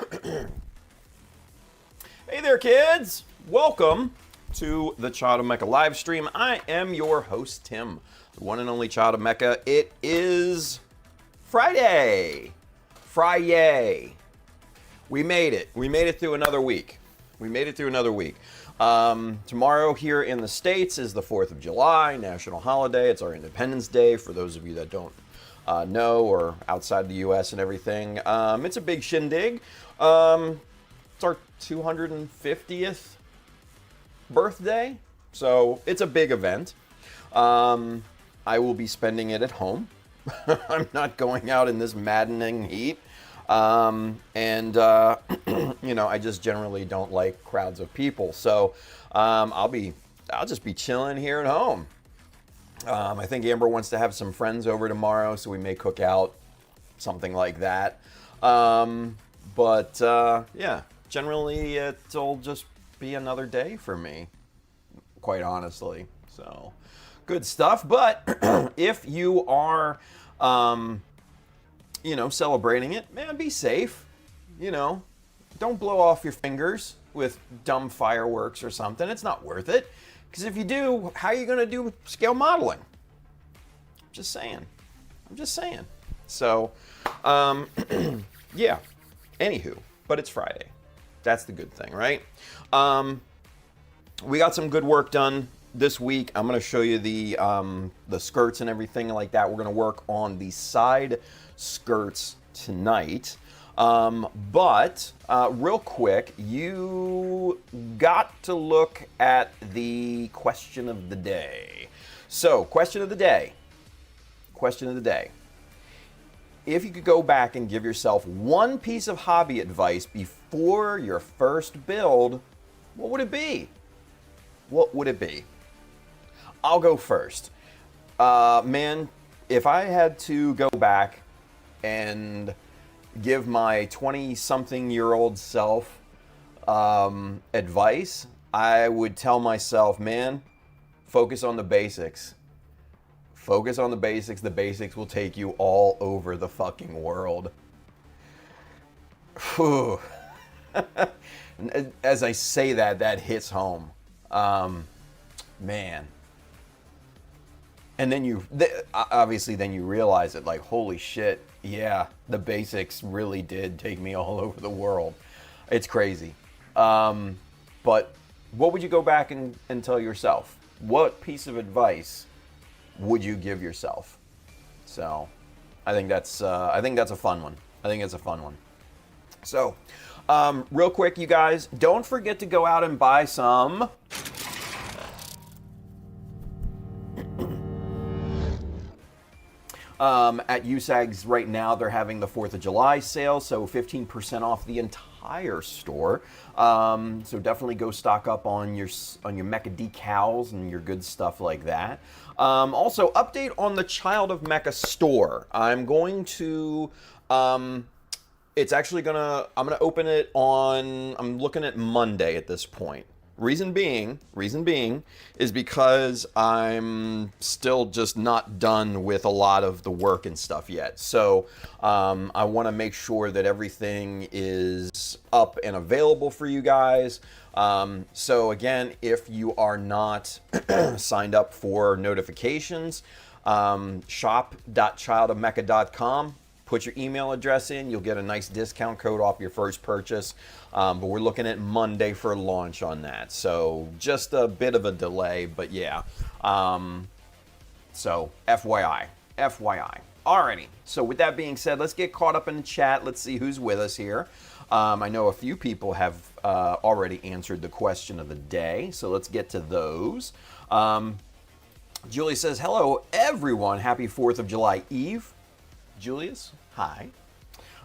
Hey there, kids! Welcome to the Child of Mecha live stream. I am your host, Tim, the one and only Child of Mecha. It is Friday. Friday. We made it. We made it through another week. Tomorrow here in the States is the 4th of July, national holiday. It's our Independence Day for those of you that don't know or outside the U.S. and everything. It's a big shindig. It's our 250th birthday, so it's a big event. I will be spending it at home. I'm not going out in this maddening heat. You know, I just generally don't like crowds of people. So I'll just be chilling here at home. I think Amber wants to have some friends over tomorrow, so we may cook out, something like that. Yeah, generally it'll just be another day for me, quite honestly. So good stuff. But if you are, you know, celebrating it, man, be safe. You know, don't blow off your fingers with dumb fireworks or something. It's not worth it. Because if you do, how are you going to do scale modeling? I'm just saying. So, yeah. Anywho, but it's Friday. That's the good thing, right? We got some good work done this week. I'm going to show you the skirts and everything like that. We're going to work on the side skirts tonight. Real quick, you got to look at the question of the day. So, question of the day. If you could go back and give yourself one piece of hobby advice before your first build, what would it be? I'll go first. Man, if I had to go back and give my 20-something-year-old self advice, I would tell myself, man, focus on the basics. Focus on the basics. The basics will take you all over the fucking world. Whew. As I say that, that hits home. Man. And then obviously then you realize it, like, holy shit, yeah, the basics really did take me all over the world. It's crazy. But what would you go back and tell yourself? What piece of advice would you give yourself? So, I think that's a fun one. So, real quick, you guys, don't forget to go out and buy some. At USAG's right now, they're having the 4th of July sale, so 15% off the entire store. So definitely go stock up on your Mecha Decals and your good stuff like that. Also, update on the Child of Mecha store. I'm going to, it's actually I'm gonna open it on, I'm looking at Monday at this point. Reason being is because I'm still just not done with a lot of the work and stuff yet. So I want to make sure that everything is up and available for you guys. So again, if you are not signed up for notifications, shop.childofmecha.com. Put your email address in. You'll get a nice discount code off your first purchase. But we're looking at Monday for launch on that. So just a bit of a delay, but yeah. So FYI. Alrighty. So with that being said, let's get caught up in the chat. Let's see who's with us here. I know a few people have already answered the question of the day. So let's get to those. Julie says, hello, everyone. Happy 4th of July Eve. Julius, hi.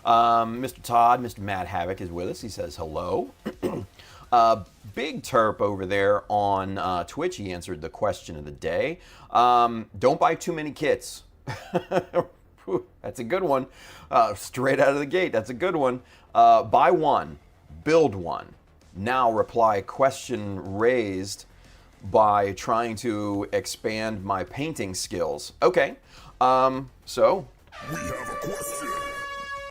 Mr. Todd, Mr. Mad Havoc is with us. He says hello. Big Terp over there on Twitch, he answered the question of the day. Don't buy too many kits. That's a good one. Straight out of the gate, that's a good one. Buy one, build one. Now reply question raised by trying to expand my painting skills. Okay, so... We have a question.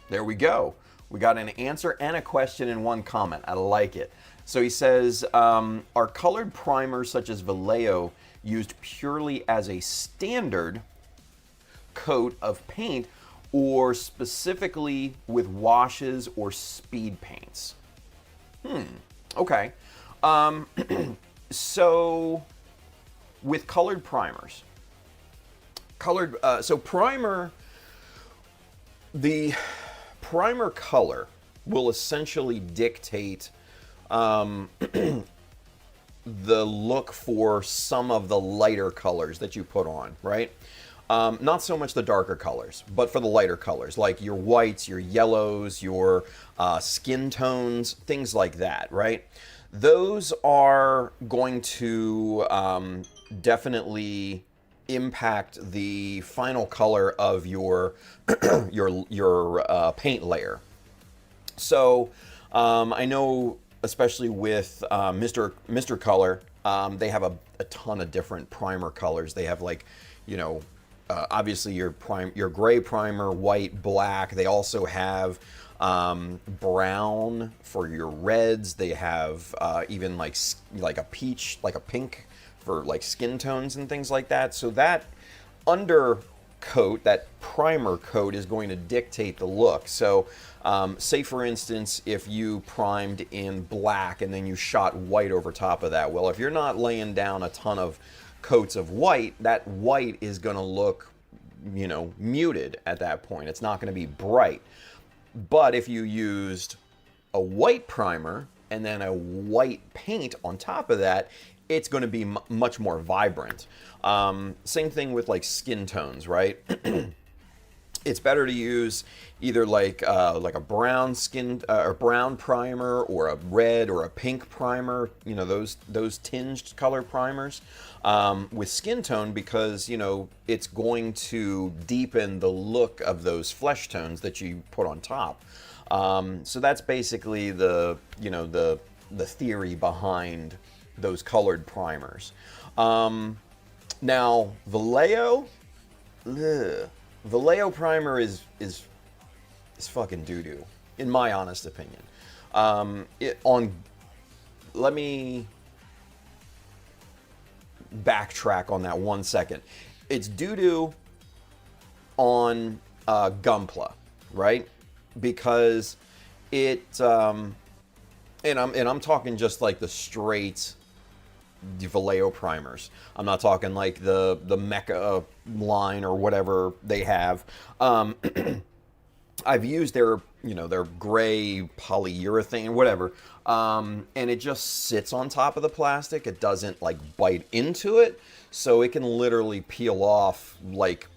There we go. We got an answer and a question in one comment. I like it. So he says, are colored primers such as Vallejo used purely as a standard coat of paint or specifically with washes or speed paints? Okay. So with colored primers, the primer color will essentially dictate the look for some of the lighter colors that you put on, right? Not so much the darker colors, but for the lighter colors, like your whites, your yellows, your skin tones, things like that, right? Those are going to definitely impact the final color of your your paint layer. So I know, especially with Mr. Color, they have a ton of different primer colors. They have, like, you know, obviously your gray primer, white, black. They also have brown for your reds. They have even like a peach, like a pink for like skin tones and things like that. So that undercoat, that primer coat, is going to dictate the look. So say for instance, if you primed in black and then you shot white over top of that, well, if you're not laying down a ton of coats of white, that white is going to look, you know, muted at that point. It's not going to be bright. But if you used a white primer and then a white paint on top of that, it's going to be much more vibrant. Same thing with like skin tones, right? It's better to use either like a brown skin or brown primer, or a red or a pink primer. You know, those tinged color primers with skin tone, because, you know, it's going to deepen the look of those flesh tones that you put on top. So that's basically the theory behind those colored primers. Now Vallejo. Vallejo primer is fucking doo-doo, in my honest opinion. Let me backtrack on that 1 second. It's doo-doo on Gunpla, right? Because it and I'm talking just like the straight Vallejo primers. I'm not talking like the Mecha line or whatever they have. I've used their gray polyurethane, whatever, and it just sits on top of the plastic. It doesn't like bite into it, so it can literally peel off, like,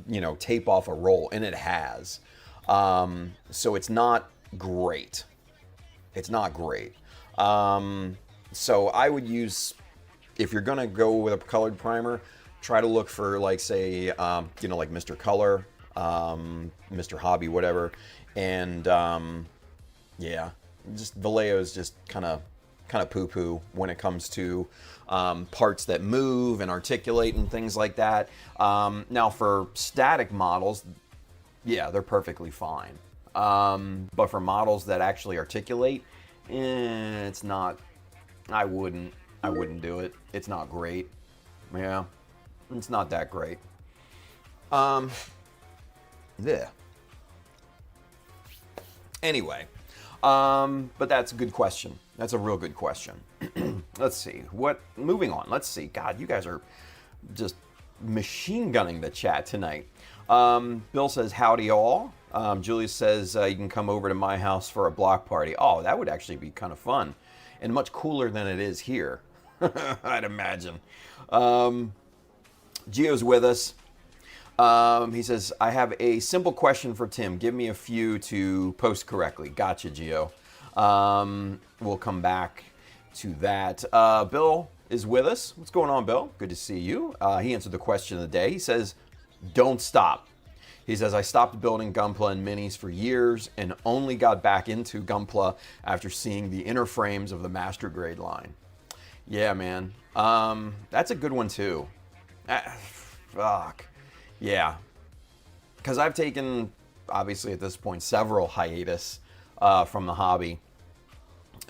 you know, tape off a roll, and it has. So it's not great. It's not great. So I would use, if you're gonna go with a colored primer, try to look for, like, say, like Mr. Color, Mr. Hobby, whatever, and yeah, just Vallejo is just kind of poo-poo when it comes to parts that move and articulate and things like that. Now for static models, yeah, they're perfectly fine. But for models that actually articulate, it's not. I wouldn't do it. It's not great. Yeah, it's not that great. Yeah. Anyway, but that's a good question. That's a real good question. Let's see. Moving on. Let's see. God, you guys are just machine gunning the chat tonight. Bill says, howdy all. Julius says, you can come over to my house for a block party. Oh, that would actually be kind of fun. And much cooler than it is here, I'd imagine. Gio's with us. He says, I have a simple question for Tim. Give me a few to post correctly. Gotcha, Gio. We'll come back to that. Bill is with us. What's going on, Bill? Good to see you. He answered the question of the day. He says, don't stop. He says, I stopped building Gunpla and minis for years and only got back into Gunpla after seeing the inner frames of the Master Grade line. Yeah, man. That's a good one, too. Fuck. Yeah. Because I've taken, obviously at this point, several hiatus from the hobby.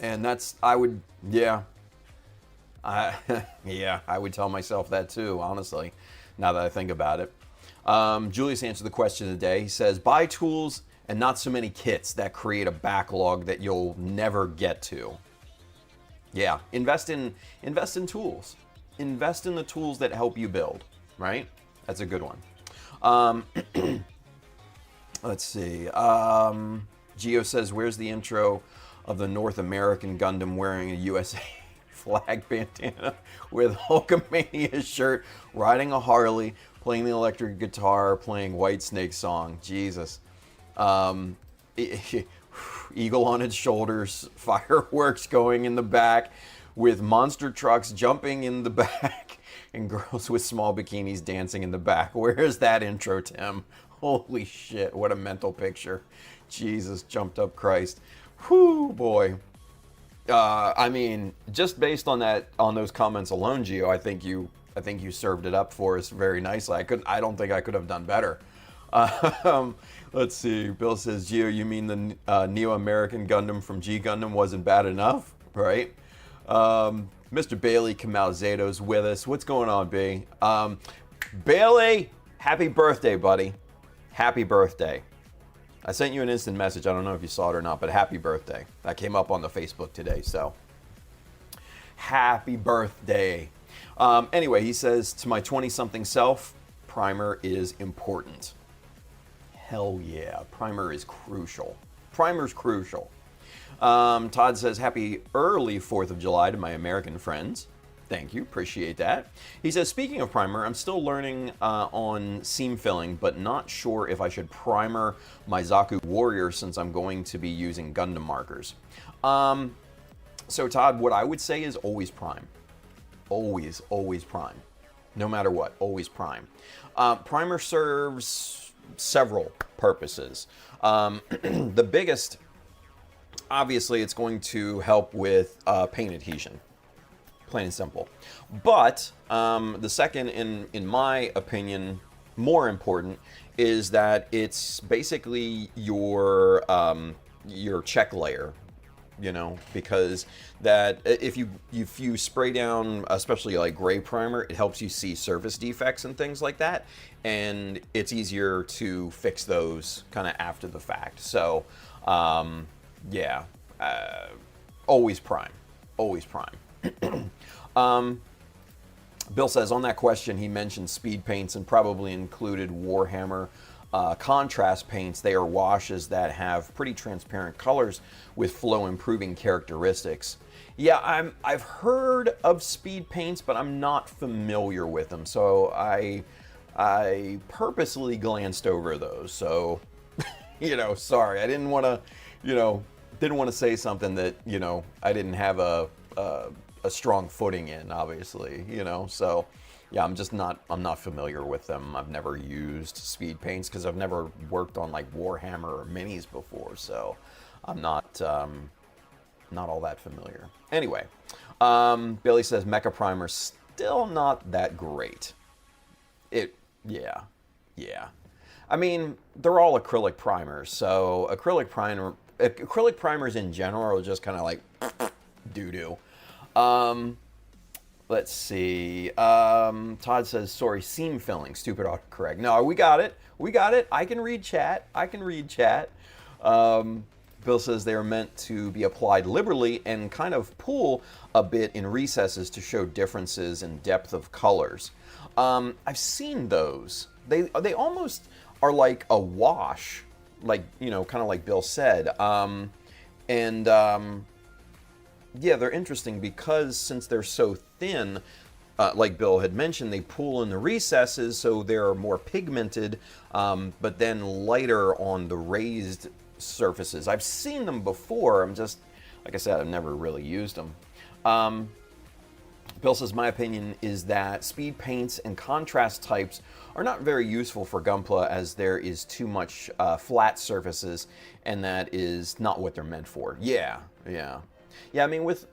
And that's, I would, yeah. Yeah, I would tell myself that too, honestly, now that I think about it. Julius answered the question of the day. He says, buy tools and not so many kits that create a backlog that you'll never get to. Yeah, invest in tools. Invest in the tools that help you build, right? That's a good one. Let's see. Geo says, where's the intro of the North American Gundam wearing a USA flag bandana with Hulkamania shirt, riding a Harley, playing the electric guitar, playing Whitesnake song? Jesus. Eagle on its shoulders, fireworks going in the back, with monster trucks jumping in the back, and girls with small bikinis dancing in the back. Where's that intro, Tim? Holy shit, what a mental picture. Jesus, jumped up Christ. Whew, boy. I mean, just based on those comments alone, Gio, I think you served it up for us very nicely. I don't think I could have done better. Let's see. Bill says, Gio, you mean the Neo-American Gundam from G Gundam wasn't bad enough, right? Mr. Bailey Kamal-Zato's with us. What's going on, B? Bailey, happy birthday, buddy. Happy birthday. I sent you an instant message. I don't know if you saw it or not, but happy birthday. That came up on the Facebook today, so happy birthday. Anyway, he says, to my 20-something self, primer is important. Hell yeah, primer is crucial. Primer's crucial. Todd says, happy early 4th of July to my American friends. Thank you, appreciate that. He says, speaking of primer, I'm still learning on seam filling, but not sure if I should primer my Zaku Warrior since I'm going to be using Gundam markers. So Todd, what I would say is always prime. Always, always prime. No matter what, always prime. Primer serves several purposes. The biggest, obviously, it's going to help with paint adhesion. Plain and simple. But the second, in my opinion, more important, is that it's basically your check layer. You know, because that if you spray down, especially like gray primer, it helps you see surface defects and things like that, and it's easier to fix those kind of after the fact. So, yeah, always prime, always prime. Bill says, on that question, he mentioned speed paints and probably included Warhammer contrast paints. They are washes that have pretty transparent colors with flow improving characteristics. Yeah, I've heard of speed paints, but I'm not familiar with them, so I purposely glanced over those. So, sorry, I didn't want to say something that I didn't have a strong footing in, obviously, so yeah, I'm not familiar with them. I've never used speed paints because I've never worked on like Warhammer or minis before, so I'm not all that familiar. Anyway, Billy says Mecha Primer's still not that great. Yeah. I mean, they're all acrylic primers, so acrylic primers in general are just kind of like doo-doo. Let's see. Todd says, sorry, seam filling. Stupid autocorrect. No, we got it. I can read chat. Bill says they are meant to be applied liberally and kind of pull a bit in recesses to show differences in depth of colors. I've seen those. They almost are like a wash, like, kind of like Bill said. Yeah, they're interesting because since they're so thin, like Bill had mentioned, they pull in the recesses, so they're more pigmented, but then lighter on the raised surfaces. I've seen them before. I'm just, like I said, I've never really used them. Bill says, my opinion is that speed paints and contrast types are not very useful for Gunpla as there is too much flat surfaces, and that is not what they're meant for. Yeah, I mean, with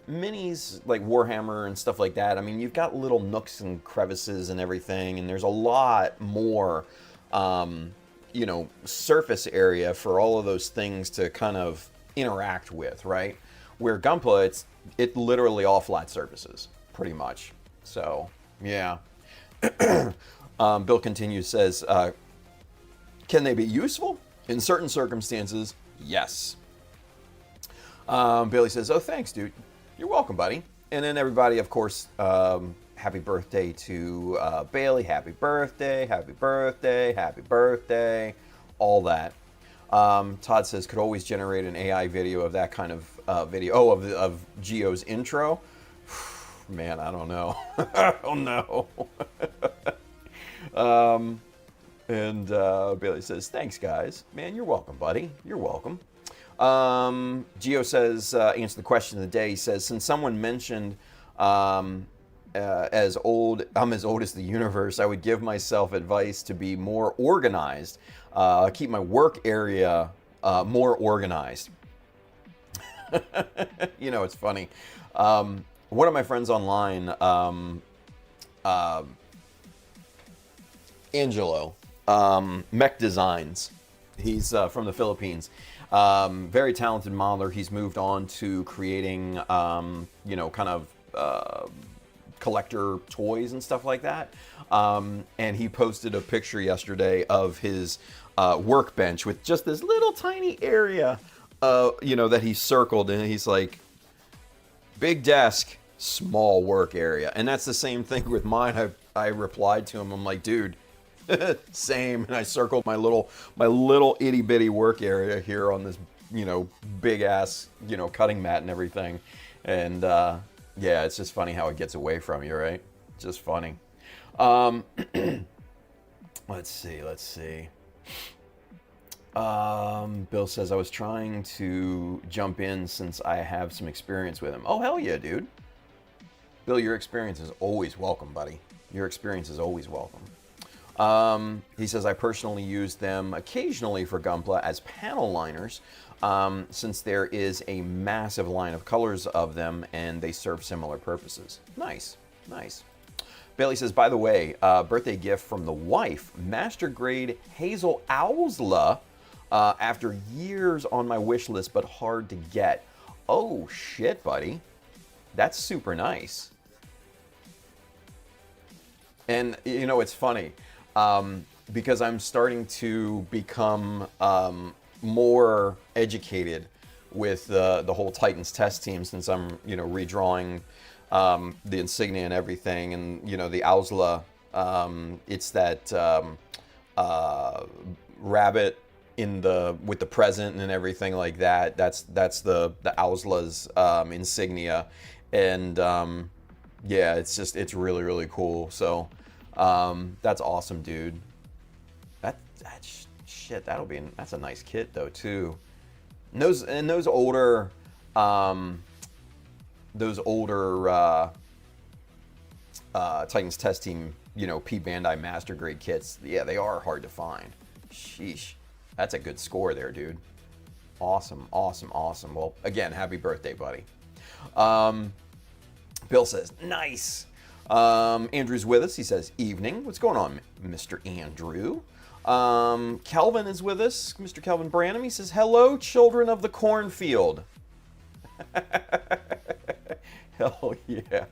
minis like Warhammer and stuff like that, I mean, you've got little nooks and crevices and everything, and there's a lot more surface area for all of those things to kind of interact with, right? Where Gunpla, it literally all flat surfaces, pretty much. So, yeah. Bill continues, says, can they be useful? In certain circumstances, yes. Billy says, oh, thanks, dude. You're welcome, buddy. And then everybody, of course, happy birthday to Bailey. Happy birthday, happy birthday, happy birthday. All that. Todd says, could always generate an AI video of that kind of video. Oh, of Gio's intro. Man, I don't know. I don't know. And Bailey says, thanks, guys. Man, you're welcome, buddy. You're welcome. Gio says, answer the question of the day. He says, since someone mentioned I'm as old as the universe, I would give myself advice to be more organized. Keep my work area more organized. It's funny. One of my friends online, Angelo, Mech Designs. He's from the Philippines. Very talented modeler. He's moved on to creating, kind of collector toys and stuff like that. And he posted a picture yesterday of his workbench with just this little tiny area, that he circled. And he's like, big desk, small work area. And that's the same thing with mine. I replied to him. I'm like, dude, same. And I circled my little itty bitty work area here on this, big ass, cutting mat and everything. And yeah, it's just funny how it gets away from you, right? Just funny. Let's see. Bill says, I was trying to jump in since I have some experience with him. Oh, hell yeah, dude. Bill, your experience is always welcome, buddy. Your experience is always welcome. He says, I personally use them occasionally for Gunpla as panel liners, since there is a massive line of colors of them and they serve similar purposes. Nice. Bailey says, by the way, birthday gift from the wife, master grade Hazel Owsla, after years on my wish list but hard to get. Oh shit, buddy. That's super nice. And it's funny. Because I'm starting to become more educated with the whole Titans test team, since I'm redrawing the insignia and everything, and the Owsla, it's that rabbit with the present and everything like that. That's the Owsla's insignia, and yeah, it's really, really cool. So. That's awesome, dude. Shit. That's a nice kit though too. And those older Titans test team, P Bandai Master Grade kits. Yeah, they are hard to find. Sheesh, that's a good score there, dude. Awesome. Well, again, happy birthday, buddy. Bill says, nice. Andrew's with us. He says, evening. What's going on, Mr. Andrew? Kelvin is with us. Mr. Kelvin Branham. He says, hello, children of the cornfield. Hell yeah.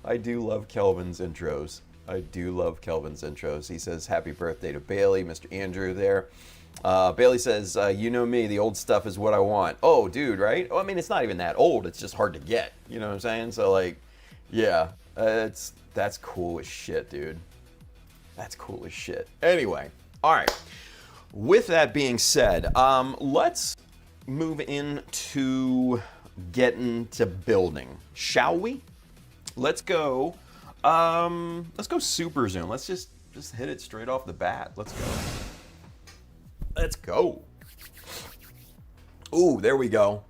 I do love Kelvin's intros. He says, happy birthday to Bailey, Mr. Andrew there. Bailey says, you know me, the old stuff is what I want. Oh, dude, right? Well, I mean, it's not even that old. It's just hard to get. You know what I'm saying? So, like, yeah. That's cool as shit, dude. That's cool as shit. Anyway, all right. With that being said, let's move into getting to building, shall we? Let's go super zoom. Let's just hit it straight off the bat. Let's go. Ooh, there we go.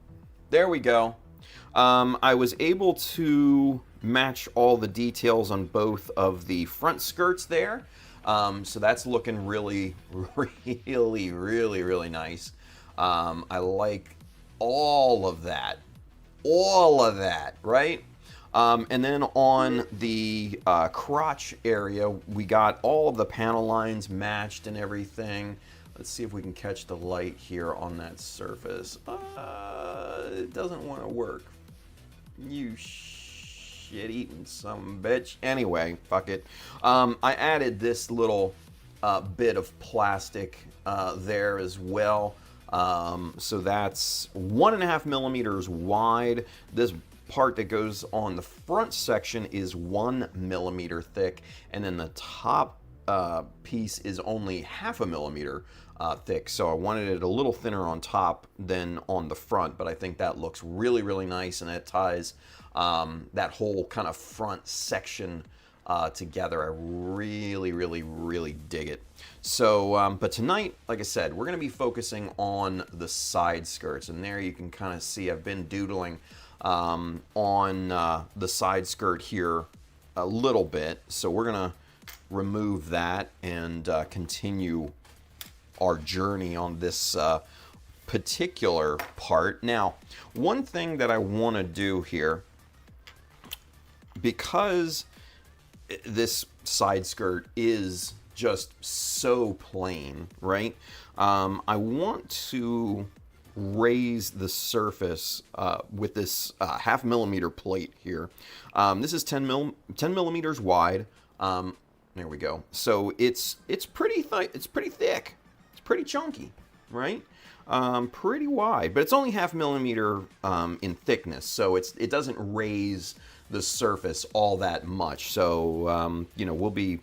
I was able to match all the details on both of the front skirts there. So that's looking really, really, really, really nice. I like all of that, right? And then on the crotch area, we got all of the panel lines matched and everything. Let's see if we can catch the light here on that surface. It doesn't want to work. You shit-eating some bitch. Anyway, fuck it. I added this little bit of plastic there as well. So that's 1.5 millimeters wide. This part that goes on the front section is 1 millimeter thick, and then the top piece is only 0.5 millimeter thick. So I wanted it a little thinner on top than on the front, but I think that looks really, really nice, and it ties that whole kind of front section together. I really, really, really dig it. So, but tonight, like I said, we're going to be focusing on the side skirts, and there you can kind of see I've been doodling on the side skirt here a little bit. So we're going to remove that and continue our journey on this particular part. Now, one thing that I want to do here, because this side skirt is just so plain, right? I want to raise the surface with this 0.5 millimeter plate here. This is 10 millimeters wide. There we go. So it's pretty thick. It's pretty chunky, right? Pretty wide, but it's only 0.5 millimeter in thickness, so it doesn't raise the surface all that much. So we'll be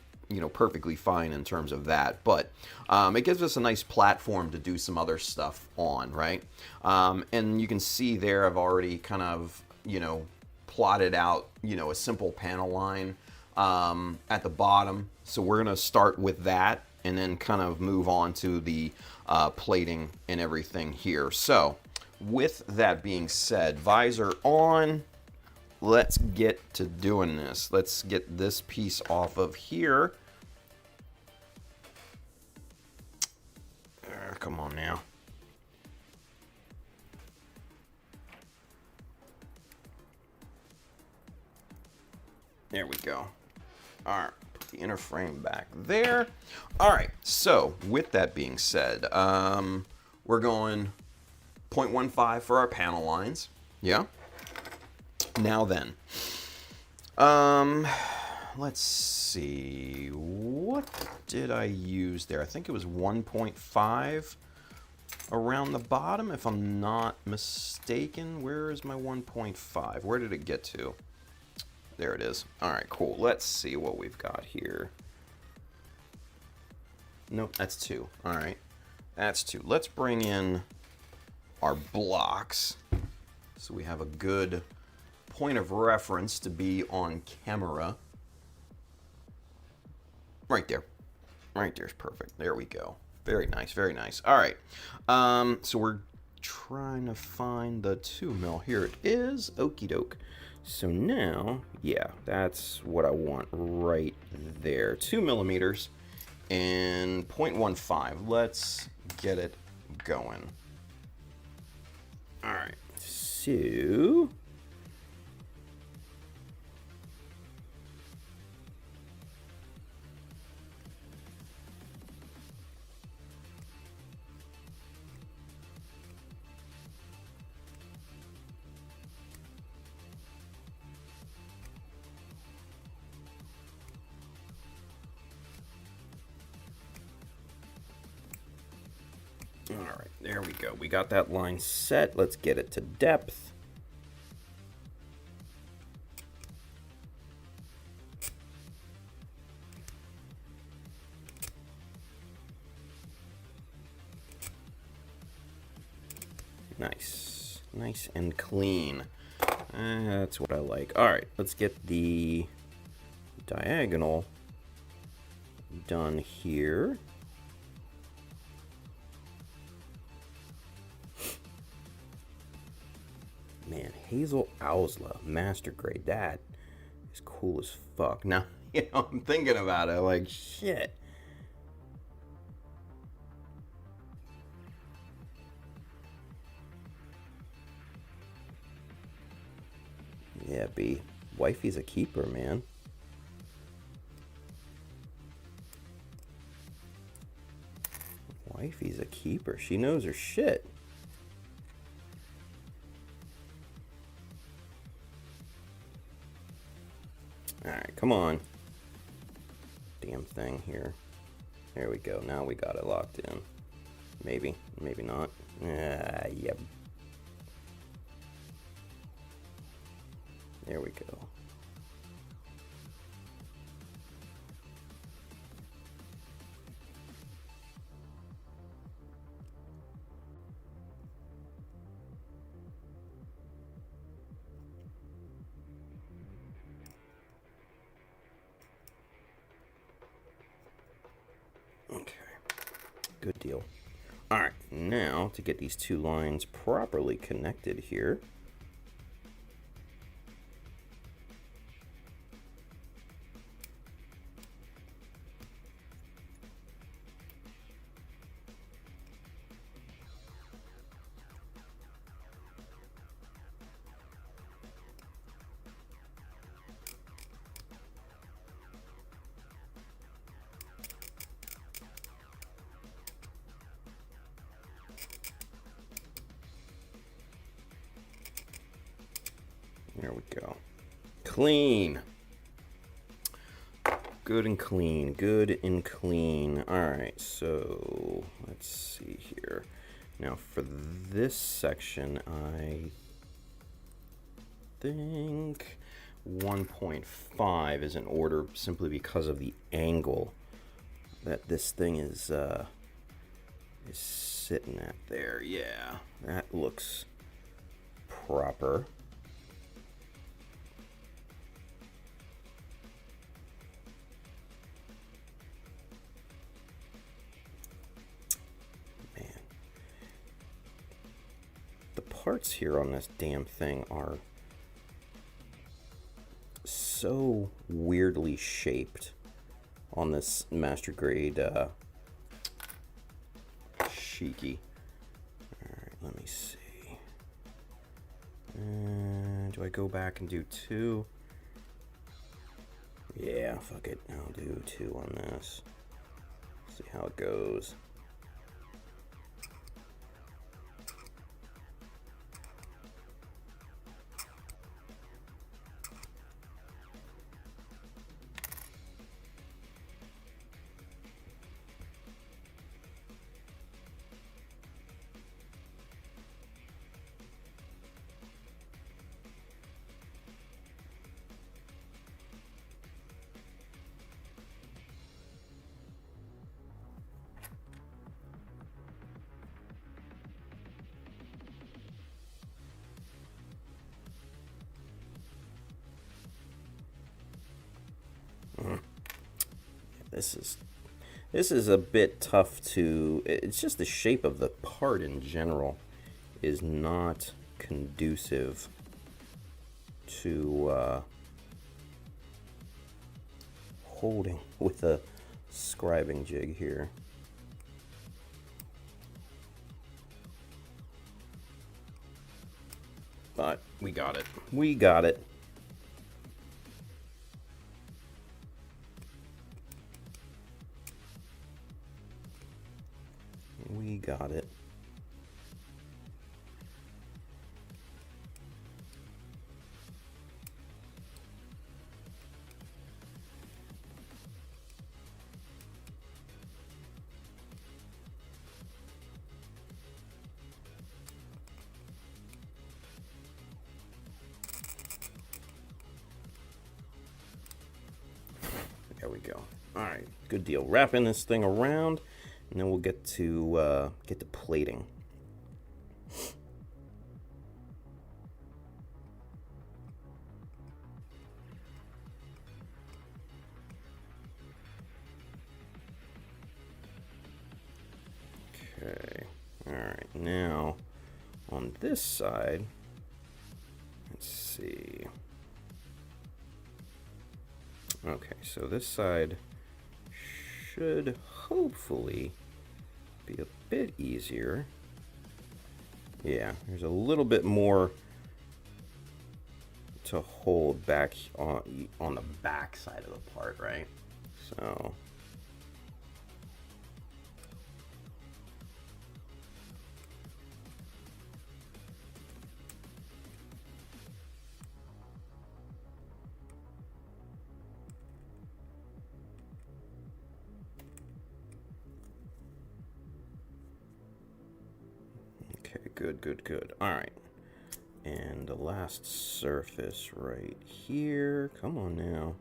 perfectly fine in terms of that, but it gives us a nice platform to do some other stuff on, right? And you can see there I've already kind of plotted out a simple panel line at the bottom. So we're gonna start with that and then kind of move on to the plating and everything here. So with that being said, visor on. Let's get to doing this. Let's get this piece off of here. Come on now. There we go. All right, put the inner frame back there. All right, so with that being said, we're going 0.15 for our panel lines. Yeah. Now then, let's see, what did I use there? I think it was 1.5 around the bottom, if I'm not mistaken. Where is my 1.5? Where did it get to? There it is. All right, cool. Let's see what we've got here. Nope, that's 2. All right, that's 2. Let's bring in our blocks so we have a good point of reference to be on camera. Right there. Right there's perfect. There we go. Very nice, very nice. All right. So we're trying to find the 2 mil. Here it is. Okie doke. So now, yeah, that's what I want right there. 2 millimeters and 0.15. Let's get it going. All right. So all right, there we go. We got that line set. Let's get it to depth. Nice. Nice and clean. That's what I like. All right, let's get the diagonal done here. Man, Hazel Owsla, master grade. That is cool as fuck. Now, I'm thinking about it, like, shit. Yeah, B. Wifey's a keeper, man. Wifey's keeper. She knows her shit. Alright, come on. Damn thing here. There we go. Now we got it locked in. Maybe. Maybe not. Yep. There we go. Okay, good deal. All right, now to get these two lines properly connected here. There we go. Clean. Good and clean. Good and clean. All right, so let's see here. Now for this section, I think 1.5 is in order simply because of the angle that this thing is sitting at there. Yeah, that looks proper. Parts here on this damn thing are so weirdly shaped on this master grade Shiki. Alright, let me see. Do I go back and do 2? Yeah, fuck it. I'll do 2 on this. See how it goes. This is a bit tough to. It's just the shape of the part in general is not conducive to holding with a scribing jig here. But we got it. We got it. We got it. There we go. All right, good deal. Wrapping this thing around. And then we'll get to plating. Okay. All right. Now, on this side, let's see. Okay, so this side should hopefully be a bit easier. Yeah, there's a little bit more to hold back on the back side of the part, right? So Good, good, good. All right. And the last surface right here. Come on now.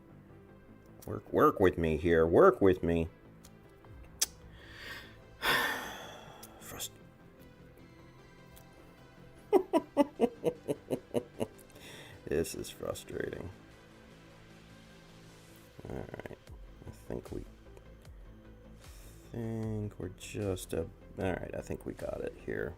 Work with me here. Work with me. This is frustrating. All right. I think we're just all right. I think we got it here.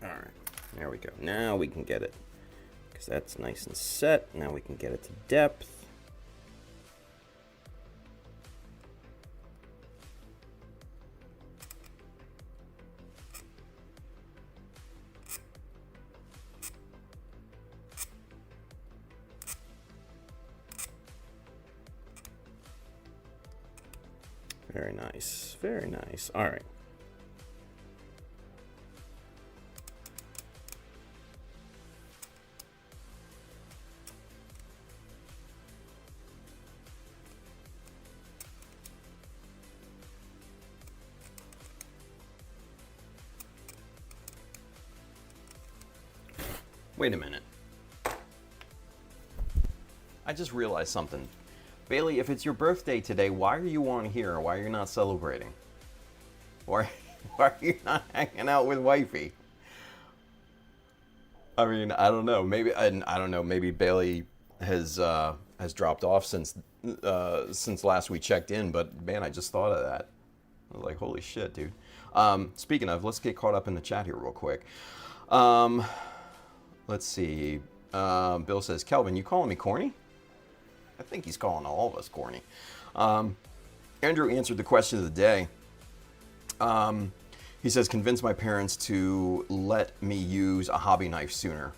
All right. There we go. Now we can get it. Because that's nice and set. Now we can get it to depth. Very nice. Very nice. All right. Wait a minute. I just realized something. Bailey, if it's your birthday today, why are you on here? Why are you not celebrating? Why are you not hanging out with wifey? I mean, I don't know. Maybe I don't know. Maybe Bailey has dropped off since last we checked in. But man, I just thought of that. I was like, holy shit, dude. Speaking of, let's get caught up in the chat here real quick. Let's see. Bill says, Kelvin, you calling me corny? I think he's calling all of us corny. Andrew answered the question of the day. He says, convince my parents to let me use a hobby knife sooner.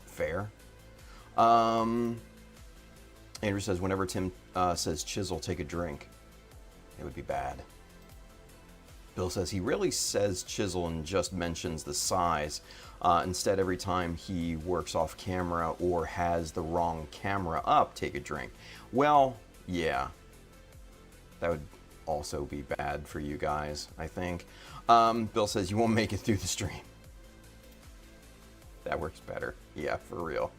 Fair. Andrew says, whenever Tim says chisel, take a drink. It would be bad. Bill says, he really says chisel and just mentions the size. Instead, every time he works off camera or has the wrong camera up, take a drink. Well, yeah. That would also be bad for you guys, I think. Bill says, you won't make it through the stream. That works better. Yeah, for real.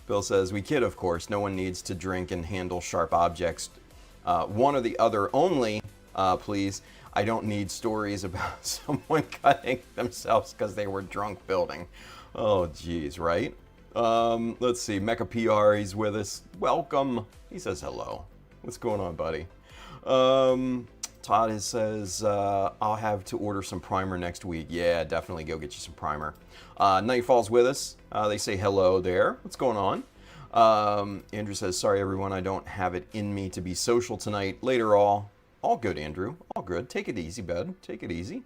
Bill says, we kid, of course. No one needs to drink and handle sharp objects. One or the other only, please. I don't need stories about someone cutting themselves because they were drunk building. Oh, geez, right? Let's see. Mecha PR, he's with us. Welcome. He says hello. What's going on, buddy? Todd says, I'll have to order some primer next week. Yeah, definitely go get you some primer. Nightfall's with us. They say hello there. What's going on? Andrew says, sorry, everyone. I don't have it in me to be social tonight. Later, all. All good, Andrew. All good. Take it easy, bud. Take it easy.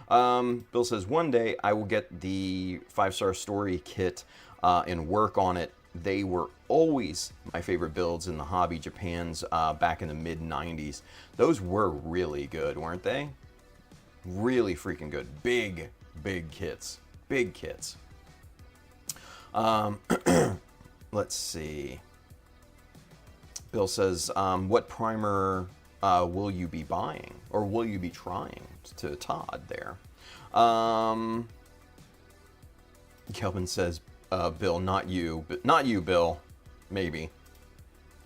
Bill says, one day I will get the 5-star story kit and work on it. They were always my favorite builds in the hobby. Japan's back in the mid-90s. Those were really good, weren't they? Really freaking good. Big, big kits. Big kits. Let's see. Bill says, what primer will you be buying? Or will you be trying? To Todd there. Kelvin says, Bill, not you. But not you, Bill. Maybe.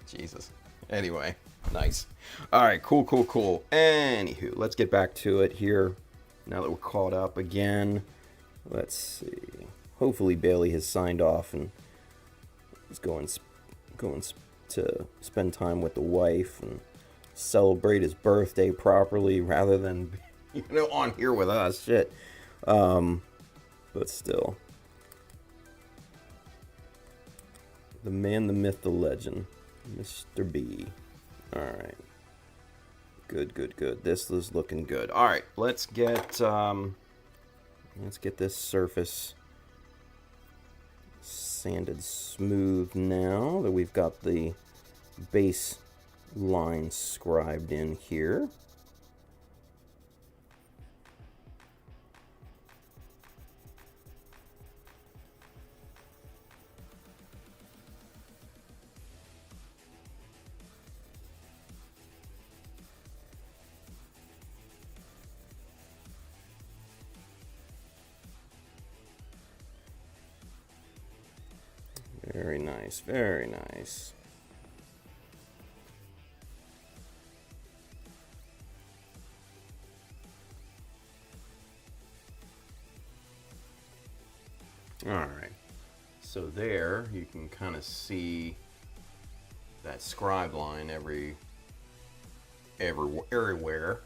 Jesus. Anyway, nice. All right, cool, cool, cool. Anywho, let's get back to it here. Now that we're caught up again. Let's see. Hopefully Bailey has signed off and is going to spend time with the wife and celebrate his birthday properly rather than, on here with us. Shit. But still. The man, the myth, the legend. Mr. B. Alright. Good, good, good. This is looking good. Alright, let's get this surface sanded smooth now that we've got the base line scribed in here. Very nice, very nice. All right, so there you can kind of see that scribe line everywhere.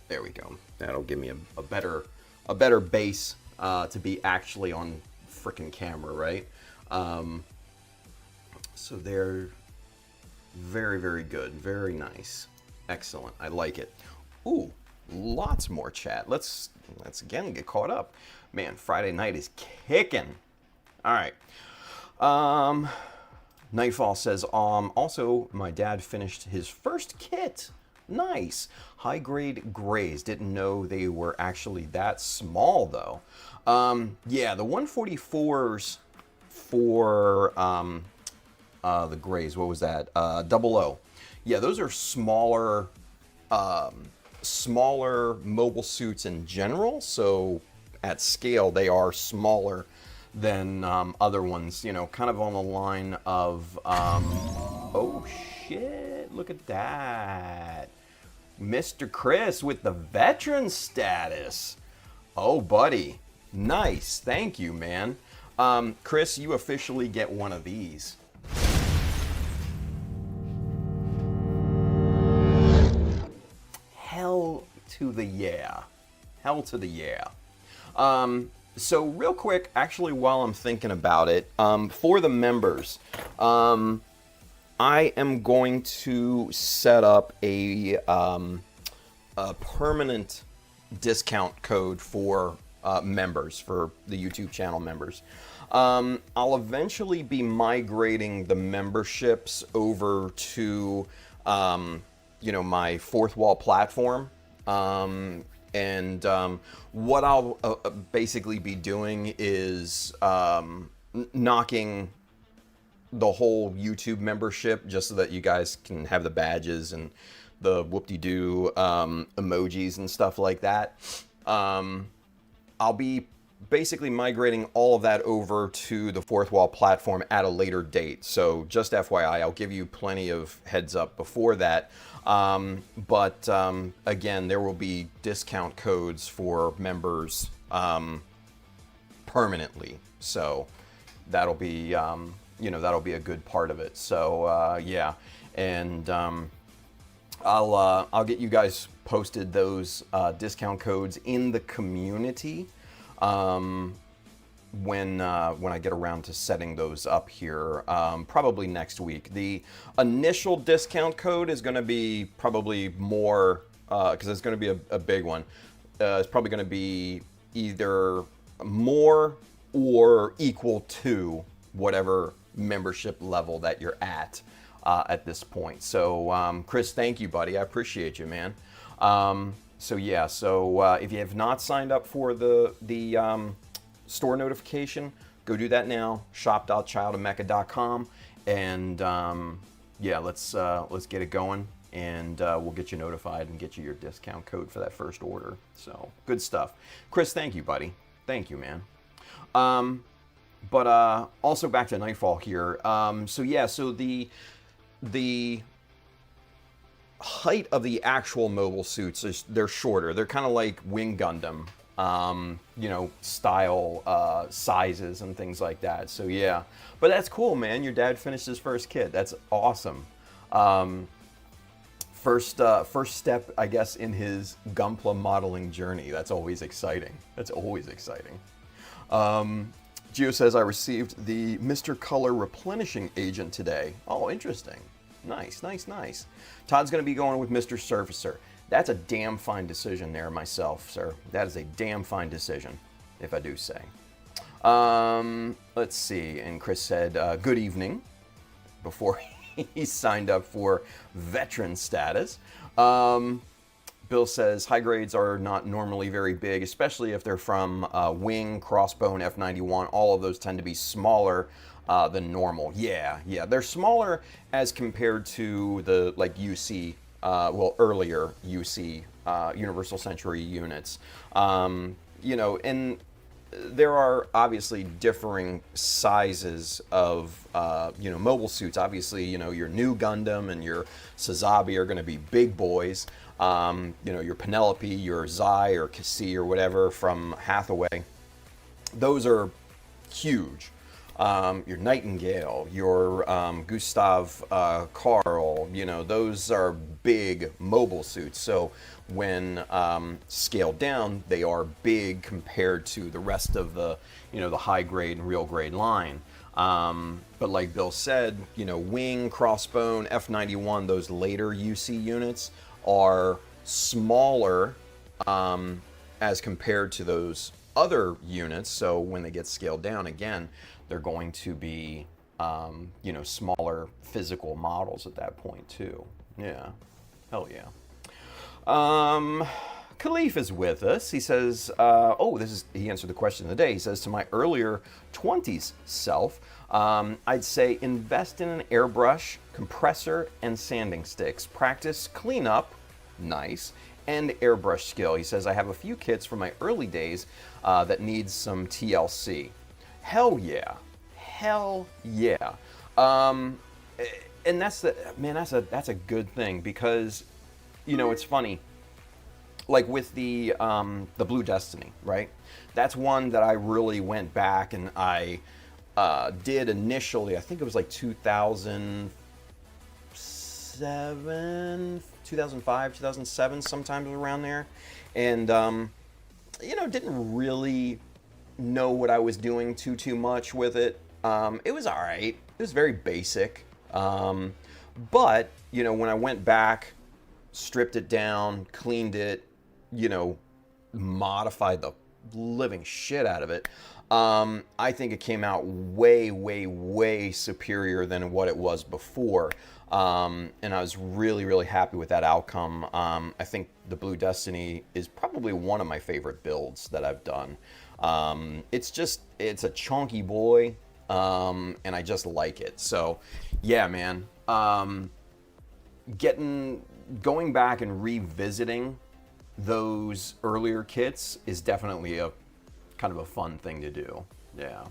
There we go. That'll give me a better base to be actually on frickin' camera, right? So they're very, very good, very nice, excellent. I like it. Ooh, lots more chat. Let's again get caught up. Man, Friday night is kicking. All right. Nightfall says, also my dad finished his first kit. Nice. High grade grays. Didn't know they were actually that small though. Yeah, the 144s for the grays, what was that? 00. Yeah, those are smaller smaller mobile suits in general, so at scale they are smaller than other ones, you know, kind of on the line of oh shit, look at that. Mr. Chris with the veteran status. Oh buddy, nice, thank you, man. Chris, you officially get one of these. Hell to the yeah. Hell to the yeah. So real quick, actually, while I'm thinking about it, for the members, I am going to set up a permanent discount code for members, for the YouTube channel members. I'll eventually be migrating the memberships over to, you know, my fourth wall platform. And what I'll basically be doing is knocking the whole YouTube membership just so that you guys can have the badges and the whoop-de-doo emojis and stuff like that. I'll be basically migrating all of that over to the fourth wall platform at a later date. So just FYI, I'll give you plenty of heads up before that. But again, there will be discount codes for members permanently. So that'll be, you know, that'll be a good part of it. So yeah, and I'll get you guys posted those discount codes in the community when I get around to setting those up here, probably next week. The initial discount code is going to be probably more, because it's going to be a big one. It's probably going to be either more or equal to whatever membership level that you're at this point. So, Chris, thank you, buddy. I appreciate you, man. So yeah, so if you have not signed up for the store notification, go do that now. shop.childofmecha.com, and yeah, let's get it going, and we'll get you notified and get you your discount code for that first order. So good stuff, Chris. Thank you, buddy. Thank you, man. But also back to Nightfall here. So yeah, so the height of the actual mobile suits is they're shorter. They're kind of like Wing Gundam, you know, style, sizes and things like that. So yeah, but that's cool, man. Your dad finished his first kit. That's awesome. First step, I guess, in his Gunpla modeling journey. That's always exciting. That's always exciting. Gio says, I received the Mr. Color replenishing agent today. Oh, interesting. Nice, nice, nice. Todd's going to be going with Mr. Surfacer. That's a damn fine decision there myself, sir. That is a damn fine decision, if I do say. Let's see. And Chris said, good evening, before he signed up for veteran status. Bill says, high grades are not normally very big, especially if they're from Wing, Crossbone, F91. All of those tend to be smaller than normal. Yeah, they're smaller as compared to the like UC, well, earlier UC Universal Century units. You know, and there are obviously differing sizes of mobile suits. Obviously, your new Gundam and your Sazabi are going to be big boys. Your Penelope, your Zai or Cassie or whatever from Hathaway, those are huge. Your Nightingale, your Gustav Karl, those are big mobile suits. So when scaled down, they are big compared to the rest of the, the high grade and real grade line. But like Bill said, Wing, Crossbone, F91, those later UC units are smaller as compared to those other units. So when they get scaled down again, they're going to be smaller physical models at that point too. Yeah, hell yeah. Khalif is with us. He says, he answered the question of the day. He says, to my earlier 20s self, I'd say invest in an airbrush, compressor, and sanding sticks. Practice cleanup, nice, and airbrush skill. He says, I have a few kits from my early days that need some TLC. Hell yeah. Hell yeah. And that's a good thing because, it's funny. Like with the Blue Destiny, right? That's one that I really went back and I did initially. I think it was like 2007, 2005, 2007, sometimes around there. And, didn't really know what I was doing too much with it. It was all right. It was very basic. But, when I went back, stripped it down, cleaned it, modified the living shit out of it, I think it came out way, way, way superior than what it was before. And I was really, really happy with that outcome. I think the Blue Destiny is probably one of my favorite builds that I've done. It's a chunky boy, and I just like it. So, yeah, man. Going back and revisiting those earlier kits is definitely a kind of a fun thing to do. Yeah.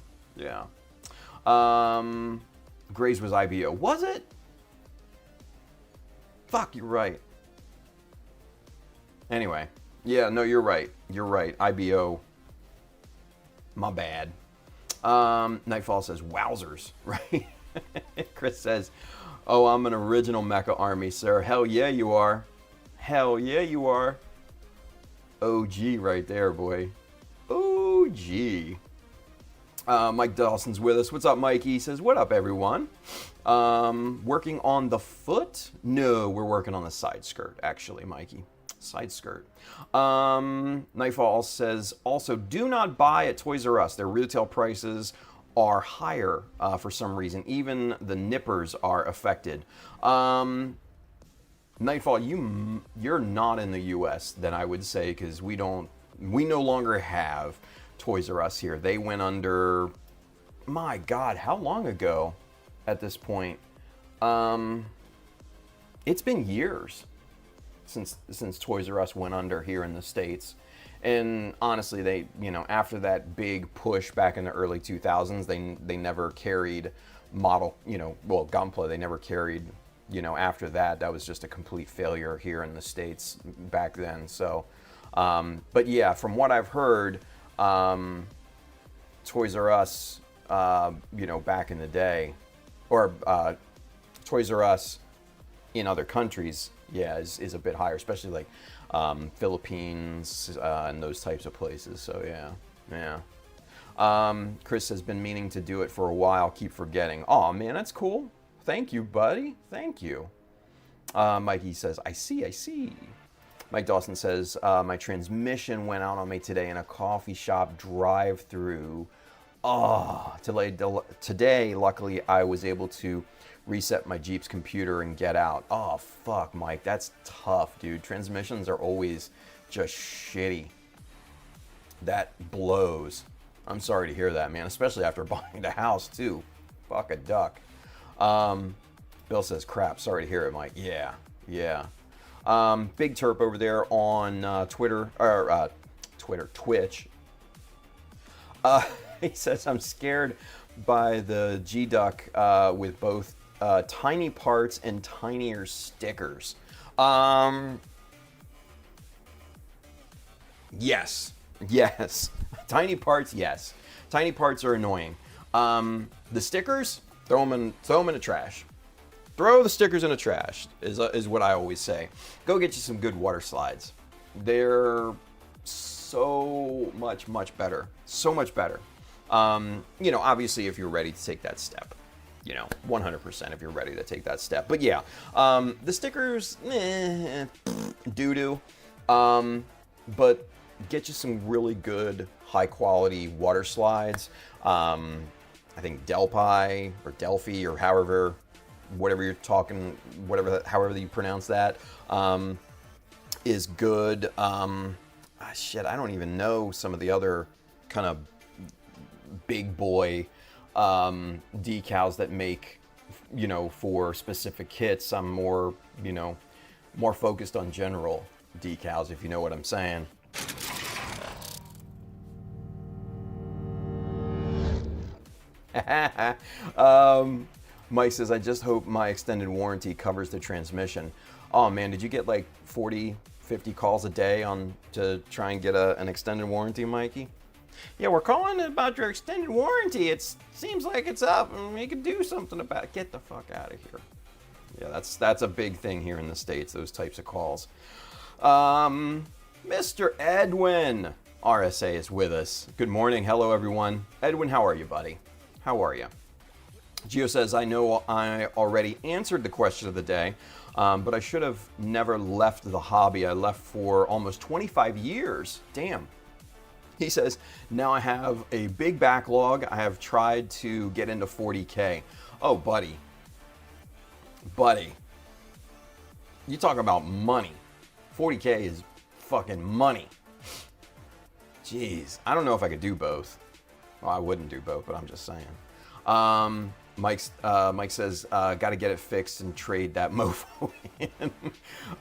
Grays was IBO. Was it? Fuck, you're right. Anyway, yeah, no, you're right. IBO. My bad. Nightfall says, wowzers, right? Chris says, oh, I'm an original Mecha Army, sir. Hell yeah, you are. Hell yeah, you are. OG right there, boy. OG. Mike Dawson's with us. What's up, Mikey? He says, what up, everyone? Working on the foot? No, we're working on the side skirt, actually, Mikey. Side skirt. Nightfall says, also, do not buy at Toys R Us. Their retail prices are higher for some reason. Even the nippers are affected. Nightfall, you're not in the U.S. then I would say, because we no longer have Toys R Us here. They went under, my God, how long ago at this point? It's been years since Toys R Us went under here in the States. And honestly, they, after that big push back in the early 2000s, they never carried Gunpla, they never carried, after that was just a complete failure here in the States back then. So, but yeah, from what I've heard, Toys R Us, back in the day, or Toys R Us in other countries, yeah, is a bit higher, especially like Philippines and those types of places. So yeah. Chris has been meaning to do it for a while. Keep forgetting. Oh man, that's cool. Thank you, buddy. Thank you. Mikey says, I see. Mike Dawson says, my transmission went out on me today in a coffee shop drive-through. Today, luckily, I was able to reset my Jeep's computer and get out. Oh, fuck, Mike. That's tough, dude. Transmissions are always just shitty. That blows. I'm sorry to hear that, man, especially after buying the house, too. Fuck a duck. Bill says, crap, sorry to hear it, Mike. Yeah. Big Terp over there on Twitch. He says, I'm scared by the G-Duck with both tiny parts and tinier stickers. Yes. Yes. Tiny parts, yes. Tiny parts are annoying. The stickers, throw them in the trash. Throw the stickers in the trash is what I always say. Go get you some good water slides. They're so much better. So much better. Obviously if you're ready to take that step. 100% if you're ready to take that step. But yeah, the stickers, doo-doo. But get you some really good, high-quality water slides. I think Delphi or Delphi or however you're talking, however you pronounce that, is good. I don't even know some of the other kind of big boy decals that make, for specific kits. I'm more focused on general decals, if you know what I'm saying. Mike says, I just hope my extended warranty covers the transmission. Oh man, did you get like 40, 50 calls a day to try and get an extended warranty, Mikey? Yeah, we're calling about your extended warranty. It seems like it's up and we could do something about it. Get the fuck out of here. Yeah, that's a big thing here in the States, those types of calls. Mr. Edwin, RSA is with us. Good morning. Hello, everyone. Edwin, how are you, buddy? How are you? Gio says, I know I already answered the question of the day, but I should have never left the hobby. I left for almost 25 years. Damn. He says, now I have a big backlog. I have tried to get into 40K. Oh, buddy. Buddy. You talk about money. 40K is fucking money. Jeez. I don't know if I could do both. Well, I wouldn't do both, but I'm just saying. Mike says, got to get it fixed and trade that mofo in.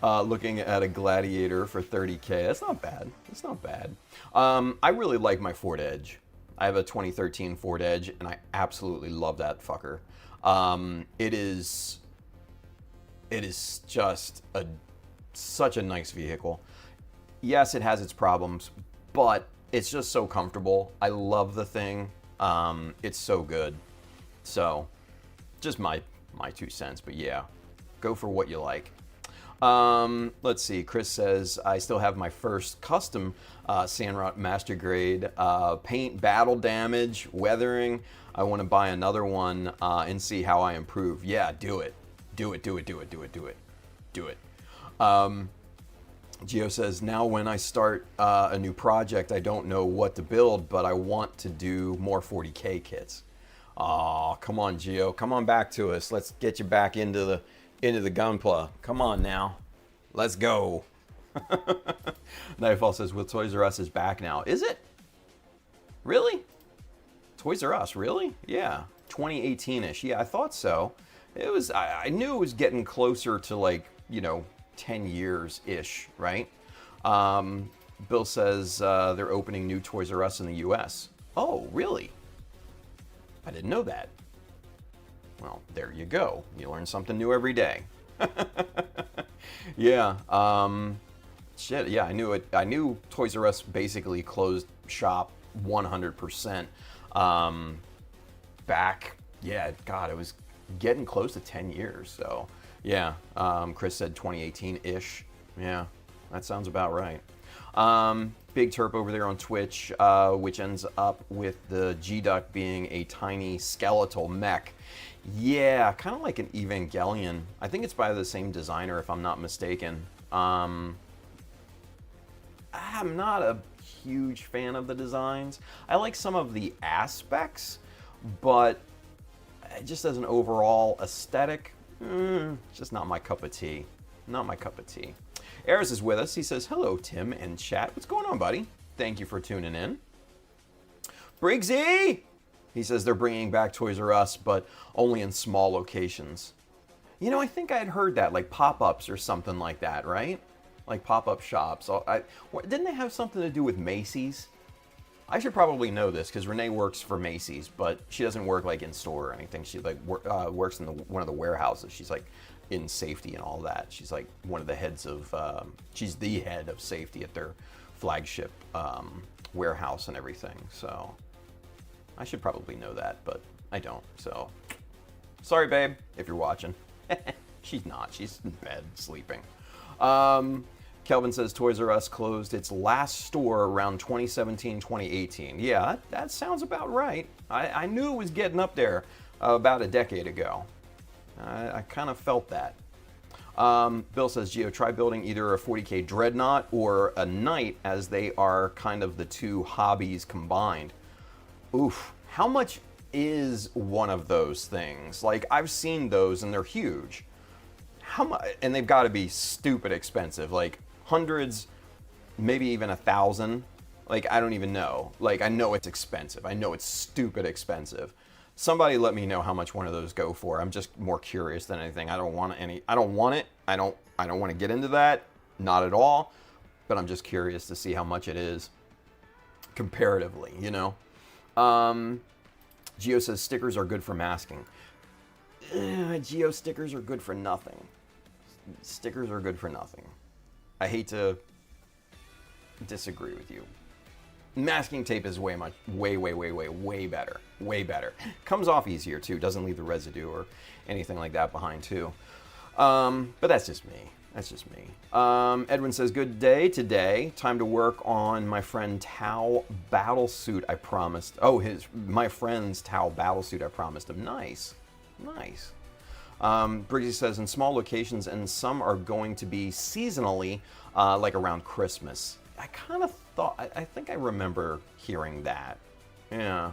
Looking at a Gladiator for 30K. That's not bad. That's not bad. I really like my Ford Edge. I have a 2013 Ford Edge, and I absolutely love that fucker. It is just such a nice vehicle. Yes, it has its problems, but it's just so comfortable. I love the thing. It's so good. So, just my 2 cents, but yeah, go for what you like. Let's see. Chris says, I still have my first custom Sandrot Master Grade paint, battle damage, weathering. I want to buy another one and see how I improve. Yeah, do it. Do it. Gio says, now when I start a new project, I don't know what to build, but I want to do more 40K kits. Oh, come on, Gio. Come on back to us. Let's get you back into the gunpla. Come on now. Let's go. Nightfall says, well, Toys R Us is back now. Is it? Really? Toys R Us, really? Yeah. 2018-ish. Yeah, I thought so. It was, I knew it was getting closer to 10 years-ish, right? Bill says they're opening new Toys R Us in the US. Oh, really? I didn't know that. Well, there you go. You learn something new every day. Yeah. Shit. Yeah, I knew it. I knew Toys R Us basically closed shop 100%. Back. Yeah. God, it was getting close to 10 years. So, yeah. Chris said 2018-ish. Yeah, that sounds about right. Big Terp over there on Twitch, which ends up with the G-Duck being a tiny skeletal mech. Yeah, kind of like an Evangelion. I think it's by the same designer, if I'm not mistaken. I'm not a huge fan of the designs. I like some of the aspects, but just as an overall aesthetic, it's just not my cup of tea. Not my cup of tea. Eris is with us. He says, hello, Tim and chat. What's going on, buddy? Thank you for tuning in. Briggsy! He says they're bringing back Toys R Us, but only in small locations. I think I had heard that, like pop-ups or something like that, right? Like pop-up shops. Didn't they have something to do with Macy's? I should probably know this because Renee works for Macy's, but she doesn't work like in store or anything. She like works in one of the warehouses. She's like in safety and all that. She's like one of the heads of. She's the head of safety at their flagship warehouse and everything. So I should probably know that, but I don't. So sorry, babe, if you're watching. She's not. She's in bed sleeping. Kelvin says Toys R Us closed its last store around 2017, 2018. Yeah, that sounds about right. I knew it was getting up there about a decade ago. I kind of felt that. Bill says, Gio, try building either a 40K Dreadnought or a Knight, as they are kind of the two hobbies combined. Oof. How much is one of those things? Like, I've seen those and they're huge. How much? And they've got to be stupid expensive. Like, hundreds, maybe even 1,000. Like, I don't even know. Like, I know it's expensive. I know it's stupid expensive. Somebody let me know how much one of those go for. I'm just more curious than anything. I don't want it. I don't want to get into that. Not at all. But I'm just curious to see how much it is comparatively, you know? Geo says stickers are good for masking. Geo, stickers are good for nothing. Stickers are good for nothing. I hate to disagree with you. Masking tape is way better. Way better. Comes off easier too. Doesn't leave the residue or anything like that behind too. But that's just me. Edwin says, good day today. Time to work on my friend Tau battlesuit I promised. Oh, my friend's Tau battlesuit I promised him. Nice. Briggsy says, in small locations, and some are going to be seasonally, like around Christmas. I kind of thought, I think I remember hearing that. Yeah.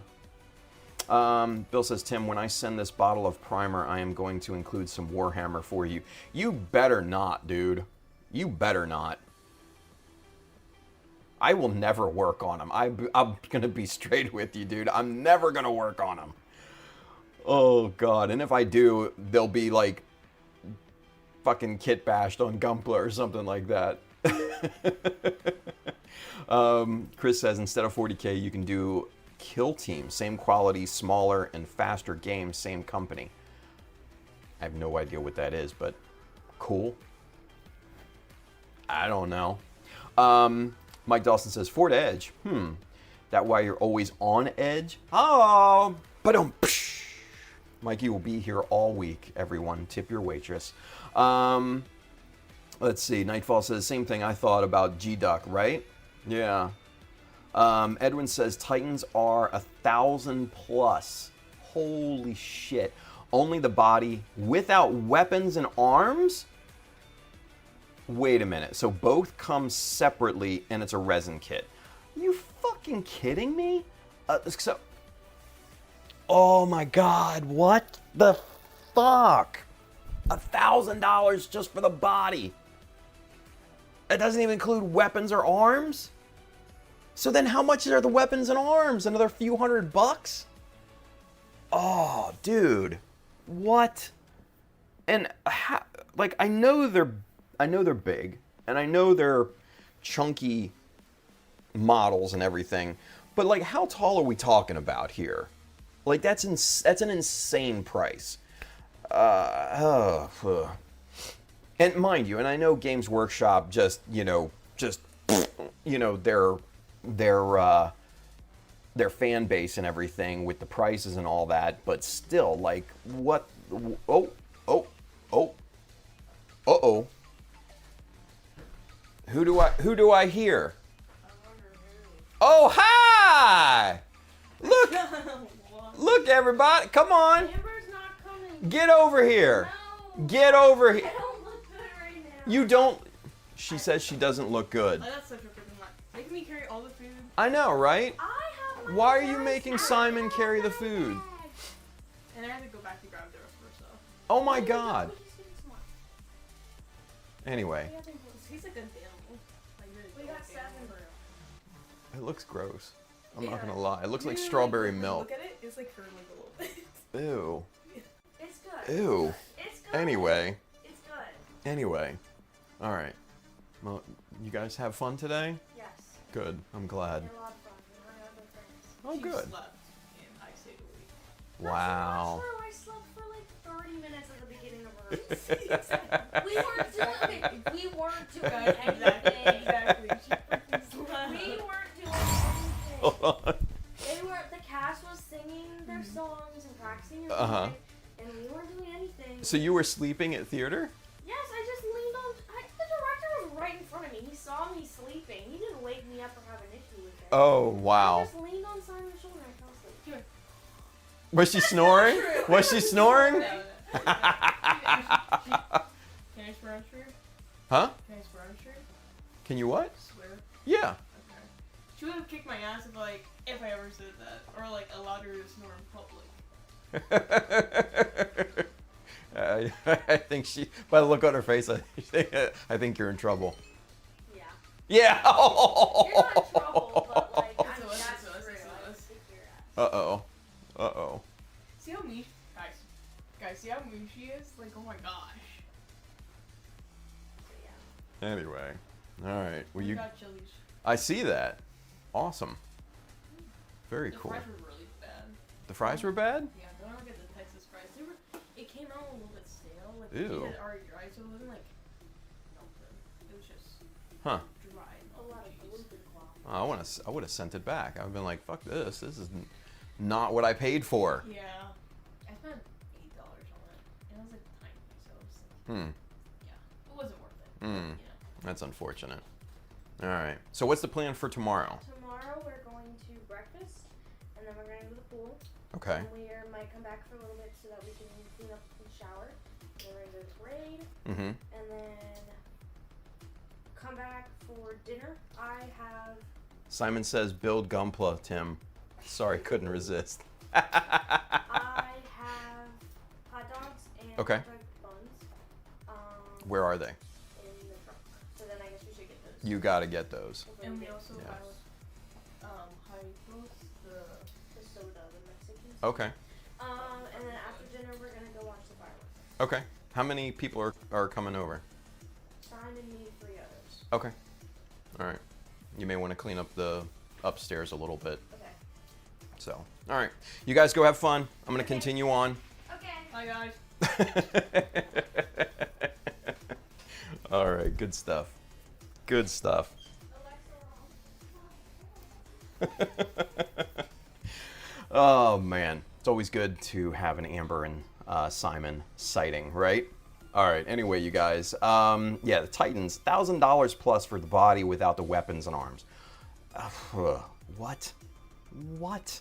Bill says, Tim, when I send this bottle of primer, I am going to include some Warhammer for you. You better not, dude. You better not. I will never work on them. I'm going to be straight with you, dude. I'm never going to work on them. Oh, God. And if I do, they'll be like fucking kit bashed on Gunpla or something like that. Chris says, instead of 40K, you can do Kill Team. Same quality, smaller and faster game, same company. I have no idea what that is, but cool. I don't know. Mike Dawson says, Fort Edge. That why you're always on edge? Oh, but Mikey will be here all week, everyone. Tip your waitress. Let's see. Nightfall says, same thing I thought about G-Duck, right? Yeah. Edwin says, Titans are 1,000 plus. Holy shit. Only the body without weapons and arms? Wait a minute. So both come separately and it's a resin kit. Are you fucking kidding me? Oh my God. What the fuck? $1,000 just for the body. It doesn't even include weapons or arms? So then how much are the weapons and arms? Another few $100? Oh, dude. What? And like, I know they're big, and I know they're chunky models and everything, but like, how tall are we talking about here? Like, that's an insane price. And mind you, and I know Games Workshop just their fan base and everything with the prices and all that, but still, like, what? Oh. Who do I hear? Oh, hi! Look, everybody, come on! Amber's not coming. Get over here! No. Get over here! I don't look good right now. You don't. She says she doesn't look good. Oh, that's such a freaking lot. Making me carry all the food. I know, right? I have my Why are you bag. making I Simon have carry the my food? bag. And I had to go back to grab the rest of her stuff. Oh my God. What is he so smart? Anyway, He's a good animal. Like, really We good got 7, animal. it looks gross. I'm not Yeah. gonna lie. It looks like Dude, strawberry when you milk. Look at it. It's like curdling a little bit. Ew. It's good. Ew. It's good. Anyway. It's good. Anyway. All right. Well, you guys have fun today? Yes. Good. I'm glad. We had a lot of fun. We hung out with Oh, she good. slept, and I stayed awake. Wow. That's true. I slept for like 30 minutes at the beginning of our season. We weren't doing anything. Exactly. She freaking slept. We weren't doing anything. Hold on. The cast was singing their songs and practicing and Uh-huh. and we weren't doing anything. So you were sleeping at theater? Yes, I just leaned on. The director was right in front of me. He saw me sleeping. He didn't wake me up or have an issue with it. Oh, I wow. just leaned on Simon's shoulder and I fell asleep. Was she snoring? Was she snoring? No. Can I swear on stream? Huh? Can I swear on stream? Can you what? Swear. Yeah. Okay. She would have kicked my ass if I ever said that, or allowed her to snore in public. I think she, by the look on her face, I think you're in trouble. Yeah. Yeah. You're not in trouble, but like, It's a us, that's it's a us, true. it's a I would us. kick your ass. Uh-oh. Uh-oh. See how mean, guys, see how mean she is? Like, oh my gosh. So, yeah. Anyway. All right. Well, We you. got chilies. I see that. Awesome. Very The cool. fries were really bad. The fries were bad? Yeah, don't ever get the Texas fries. It came out a little bit stale. Like, Ew. it had already dried, so it wasn't like melted. It was just Huh. dry. A lot of cheese. gluten cloth. I would have sent it back. I've been like, fuck this. This is not what I paid for. Yeah. I spent $8 on it. And it was like tiny, so it was like, Hmm. yeah. It wasn't worth it. Hmm. Yeah. That's unfortunate. All right. So what's the plan for tomorrow? Tomorrow we're going to breakfast, and then we're going to go to the pool. Okay. And we might come back for a little bit so that we can clean up and shower. Then we're going to go to the parade, Mm-hmm. and then come back for dinner. I have Simon says, build Gunpla, Tim. Sorry, couldn't resist. I have hot dogs and Okay. hot dog buns. Where are they? In the trunk. So then I guess we should get those. You got to get those. If And we get also Yeah. got Hyaku, the soda, the Mexican. Okay. And then after dinner we're gonna go watch the fireworks. Okay. How many people are coming over? Simon and me, 3 others. Okay. All right. You may want to clean up the upstairs a little bit. Okay. So, all right. You guys go have fun. I'm going to continue on. Okay. Bye guys. All right. Good stuff. Good stuff. Oh, man. It's always good to have an Amber and Simon sighting, right? All right. Anyway, you guys. Yeah, the Titans, $1,000 plus for the body without the weapons and arms. What? What?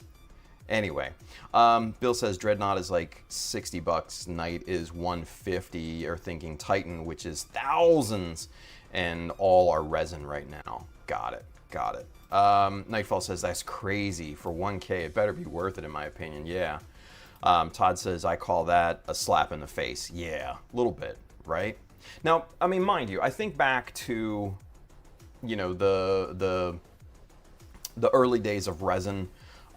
Anyway, Bill says Dreadnought is like $60. Knight is $150. You're thinking Titan, which is thousands, and all are resin right now. Got it. Got it. Nightfall says that's crazy for $1K. It better be worth it, in my opinion. Yeah. Todd says I call that a slap in the face. Yeah, a little bit, right? Now, I mean, mind you, I think back to, you know, the early days of resin,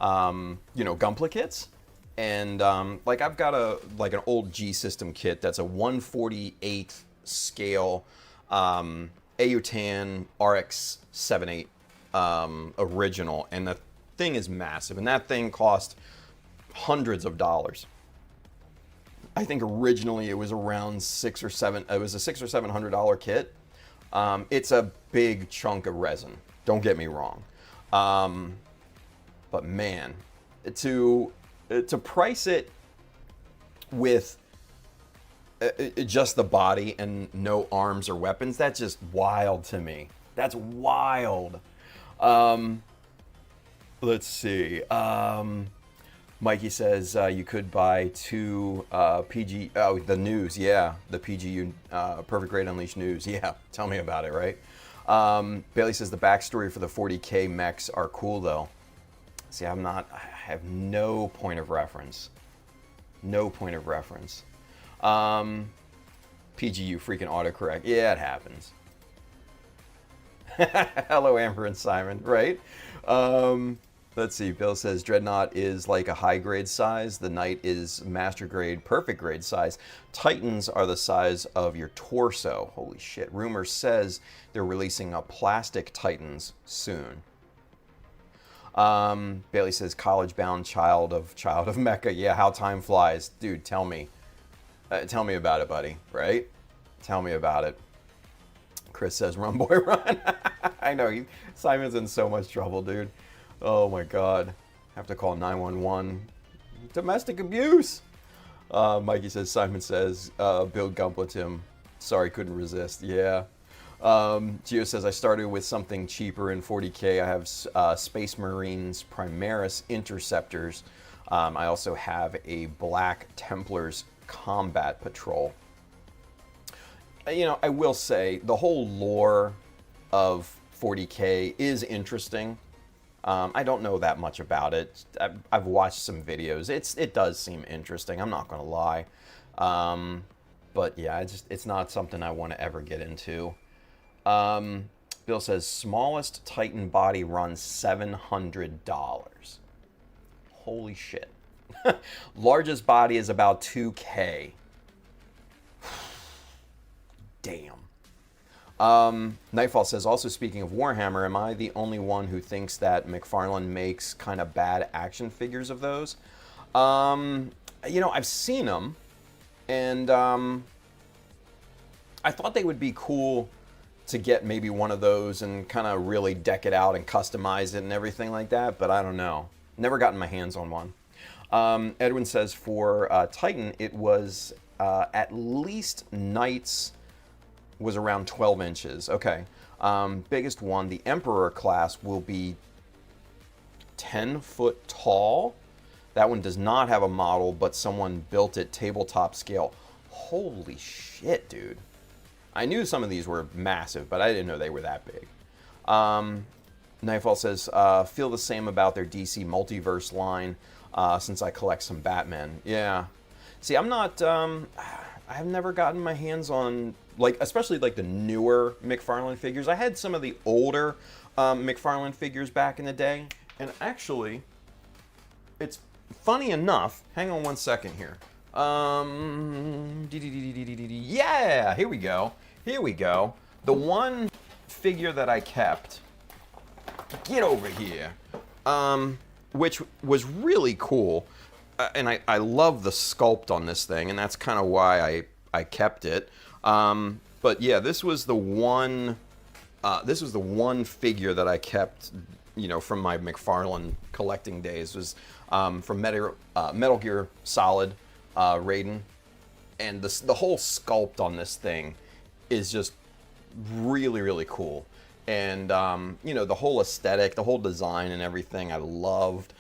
you know, Gunpla kits. And like I've got an old G System kit that's a 1/48 scale Autan RX 78 original, and the thing is massive, and that thing cost hundreds of dollars. I think originally it was around $600 or $700 kit. It's a big chunk of resin. Don't get me wrong. But man, to price it with just the body and no arms or weapons, that's just wild to me. That's wild. Let's see. Mikey says you could buy 2 PG. Oh, the news. Yeah, the PGU Perfect Grade Unleashed news. Yeah, tell me about it, right? Bailey says the backstory for the 40K mechs are cool though. See, I have no point of reference. No point of reference. PGU freaking autocorrect. Yeah, it happens. Hello, Amber and Simon, right? Let's see. Bill says Dreadnought is like a high grade size. The Knight is master grade, perfect grade size. Titans are the size of your torso. Holy shit. Rumor says they're releasing a plastic Titans soon. Bailey says, college-bound child of Mecha. Yeah, how time flies. Dude, tell me. Tell me about it, buddy, right? Tell me about it. Chris says, run, boy, run. I know, Simon's in so much trouble, dude. Oh, my God. Have to call 911. Domestic abuse. Mikey says, Simon says, Bill Gumplets him. Sorry, couldn't resist. Yeah. Gio says, I started with something cheaper in 40K. I have Space Marines Primaris Interceptors. I also have a Black Templars Combat Patrol. You know, I will say, the whole lore of 40K is interesting. I don't know that much about it. I've watched some videos. It does seem interesting. I'm not going to lie. But yeah, it's not something I want to ever get into. Bill says, smallest Titan body runs $700. Holy shit. Largest body is about 2K. Damn. Nightfall says, also speaking of Warhammer, am I the only one who thinks that McFarlane makes kind of bad action figures of those? You know, I've seen them, and I thought they would be cool to get maybe one of those and kind of really deck it out and customize it and everything like that, but I don't know. Never gotten my hands on one. Edwin says for Titan, it was at least Knights was around 12 inches. Okay. Biggest one, the Emperor class, will be 10 foot tall. That one does not have a model, but someone built it tabletop scale. Holy shit, dude. I knew some of these were massive, but I didn't know they were that big. Nightfall says, feel the same about their DC Multiverse line since I collect some Batman. Yeah. See, I'm not, I've never gotten my hands on, like, especially like the newer McFarlane figures. I had some of the older McFarlane figures back in the day. And actually, it's funny enough, hang on one second here. Yeah, here we go. Here we go. The one figure that I kept, get over here, which was really cool. And I love the sculpt on this thing, and that's kind of why I kept it. But yeah, this was the one figure that I kept, you know, from my McFarlane collecting days. Was from Metal Gear Solid Raiden, and the whole sculpt on this thing is just really, really cool. And you know, the whole aesthetic, the whole design and everything I loved.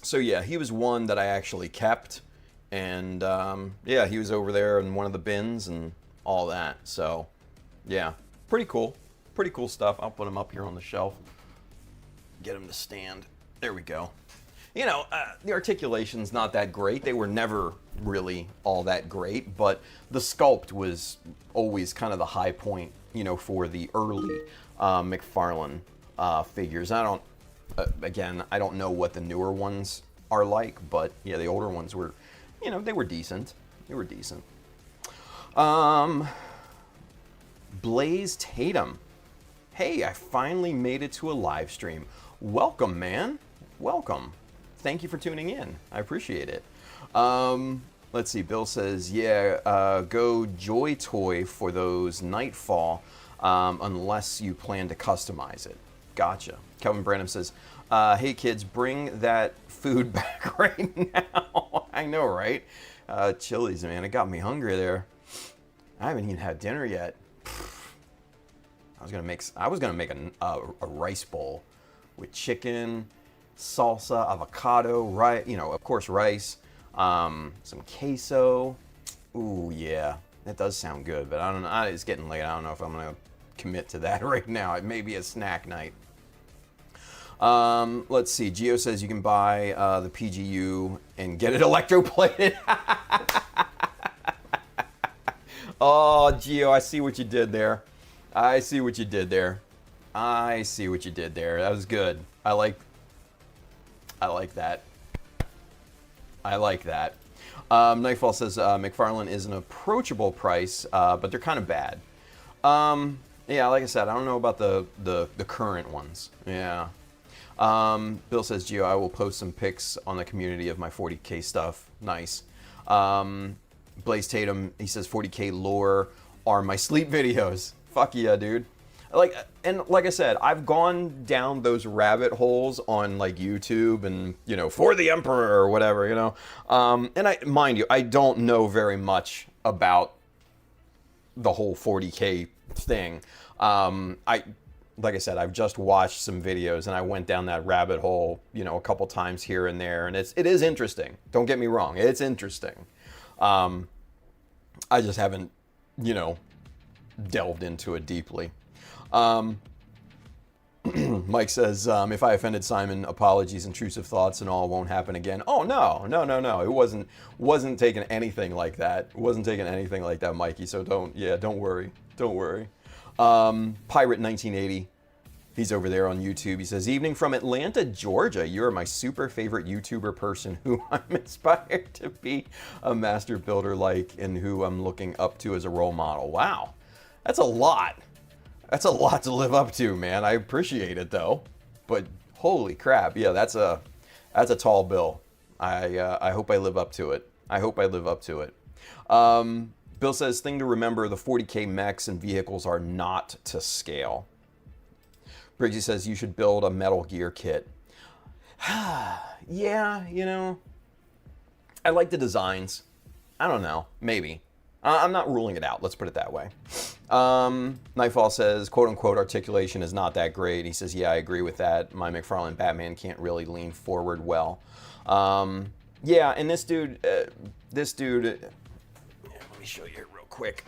So yeah, he was one that I actually kept, and yeah, he was over there in one of the bins and all that. So yeah, pretty cool stuff. I'll put him up here on the shelf, get him to stand. There we go. You know, the articulation's not that great. They were never really all that great, but the sculpt was always kind of the high point, you know, for the early McFarlane figures. I don't know what the newer ones are like, but yeah, the older ones were, you know, they were decent. Blaze Tatum. Hey, I finally made it to a live stream. Welcome, man. Welcome. Thank you for tuning in. I appreciate it. Let's see. Bill says, yeah, go Joy Toy for those Nightfall, unless you plan to customize it. Gotcha. Kelvin Branham says, hey kids, bring that food back right now. I know, right? Chili's, man, it got me hungry there. I haven't even had dinner yet. I was gonna make a rice bowl with chicken, salsa, avocado, rice, you know, of course, rice, some queso. Ooh, yeah, that does sound good, but I don't know. It's getting late. I don't know if I'm gonna commit to that right now. It may be a snack night. Let's see. Gio says you can buy the PGU and get it electroplated. Oh, Gio, I see what you did there. That was good. I like that. Nightfall says McFarlane is an approachable price, but they're kind of bad. Yeah, like I said, I don't know about the current ones. Yeah. Bill says, Gio, I will post some pics on the community of my 40K stuff. Nice. Blaze Tatum, he says 40K lore are my sleep videos. Fuck yeah, dude. Like I said, I've gone down those rabbit holes on like YouTube and, you know, For the Emperor or whatever, you know. And mind you, I don't know very much about the whole 40K thing. Like I said, I've just watched some videos and I went down that rabbit hole, you know, a couple times here and there, and it is interesting. Don't get me wrong, it's interesting. I just haven't, you know, delved into it deeply. Mike says, if I offended Simon, apologies, intrusive thoughts and all won't happen again. Oh, no. It wasn't taking anything like that. It wasn't taking anything like that, Mikey. So don't worry. Pirate 1980. He's over there on YouTube. He says, evening from Atlanta, Georgia. You're my super favorite YouTuber person who I'm inspired to be a master builder like and who I'm looking up to as a role model. Wow. That's a lot. That's a lot to live up to, man. I appreciate it though. But holy crap. Yeah, that's a tall bill. I hope I live up to it. Bill says, thing to remember, the 40K mechs and vehicles are not to scale. Briggsy says, you should build a Metal Gear kit. Yeah, you know, I like the designs. I don't know, maybe. I'm not ruling it out, let's put it that way. Nightfall says, quote unquote, articulation is not that great. He says, yeah, I agree with that. My McFarlane Batman can't really lean forward well. Yeah, and this dude, let me show you real quick.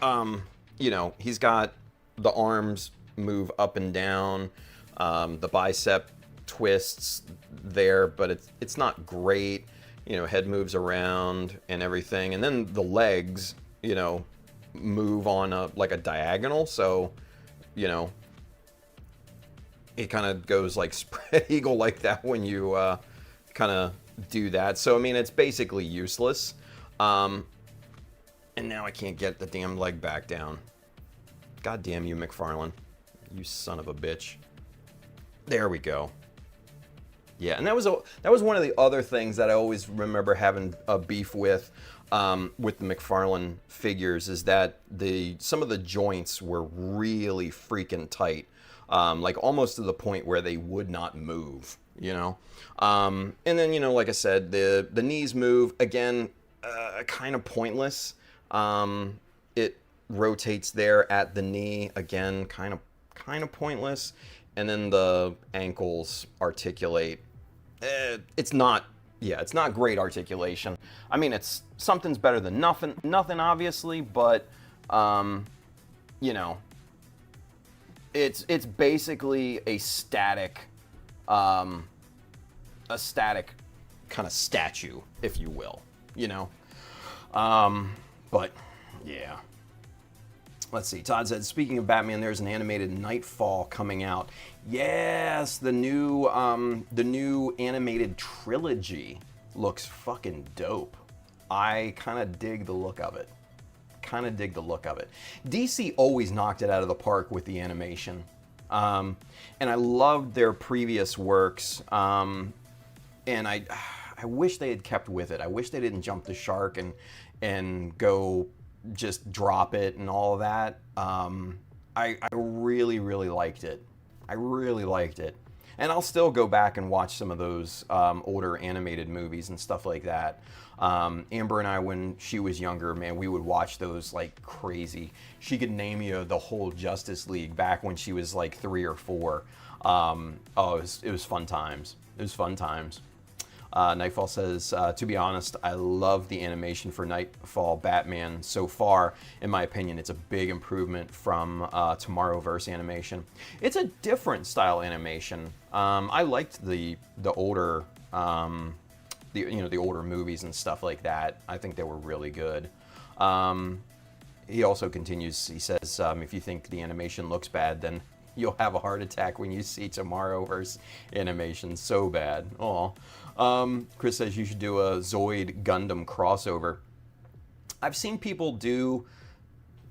You know, he's got the arms move up and down, the bicep twists there, but it's not great. You know, head moves around and everything, and then the legs, you know, move on like a diagonal, so, you know, it kind of goes like spread eagle like that when you kind of do that. So I mean, it's basically useless. And now I can't get the damn leg back down. God damn you, McFarlane. You son of a bitch. There we go. Yeah, and that was one of the other things that I always remember having a beef with the McFarlane figures, is that some of the joints were really freaking tight, like almost to the point where they would not move, you know. And then, you know, like I said, the knees move again, kind of pointless. It rotates there at the knee again, kind of pointless. And then the ankles articulate. It's not great articulation. I mean, something's better than nothing obviously, but you know, it's basically a static kind of statue, if you will, you know. But yeah. Let's see. Todd said, speaking of Batman, there's an animated Nightfall coming out. Yes, the new animated trilogy looks fucking dope. I kind of dig the look of it. DC always knocked it out of the park with the animation. And I loved their previous works. And I wish they had kept with it. I wish they didn't jump the shark and go just drop it and all of that. I really liked it. And I'll still go back and watch some of those older animated movies and stuff like that. Amber and I, when she was younger, man, we would watch those like crazy. She could name you the whole Justice League back when she was like 3 or 4. It was fun times. Nightfall says, to be honest, I love the animation for Nightfall Batman so far. In my opinion, it's a big improvement from Tomorrowverse animation. It's a different style animation. I liked the older, the older movies and stuff like that. I think they were really good. He also continues. He says, if you think the animation looks bad, then you'll have a heart attack when you see Tomorrowverse animation. So bad. Aw. Chris says you should do a Zoid Gundam crossover. I've seen people do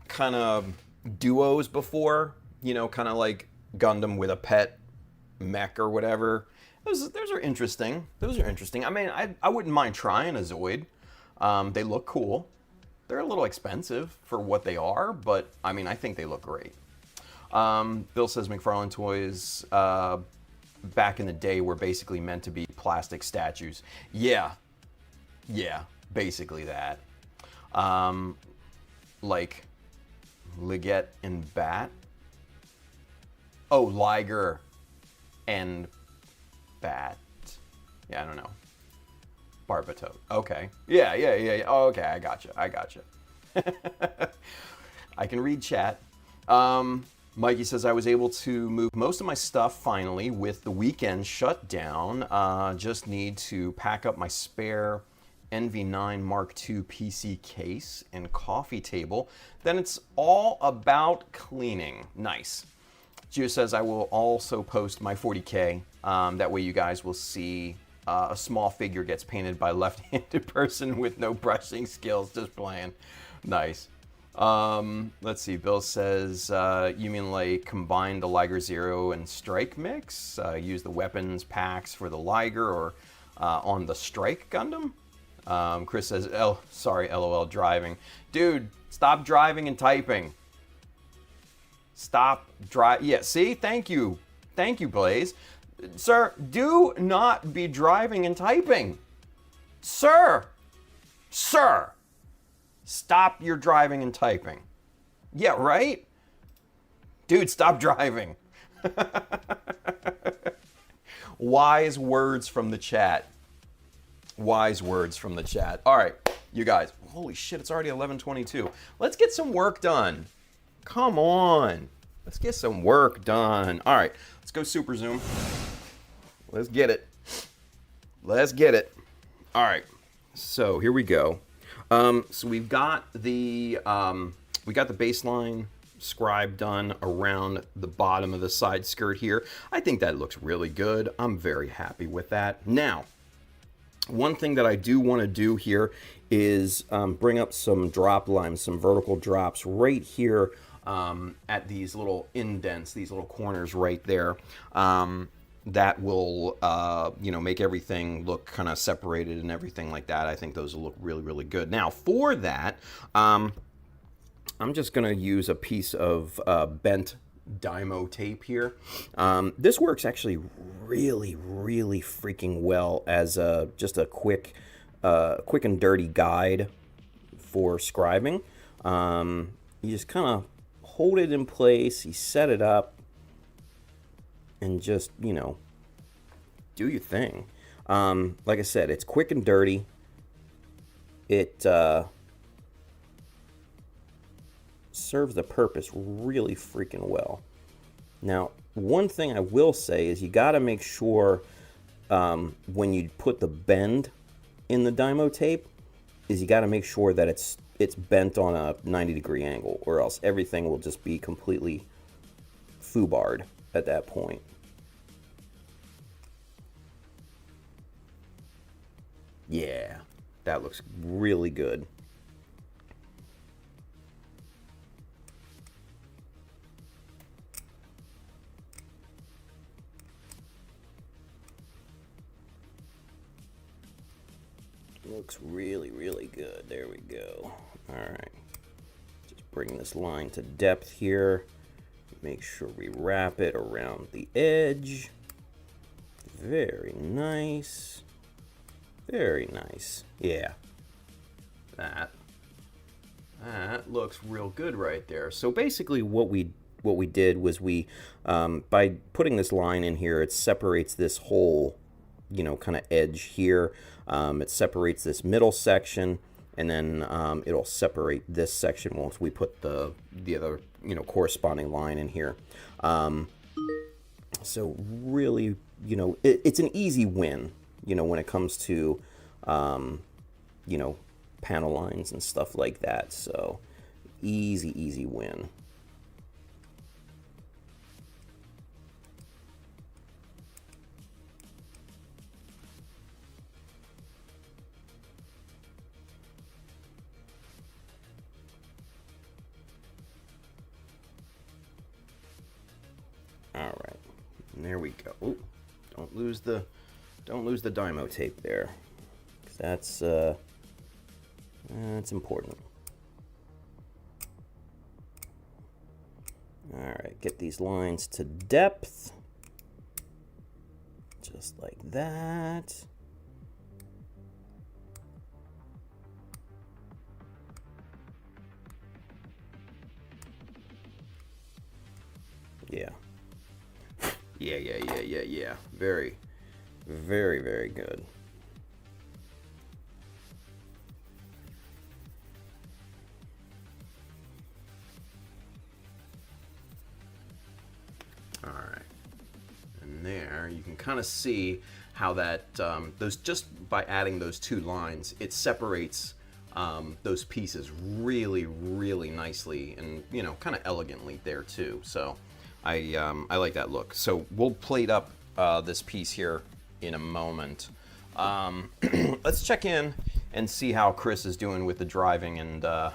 kind of duos before, you know, kind of like Gundam with a pet mech or whatever. Those are interesting. Those are interesting. I mean, I wouldn't mind trying a Zoid. They look cool. They're a little expensive for what they are, but I mean, I think they look great. Bill says McFarlane toys back in the day were basically meant to be plastic statues. Yeah, basically that. Like Liget and Bat. Oh, Liger and Bat. Yeah, I don't know. Barbato. Okay. Yeah. Oh, okay, I gotcha. I can read chat. Mikey says, I was able to move most of my stuff finally with the weekend shut down. Just need to pack up my spare NV9 Mark II PC case and coffee table. Then it's all about cleaning. Nice. Gio says, I will also post my 40K. That way you guys will see a small figure gets painted by a left-handed person with no brushing skills. Just playing. Nice. Let's see. Bill says, you mean like combine the Liger Zero and Strike mix? Use the weapons packs for the Liger or on the Strike Gundam? Chris says, sorry, LOL, driving. Dude, stop driving and typing. Stop drive. Yeah, see? Thank you. Thank you, Blaze. Sir, do not be driving and typing. Sir. Stop your driving and typing. Yeah, right? Dude, stop driving. Wise words from the chat. Wise words from the chat. All right, you guys. Holy shit, it's already 11:22. Let's get some work done. Come on. Let's get some work done. All right, let's go super zoom. Let's get it. All right, so here we go. So we've got the baseline scribe done around the bottom of the side skirt here. I think that looks really good. I'm very happy with that. Now, one thing that I do want to do here is bring up some drop lines, some vertical drops right here at these little indents, these little corners right there. That will, make everything look kind of separated and everything like that. I think those will look really, really good. Now, for that, I'm just going to use a piece of bent Dymo tape here. This works actually really, really freaking well as just a quick and dirty guide for scribing. You just kind of hold it in place, you set it up, and just, do your thing. Like I said, it's quick and dirty. It serves the purpose really freaking well. Now, one thing I will say is you got to make sure when you put the bend in the Dymo tape is you got to make sure that it's bent on a 90-degree angle, or else everything will just be completely foobarred at that point. Yeah, that looks really good. Looks really, really good. There we go. All right. Just bring this line to depth here. Make sure we wrap it around the edge. Very nice. Very nice. Yeah. That looks real good right there. So basically what we did was we by putting this line in here, it separates this whole kind of edge here. It separates this middle section, and then it'll separate this section once we put the other corresponding line in here. So really, it's an easy win, when it comes to panel lines and stuff like that. So easy win. All right, and there we go. Ooh, Don't lose the Dymo tape there. 'Cause that's important. Alright, get these lines to depth. Just like that. Yeah. Yeah. Very, very, very good. All right. And there, you can kind of see how that, those, just by adding those two lines, it separates those pieces really, really nicely and, you know, kind of elegantly there too. So I like that look. So we'll plate up this piece here in a moment. Let's check in and see how Chris is doing with the driving and the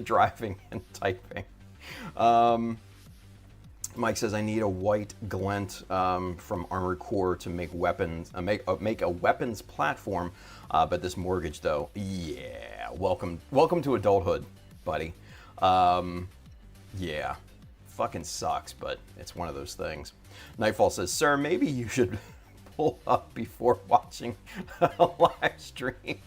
driving and typing. Mike says, I need a white glint from Armored Core to make weapons, make a weapons platform. But this mortgage, though, yeah, welcome to adulthood, buddy. Yeah, fucking sucks, but it's one of those things. Nightfall says, sir, maybe you should pull up before watching a live stream,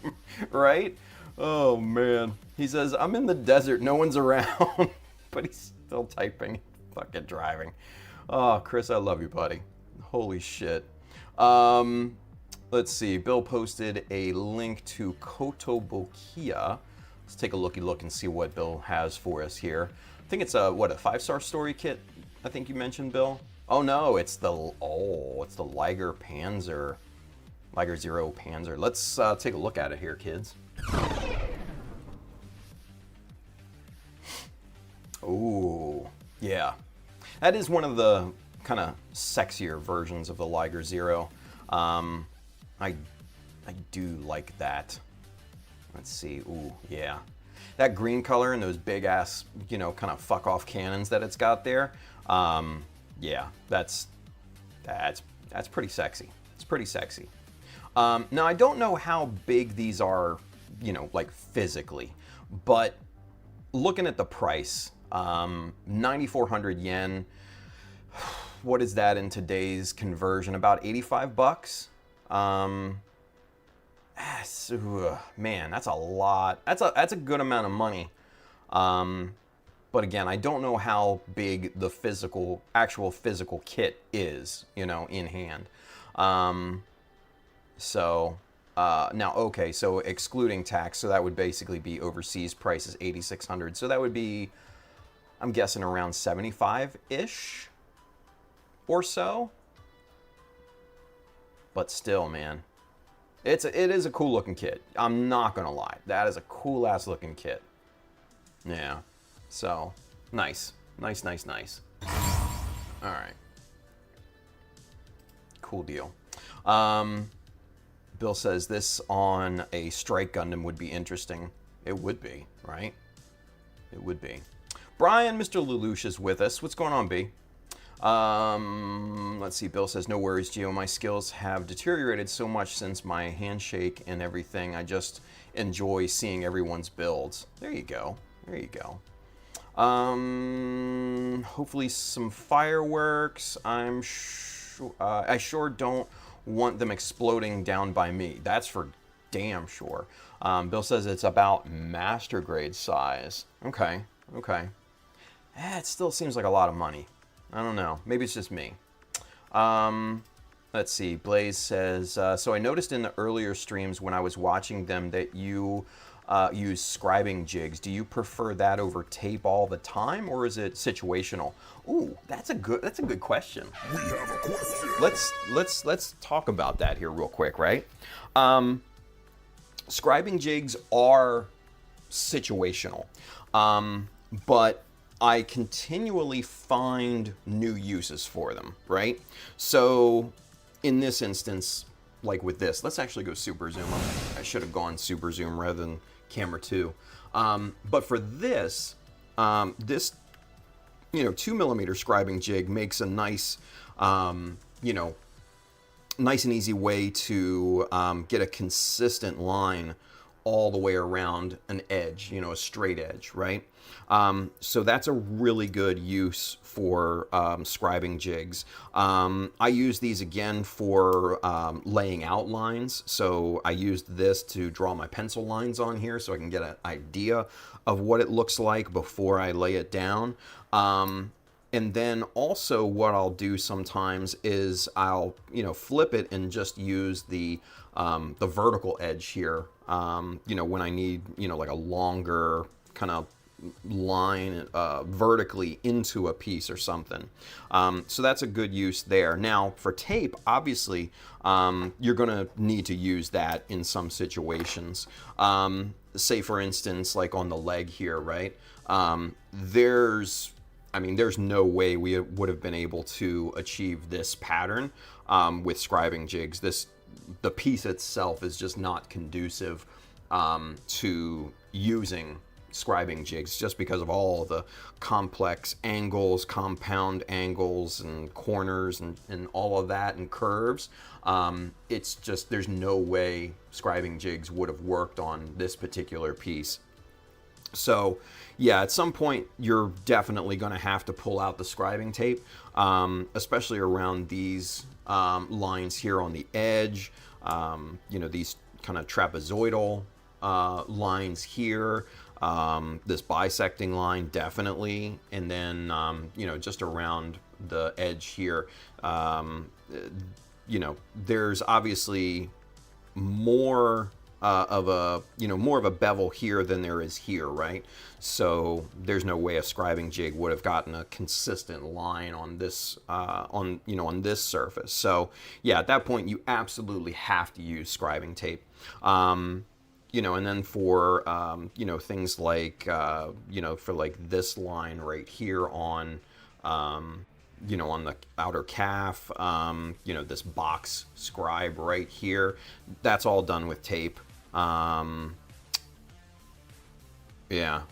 right? Oh man, he says, I'm in the desert, no one's around, but he's still typing. Fucking driving. Oh, Chris, I love you, buddy. Holy shit. Let's see. Bill posted a link to Kotobukiya. Let's take a look and see what Bill has for us here. I think it's a 5-star story kit. I think you mentioned, Bill. Oh no, it's the Liger Panzer, Liger Zero Panzer. Let's take a look at it here, kids. Ooh. Yeah, that is one of the kind of sexier versions of the Liger Zero. I do like that. Let's see. Ooh, yeah. That green color and those big ass, you know, kind of fuck off cannons that it's got there. Yeah, that's pretty sexy. It's pretty sexy. Now I don't know how big these are, you know, like physically, but looking at the price. 9,400 yen. What is that in today's conversion? About 85 bucks. Man, that's a lot. That's a good amount of money. But again, I don't know how big the actual physical kit is, you know, in hand. Now, okay, so excluding tax, so that would basically be overseas prices, 8,600. So that would be, I'm guessing, around 75-ish or so. But still, man, it is a cool looking kit. I'm not gonna lie, that is a cool ass looking kit. Yeah, so nice. All right, cool deal. Bill says this on a Strike Gundam would be interesting. It would be, right? It would be. Brian, Mr. Lelouch is with us. What's going on, B? Let's see. Bill says, no worries, Gio. My skills have deteriorated so much since my handshake and everything. I just enjoy seeing everyone's builds. There you go. Hopefully some fireworks. I sure don't want them exploding down by me. That's for damn sure. Bill says it's about master grade size. Okay. It still seems like a lot of money. I don't know. Maybe it's just me. Let's see. Blaze says, so I noticed in the earlier streams when I was watching them that you use scribing jigs. Do you prefer that over tape all the time, or is it situational? Ooh, that's a good question. We have a question. Let's talk about that here real quick, right? Scribing jigs are situational, but I continually find new uses for them, right? So in this instance, like with this, let's actually go super zoom. I should have gone super zoom rather than camera 2. But for this, this 2mm scribing jig makes a nice you know, nice and easy way to get a consistent line all the way around an edge, you know, a straight edge, right? So that's a really good use for scribing jigs. I use these again for laying out lines. So I used this to draw my pencil lines on here so I can get an idea of what it looks like before I lay it down. And then also what I'll do sometimes is I'll, you know, flip it and just use the vertical edge here, you know, when I need, you know, like a longer kind of line vertically into a piece or something. So that's a good use there. Now for tape, obviously, you're going to need to use that in some situations. Say for instance, like on the leg here, right? There's no way we would have been able to achieve this pattern with scribing jigs. The piece itself is just not conducive to using scribing jigs just because of all the complex angles, compound angles and corners and all of that and curves. It's just, there's no way scribing jigs would have worked on this particular piece. So yeah, at some point you're definitely going to have to pull out the scribing tape, especially around these lines here on the edge, you know, these kind of trapezoidal lines here, this bisecting line definitely, and then you know, just around the edge here, you know, there's obviously more of a bevel here than there is here, right? So there's no way a scribing jig would have gotten a consistent line on this on this surface. So yeah, at that point you absolutely have to use scribing tape. You know, and then for you know, things like you know, for like this line right here on you know, on the outer calf, you know, this box scribe right here, that's all done with tape. Yeah.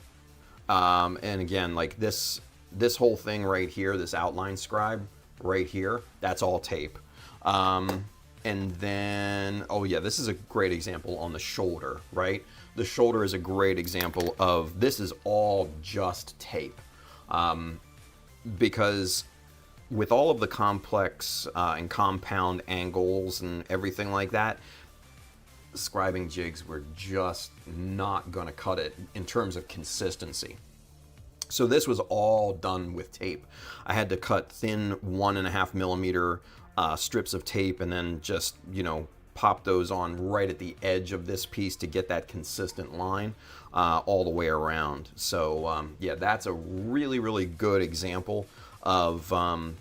And again, like this whole thing right here, this outline scribe right here, that's all tape. And then, oh yeah, this is a great example on the shoulder, right? The shoulder is a great example of, this is all just tape. Because with all of the complex and compound angles and everything like that, scribing jigs were just not going to cut it in terms of consistency. So this was all done with tape. I had to cut thin 1.5 millimeter strips of tape and then just, you know, pop those on right at the edge of this piece to get that consistent line all the way around. So yeah, that's a really, really good example of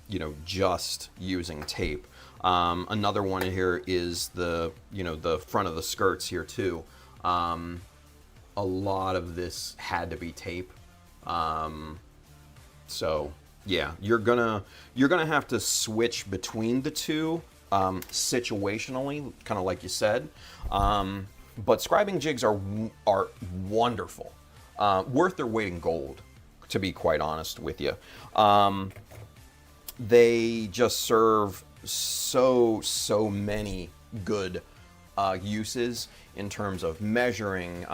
you know, just using tape. Another one here is the, you know, the front of the skirts here too. A lot of this had to be tape. So yeah, you're gonna have to switch between the two situationally, kind of like you said. But scribing jigs are wonderful, worth their weight in gold, to be quite honest with you. They just serve so many good uses in terms of measuring.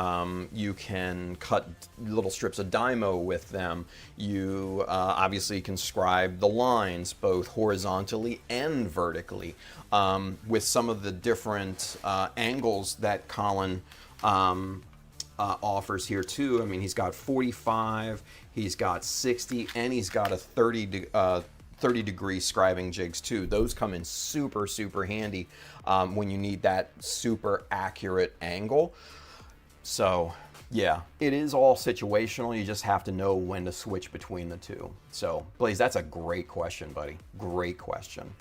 You can cut little strips of dymo with them. You obviously can scribe the lines both horizontally and vertically with some of the different angles that Colin offers here too. I mean, he's got 45, he's got 60, and he's got a 30 degree scribing jigs too. Those come in super handy when you need that super accurate angle. So yeah, it is all situational. You just have to know when to switch between the two. So Blaze, that's a great question, buddy. Great question.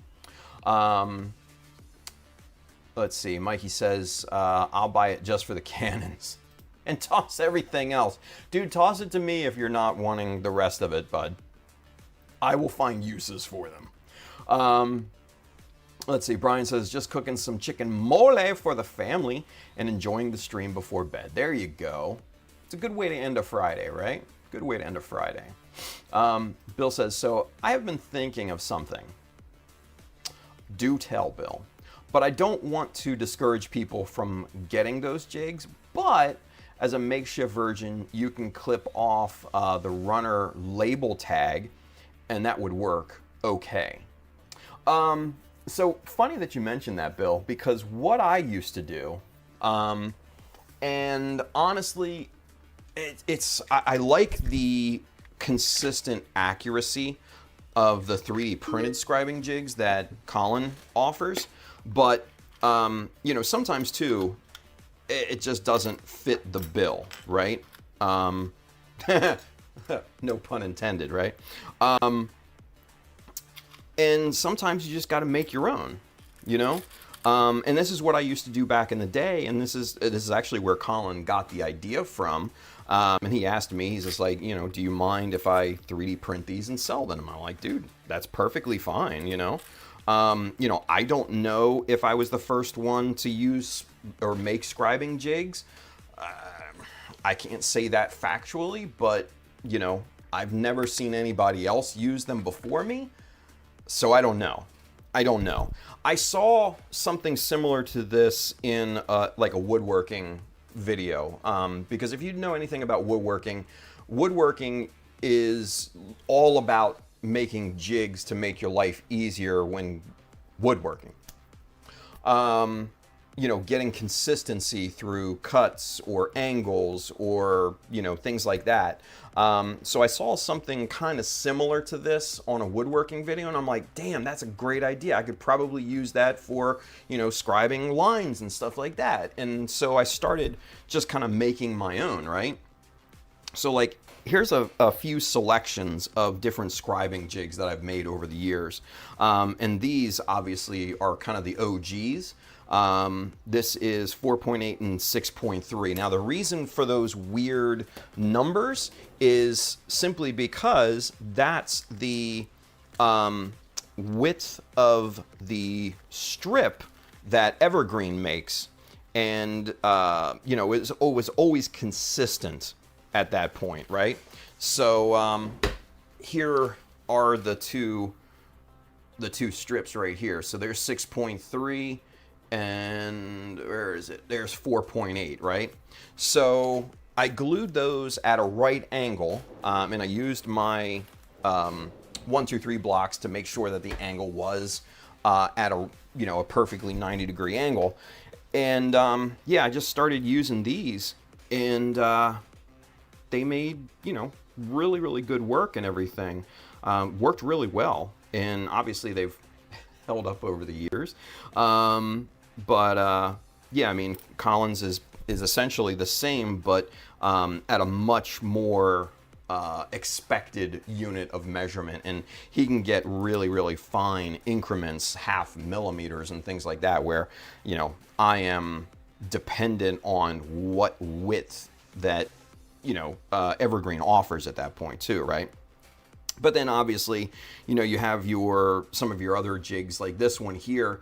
Let's see. Mikey says, I'll buy it just for the cannons and toss everything else. Dude, toss it to me if you're not wanting the rest of it, bud. I will find uses for them. Let's see. Brian says, just cooking some chicken mole for the family and enjoying the stream before bed. There you go. It's a good way to end a Friday, right? Good way to end a Friday. Bill says, so I have been thinking of something. do tell, Bill. But I don't want to discourage people from getting those jigs, but as a makeshift version, you can clip off the runner label tag, and that would work okay. So funny that you mentioned that, Bill, because what I used to do, and honestly, I like the consistent accuracy of the 3D printed scribing jigs that Colin offers, but sometimes too, it just doesn't fit the bill, right? No pun intended, right? And sometimes you just got to make your own, and this is what I used to do back in the day, and this is actually where Colin got the idea from. And he asked me, he's just like, do you mind if I 3D print these and sell them? And I'm like, dude, that's perfectly fine, I don't know if I was the first one to use or make scribing jigs. I can't say that factually, but, I've never seen anybody else use them before me. So I don't know. I saw something similar to this in like a woodworking video, because if you know anything about woodworking is all about making jigs to make your life easier when woodworking. Getting consistency through cuts or angles or, things like that. So I saw something kind of similar to this on a woodworking video, and I'm like, damn, that's a great idea. I could probably use that for, scribing lines and stuff like that. And so I started just kind of making my own, right? So like, here's a few selections of different scribing jigs that I've made over the years. And these obviously are kind of the OGs. This is 4.8 and 6.3. Now the reason for those weird numbers is simply because that's the width of the strip that Evergreen makes, and it was always consistent at that point, right? So here are the two strips right here. So there's 6.3. And where is it? There's 4.8, right? So I glued those at a right angle, and I used my 1, 2, 3 blocks to make sure that the angle was at a perfectly 90-degree angle. And I just started using these, and they made really, really good work and everything. Worked really well, and obviously they've held up over the years. Collins is essentially the same, but at a much more expected unit of measurement, and he can get really, really fine increments, 0.5 millimeters and things like that, where I am dependent on what width that Evergreen offers at that point too, right? But then obviously, you have some of your other jigs, like this one here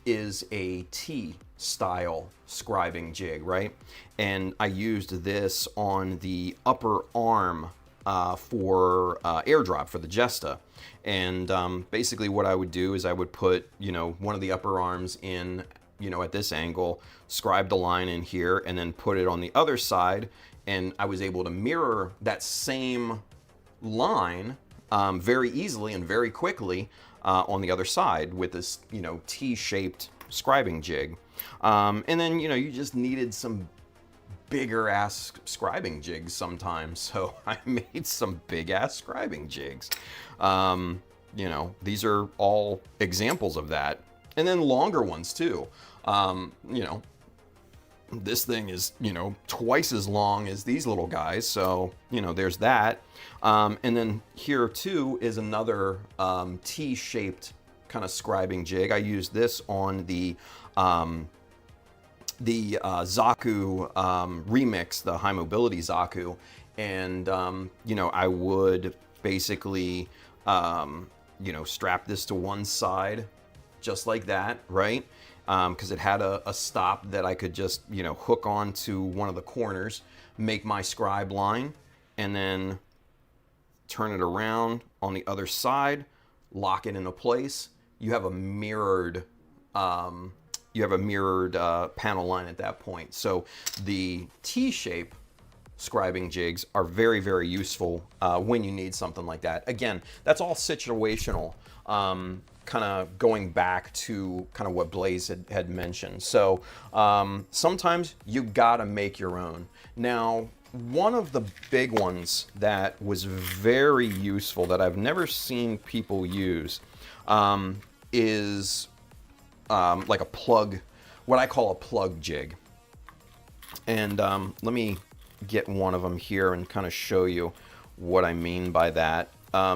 is a T-style scribing jig, right? And I used this on the upper arm for airdrop for the Jesta. And basically what I would do is I would put, one of the upper arms in, at this angle, scribe the line in here, and then put it on the other side. And I was able to mirror that same line very easily and very quickly on the other side with this, T-shaped scribing jig. And then, you just needed some bigger ass scribing jigs sometimes. So I made some big ass scribing jigs. These are all examples of that. And then longer ones too. This thing is, twice as long as these little guys. So, there's that. And then here too is another T-shaped kind of scribing jig. I used this on the Zaku remix, the high mobility Zaku. And, I would basically, strap this to one side just like that, right? Because it had a stop that I could just, hook on to one of the corners, make my scribe line, and then turn it around on the other side, lock it into place, you have a mirrored panel line at that point. So the T-shape scribing jigs are very, very useful when you need something like that. Again, that's all situational, kind of going back to kind of what Blaze had mentioned. So sometimes you gotta make your own. Now, one of the big ones that was very useful that I've never seen people use is like a plug, what I call a plug jig. And let me get one of them here and kind of show you what I mean by that,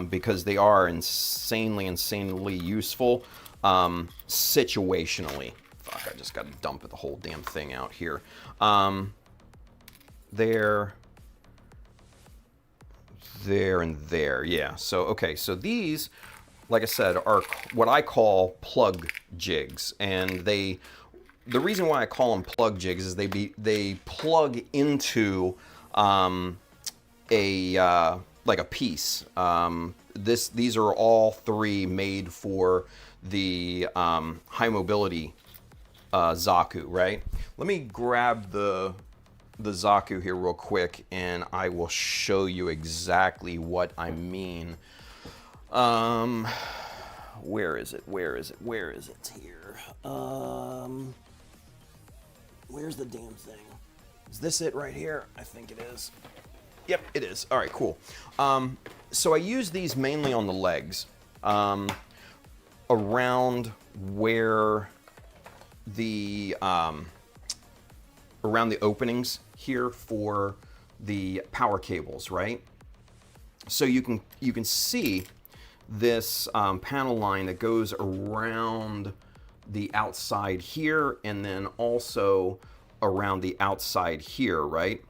because they are insanely useful situationally. Fuck, I just got to dump the whole damn thing out here. There, and there. Yeah, so okay, so these, like I said, are what I call plug jigs, and the reason why I call them plug jigs is they plug into like a piece. These are all three made for the high mobility Zaku, right? Let me grab the Zaku here real quick, and I will show you exactly what I mean. Where is it? Where is it here? Where's the damn thing? Is this it right here? I think it is. Yep, it is. All right, cool. So I use these mainly on the legs, around where around the openings here for the power cables, right? So you can see this panel line that goes around the outside here, and then also around the outside here, right?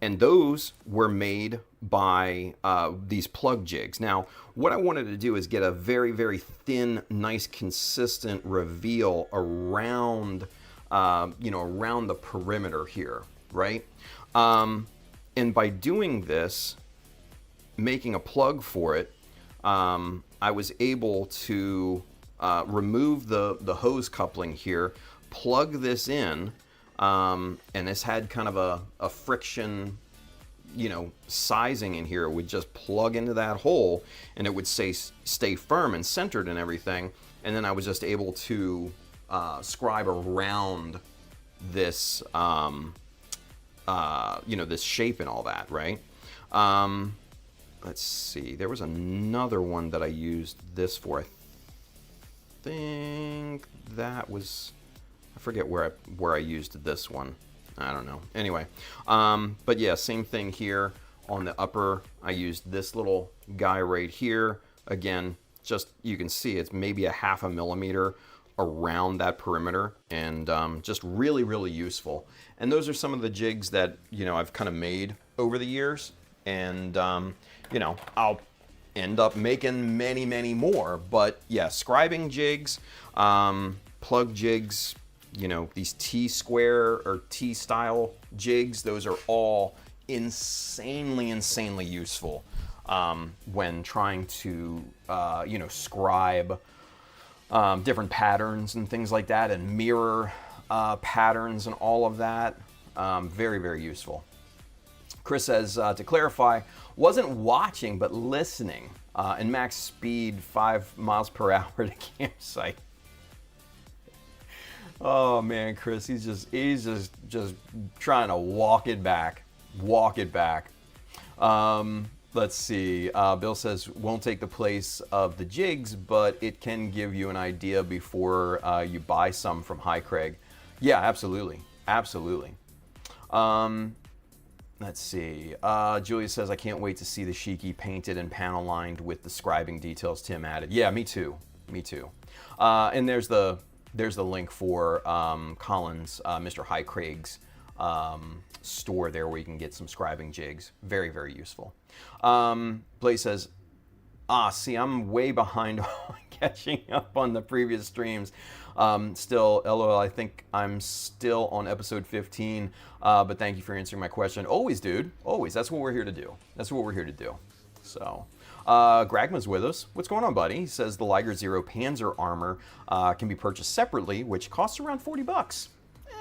And those were made by these plug jigs. Now, what I wanted to do is get a very, very thin, nice, consistent reveal around, around the perimeter here, right? And by doing this, making a plug for it, I was able to remove the hose coupling here, plug this in, and this had kind of a friction, sizing in here. It would just plug into that hole, and it would stay firm and centered and everything. And then I was just able to scribe around this, this shape and all that, right? Let's see. There was another one that I used this for. I think that was, I forget where I used this one. I don't know. Anyway, but yeah, same thing here on the upper. I used this little guy right here. Again, just you can see it's maybe a 0.5 millimeter around that perimeter, and just really, really useful. And those are some of the jigs that I've kind of made over the years, and I'll end up making many, many more. But yeah, scribing jigs, plug jigs, these T-square or T-style jigs, those are all insanely useful when trying to, scribe different patterns and things like that, and mirror patterns and all of that. Very, very useful. Chris says, to clarify, wasn't watching but listening, and max speed 5 miles per hour to campsite. Oh man, Chris, he's just trying to walk it back. Let's see. Bill says, won't take the place of the jigs, but it can give you an idea before you buy some from High Craig. Yeah, absolutely. Let's see. Julia says, I can't wait to see the Shiki painted and panel lined with the scribing details Tim added. Yeah, me too. And there's the link for Colin's, Mr. High Craig's store there, where you can get some scribing jigs. Very, very useful. Blaze says, see, I'm way behind on catching up on the previous streams. Still, LOL, I think I'm still on episode 15, but thank you for answering my question. Always, dude. Always. That's what we're here to do. So, Gragma's with us. What's going on, buddy? He says the Liger Zero Panzer armor can be purchased separately, which costs around $40.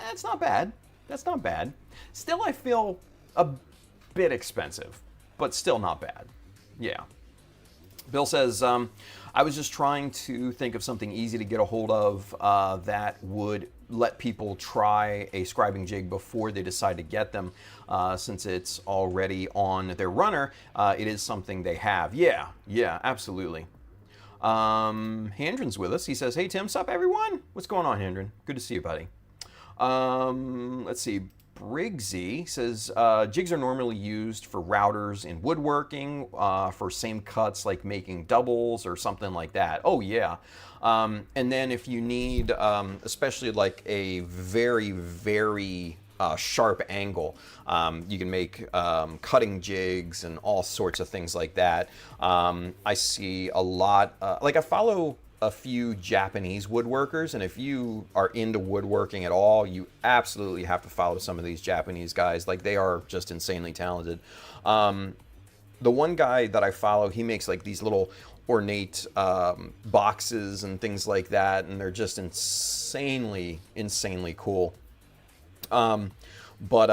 That's not bad. That's not bad. Still, I feel a bit expensive, but still not bad. Yeah. Bill says, I was just trying to think of something easy to get a hold of that would let people try a scribing jig before they decide to get them. Since it's already on their runner, it is something they have. Yeah, absolutely. Handren's with us. He says, hey, Tim, sup, everyone? What's going on, Handren? Good to see you, buddy. Let's see. Briggsy says, jigs are normally used for routers in woodworking, for same cuts like making doubles or something like that. Oh, yeah. And then if you need, especially like a very, very sharp angle, you can make cutting jigs and all sorts of things like that. I see a lot, like I follow a few Japanese woodworkers, and if you are into woodworking at all, you absolutely have to follow some of these Japanese guys. Like, they are just insanely talented. The one guy that I follow, he makes like these little ornate boxes and things like that, and they're just insanely cool. But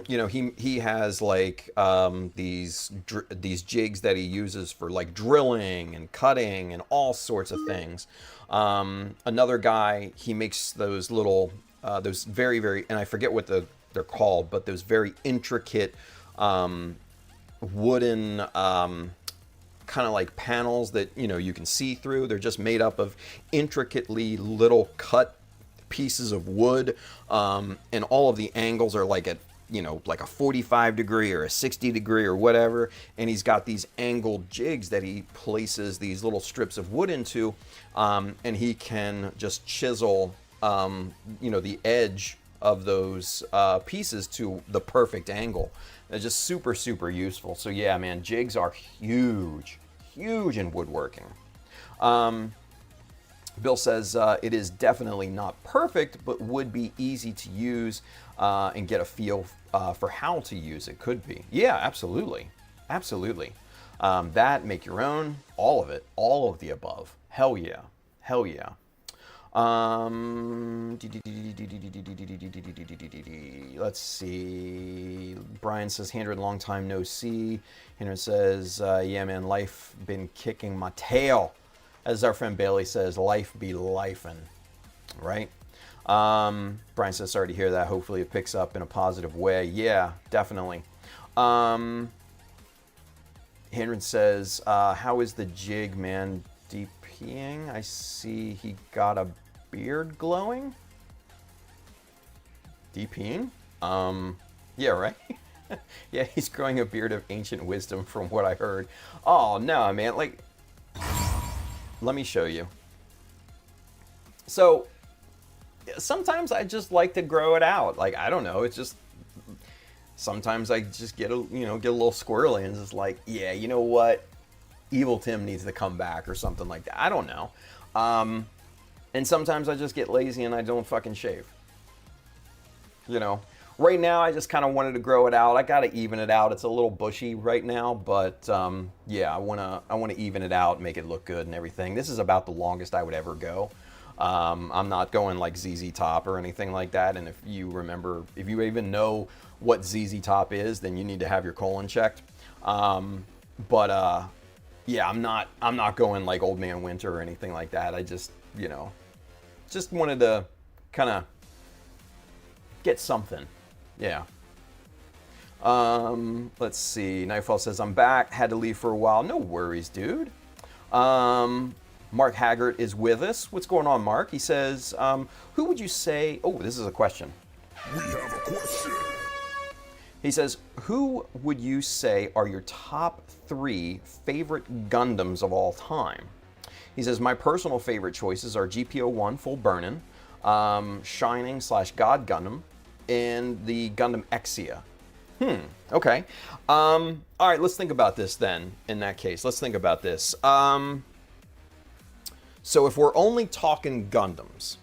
you know, he has like these jigs that he uses for like drilling and cutting and all sorts of things. Another guy, he makes those little those very, and I forget what they're called, but those very intricate wooden kind of like panels that, you know, you can see through. They're just made up of intricately little cut pieces of wood, and all of the angles are like at, you know, like a 45 degree or a 60 degree or whatever, and he's got these angled jigs that he places these little strips of wood into, and he can just chisel, you know, the edge of those pieces to the perfect angle. They're just super useful. So yeah, man, jigs are huge in woodworking. Bill says it is definitely not perfect, but would be easy to use and get a feel for how to use it. Could be. Yeah, absolutely. That, make your own, all of it, all of the above. Hell yeah. Let's see. Brian says, Handred, long time no see. Handred says, yeah, man, life been kicking my tail. As our friend Bailey says, life be lifin', right? Brian says, sorry to hear that. Hopefully it picks up in a positive way. Yeah, definitely. Henry says, how is the jig, man? DPing? I see he got a beard glowing. DPing? Yeah, right? Yeah, he's growing a beard of ancient wisdom from what I heard. Oh, no, man. Like, let me show you. So, sometimes I just like to grow it out. Like, I don't know. It's just, sometimes I just get a little squirrely and just like, yeah, you know what? Evil Tim needs to come back or something like that. I don't know. And sometimes I just get lazy and I don't fucking shave. You know? Right now, I just kind of wanted to grow it out. I got to even it out. It's a little bushy right now, but yeah, I want to even it out, make it look good and everything. This is about the longest I would ever go. I'm not going like ZZ Top or anything like that. And if you remember, if you even know what ZZ Top is, then you need to have your colon checked. But yeah, I'm not going like Old Man Winter or anything like that. I just, you know, just wanted to kind of get something. Yeah. Let's see. Nightfall says, I'm back. Had to leave for a while. No worries, dude. Mark Haggart is with us. What's going on, Mark? He says, who would you say... Oh, this is a question. We have a question. He says, who would you say are your top 3 favorite Gundams of all time? He says, my personal favorite choices are GP01 Full Burnin', Shining/God Gundam, and the Gundam Exia. Okay. All right, let's think about this then, in that case. Let's think about this. So if we're only talking Gundams,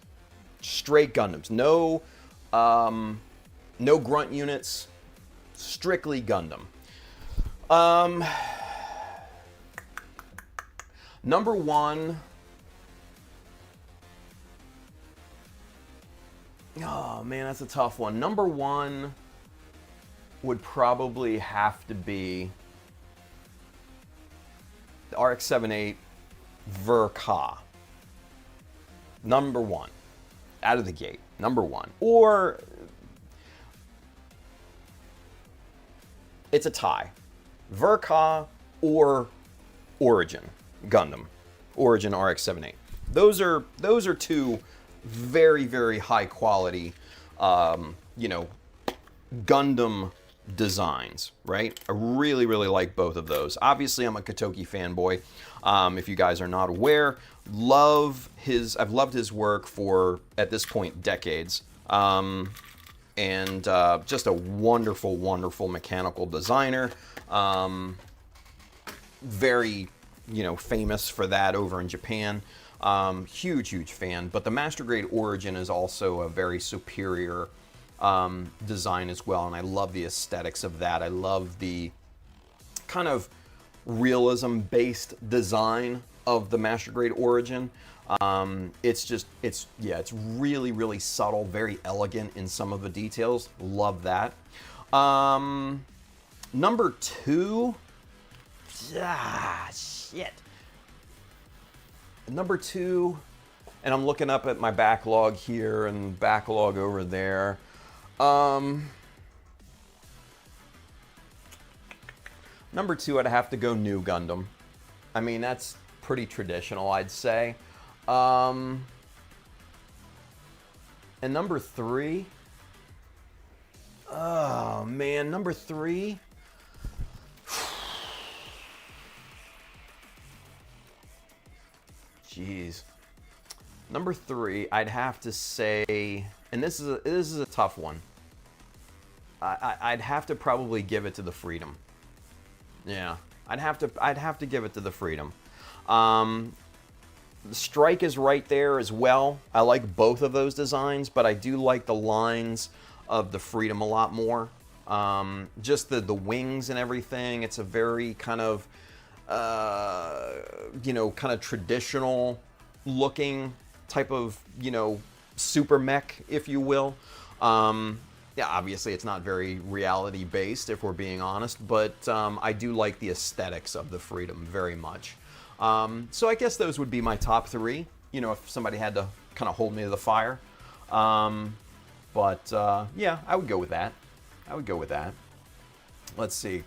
straight Gundams, no grunt units, strictly Gundam. Number one. Oh man, that's a tough one. Number one would probably have to be the RX-78 Verka. Number one. Out of the gate. Number one. Or it's a tie. Verka or Origin Gundam. Origin RX-78. Those are two very, very high quality, Gundam designs, right? I really, really like both of those. Obviously, I'm a Kotoki fanboy. If you guys are not aware, I've loved his work for, at this point, decades. And just a wonderful, wonderful mechanical designer. Very, famous for that over in Japan. Huge, huge fan. But the Master Grade Origin is also a very superior design as well, and I love the aesthetics of that. I love the kind of realism-based design of the Master Grade Origin. It's really, really subtle, very elegant in some of the details. Love that. Number two, shit. Number two, and I'm looking up at my backlog here and backlog over there. Number two, I'd have to go New Gundam. I mean, that's pretty traditional, I'd say. And number three, oh man, number three. Jeez. Number three, I'd have to say, and this is a tough one. I'd have to probably give it to the Freedom. Yeah, I'd have to give it to the Freedom. The Strike is right there as well. I like both of those designs, but I do like the lines of the Freedom a lot more. Just the wings and everything. It's a very kind of kind of traditional looking type of, super mech, if you will. Yeah, obviously it's not very reality based, if we're being honest, but I do like the aesthetics of the Freedom very much. So I guess those would be my top three, if somebody had to kind of hold me to the fire. Yeah, I would go with that. Let's see.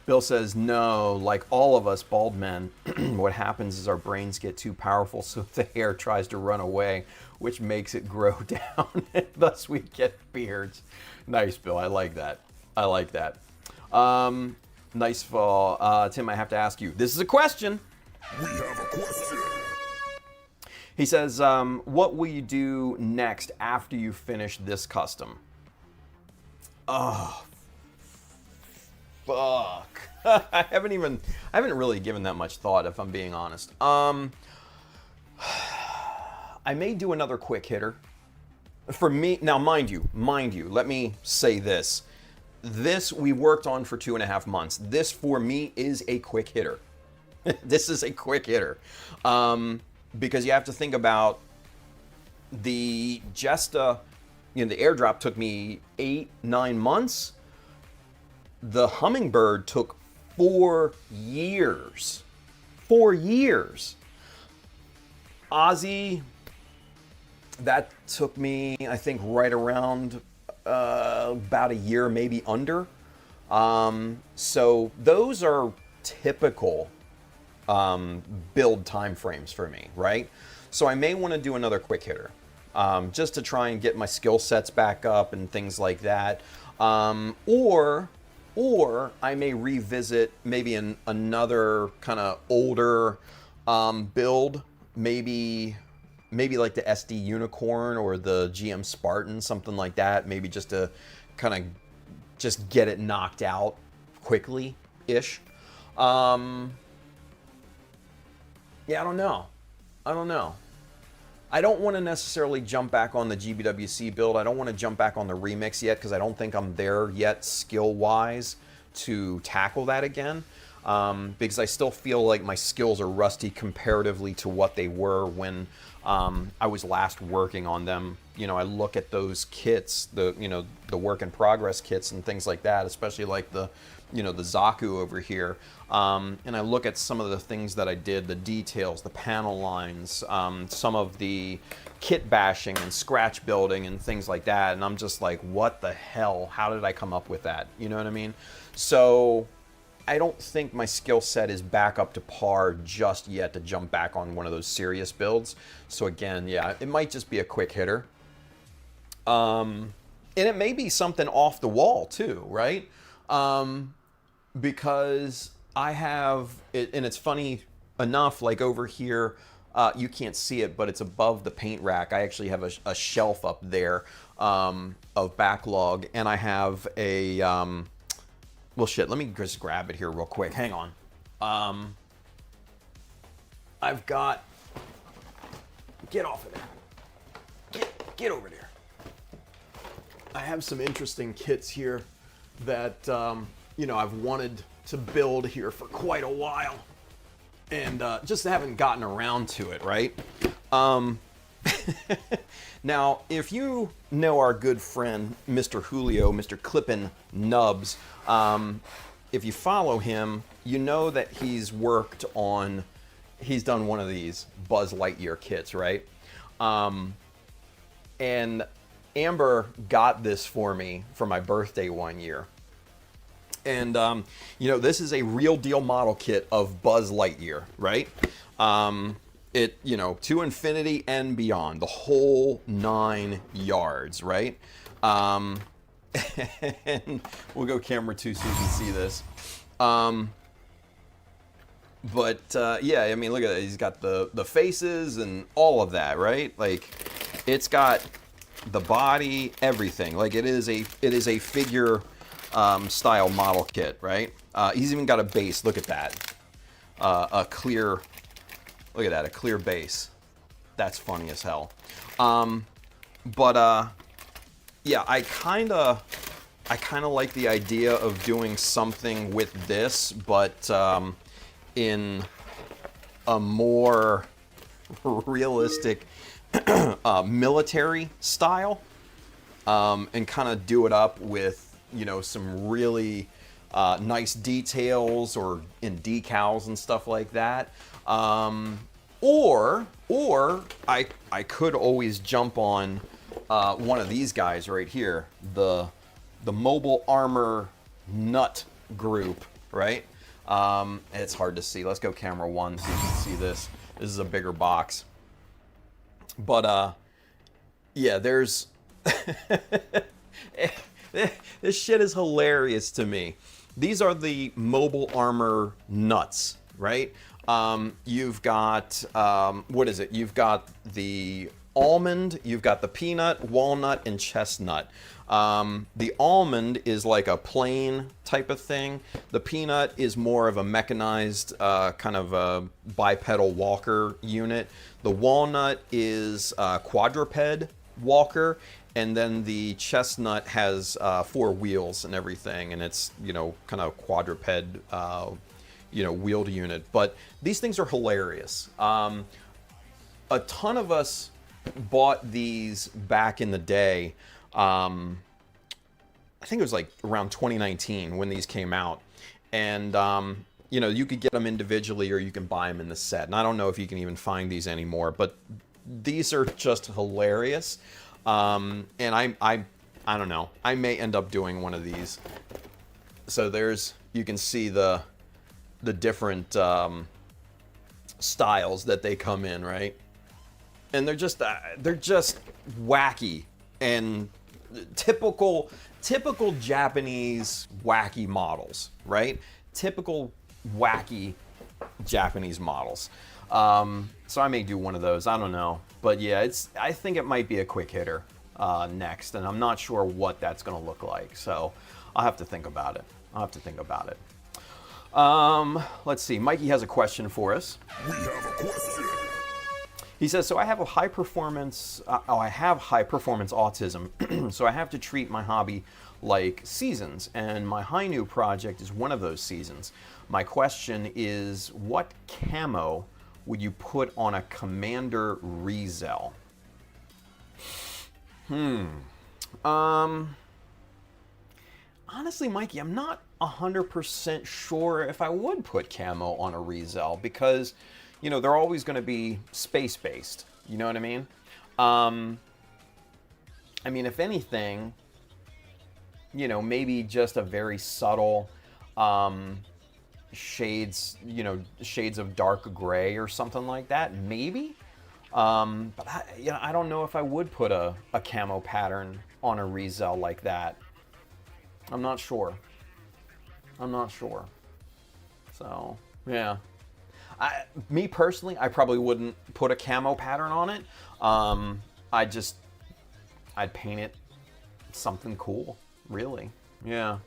Bill says, no, like all of us bald men, what happens is our brains get too powerful, so the hair tries to run away, which makes it grow down, and thus we get beards. Nice, Bill. I like that. Nice fall. Tim, I have to ask you. This is a question. We have a question. He says, what will you do next after you finish this custom? Oh, fuck. I haven't really given that much thought, if I'm being honest. I may do another quick hitter. For me, now mind you, let me say this. This we worked on for 2.5 months. This for me is a quick hitter. This is a quick hitter. Because you have to think about the Jesta, the airdrop took me 8-9 months. The Hummingbird took 4 years. 4 years. Ozzy, that took me, I think, right around about a year, maybe under. So those are typical build time frames for me, right? So I may want to do another quick hitter, just to try and get my skill sets back up and things like that. Or I may revisit maybe another kind of older build, maybe like the SD Unicorn or the GM Spartan, something like that. Maybe just to kind of just get it knocked out quickly-ish. Yeah, I don't know. I don't want to necessarily jump back on the GBWC build. I don't want to jump back on the remix yet because I don't think I'm there yet skill-wise to tackle that again. because I still feel like my skills are rusty comparatively to what they were when I was last working on them. You know, I look at those kits, the work in progress kits and things like that, especially like the Zaku over here, and I look at some of the things that I did, the details, the panel lines, some of the kit bashing and scratch building and things like that, and I'm just like, what the hell? How did I come up with that? You know what I mean? So I don't think my skill set is back up to par just yet to jump back on one of those serious builds. So again, yeah, it might just be a quick hitter. And it may be something off the wall too, right? Because I have it, and it's funny enough, like over here, you can't see it, but it's above the paint rack. I actually have a shelf up there of backlog, and I have a well, shit, let me just grab it here real quick. Hang on. I've got, get off of there. Get over there. I have some interesting kits here that, I've wanted to build here for quite a while. And just haven't gotten around to it, right? Now, if you know our good friend, Mr. Julio, Mr. Clippin' Nubs, if you follow him, you know that he's done one of these Buzz Lightyear kits, right? And Amber got this for me for my birthday one year. And, this is a real deal model kit of Buzz Lightyear, right? To infinity and beyond, the whole 9 yards, right? And we'll go camera 2 so you can see this. Look at that. He's got the faces and all of that, right? Like, it's got the body, everything. Like, it is a figure style model kit, right? He's even got a base. Look at that. A clear base. That's funny as hell. I kind of like the idea of doing something with this, but in a more realistic military style, and kind of do it up with some really nice details or in decals and stuff like that. Or I could always jump on one of these guys right here, the Mobile Armor Nut Group, right? It's hard to see. Let's go camera 1 so you can see this. This is a bigger box. But there's this shit is hilarious to me. These are the Mobile Armor Nuts, right? You've got, You've got the almond, you've got the peanut, walnut, and chestnut. The almond is like a plain type of thing. The peanut is more of a mechanized kind of a bipedal walker unit. The walnut is a quadruped walker. And then the chestnut has 4 wheels and everything. And it's, kind of quadruped, wheeled unit. But these things are hilarious. A ton of us bought these back in the day. I think it was like around 2019 when these came out. And, you could get them individually or you can buy them in the set. And I don't know if you can even find these anymore. But these are just hilarious. And I don't know. I may end up doing one of these. So you can see the different styles that they come in, right? And they're just wacky and typical Japanese wacky models, right? Typical wacky Japanese models. So I may do one of those. I don't know, but yeah, I think it might be a quick hitter next, and I'm not sure what that's going to look like. So I'll have to think about it. Let's see. Mikey has a question for us. We have a question. He says, so I have a high performance, I have high performance autism, so I have to treat my hobby like seasons, and my Hyaku project is one of those seasons. My question is, what camo would you put on a Commander Rizel? Honestly, Mikey, I'm not 100% sure if I would put camo on a Rizel because, you know, they're always going to be space-based. You know what I mean? I mean, if anything, you know, maybe just a very subtle shades of dark gray or something like that, maybe. But I don't know if I would put a camo pattern on a Rizel like that. I'm not sure. So, yeah. Me personally, I probably wouldn't put a camo pattern on it. I'd paint it something cool, really. Yeah.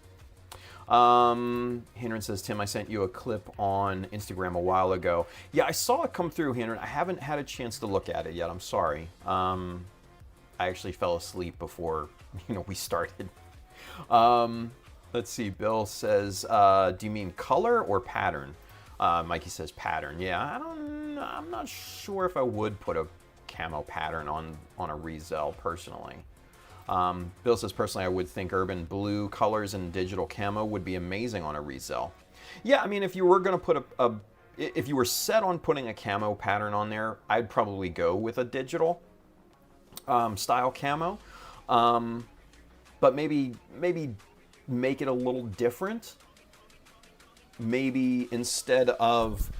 Henry says, Tim, I sent you a clip on Instagram a while ago. Yeah, I saw it come through, Henry. I haven't had a chance to look at it yet. I'm sorry. I actually fell asleep before, we started. Let's see. Bill says, do you mean color or pattern? Mikey says pattern. Yeah, I'm not sure if I would put a camo pattern on a Rizel personally. Bill says, personally, I would think urban blue colors and digital camo would be amazing on a Rizel. Yeah, I mean, if you were going to put if you were set on putting a camo pattern on there, I'd probably go with a digital style camo. But maybe make it a little different. Maybe instead of,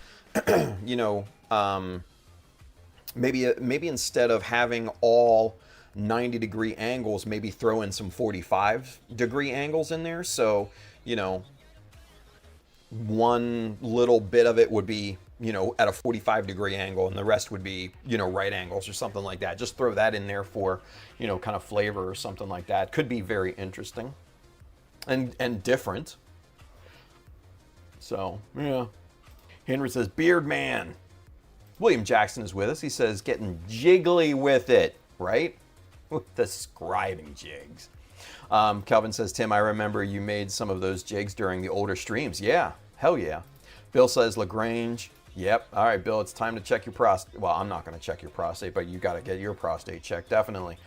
maybe instead of having all 90-degree angles, maybe throw in some 45-degree angles in there. So, one little bit of it would be, at a 45-degree angle, and the rest would be, right angles or something like that. Just throw that in there for, kind of flavor or something like that. Could be very interesting and different. So, yeah. Henry says, Beard Man. William Jackson is with us. He says, getting jiggly with it, right? With the scribing jigs. Kelvin says, Tim, I remember you made some of those jigs during the older streams. Yeah, hell yeah. Bill says, LaGrange. Yep. All right, Bill, it's time to check your prostate. Well, I'm not going to check your prostate, but you got to get your prostate checked, definitely.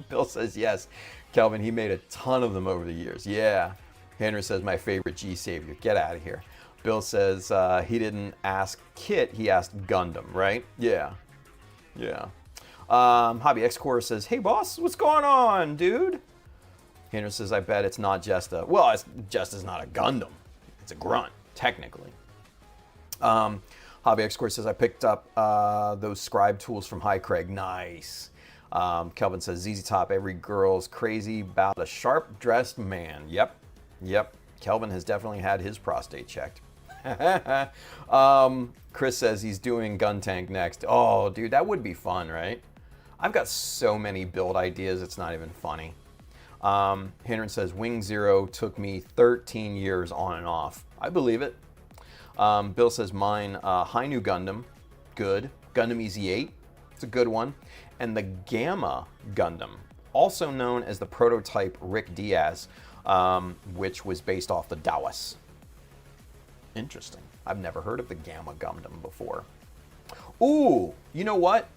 Bill says, yes. Kelvin, he made a ton of them over the years. Yeah. Henry says, my favorite G-Savior. Get out of here. Bill says, he didn't ask Kit, he asked Gundam, right? Yeah. Yeah. Hobby X-Core says, hey, boss, what's going on, dude? Henry says, I bet it's not Jesta's not a Gundam. It's a grunt, technically. Hobby X-Core says, I picked up those scribe tools from High Craig. Nice. Kelvin says, ZZ Top, every girl's crazy about a sharp-dressed man. Yep. Kelvin has definitely had his prostate checked. Chris says he's doing Gun Tank next. Oh, dude, that would be fun, right? I've got so many build ideas, it's not even funny. Henry says, Wing Zero took me 13 years on and off. I believe it. Bill says, mine, Hyaku Gundam, good. Gundam EZ8, it's a good one. And the Gamma Gundam, also known as the prototype Rick Diaz, which was based off the Dawes. Interesting. I've never heard of the Gamma Gundam before. Ooh, you know what?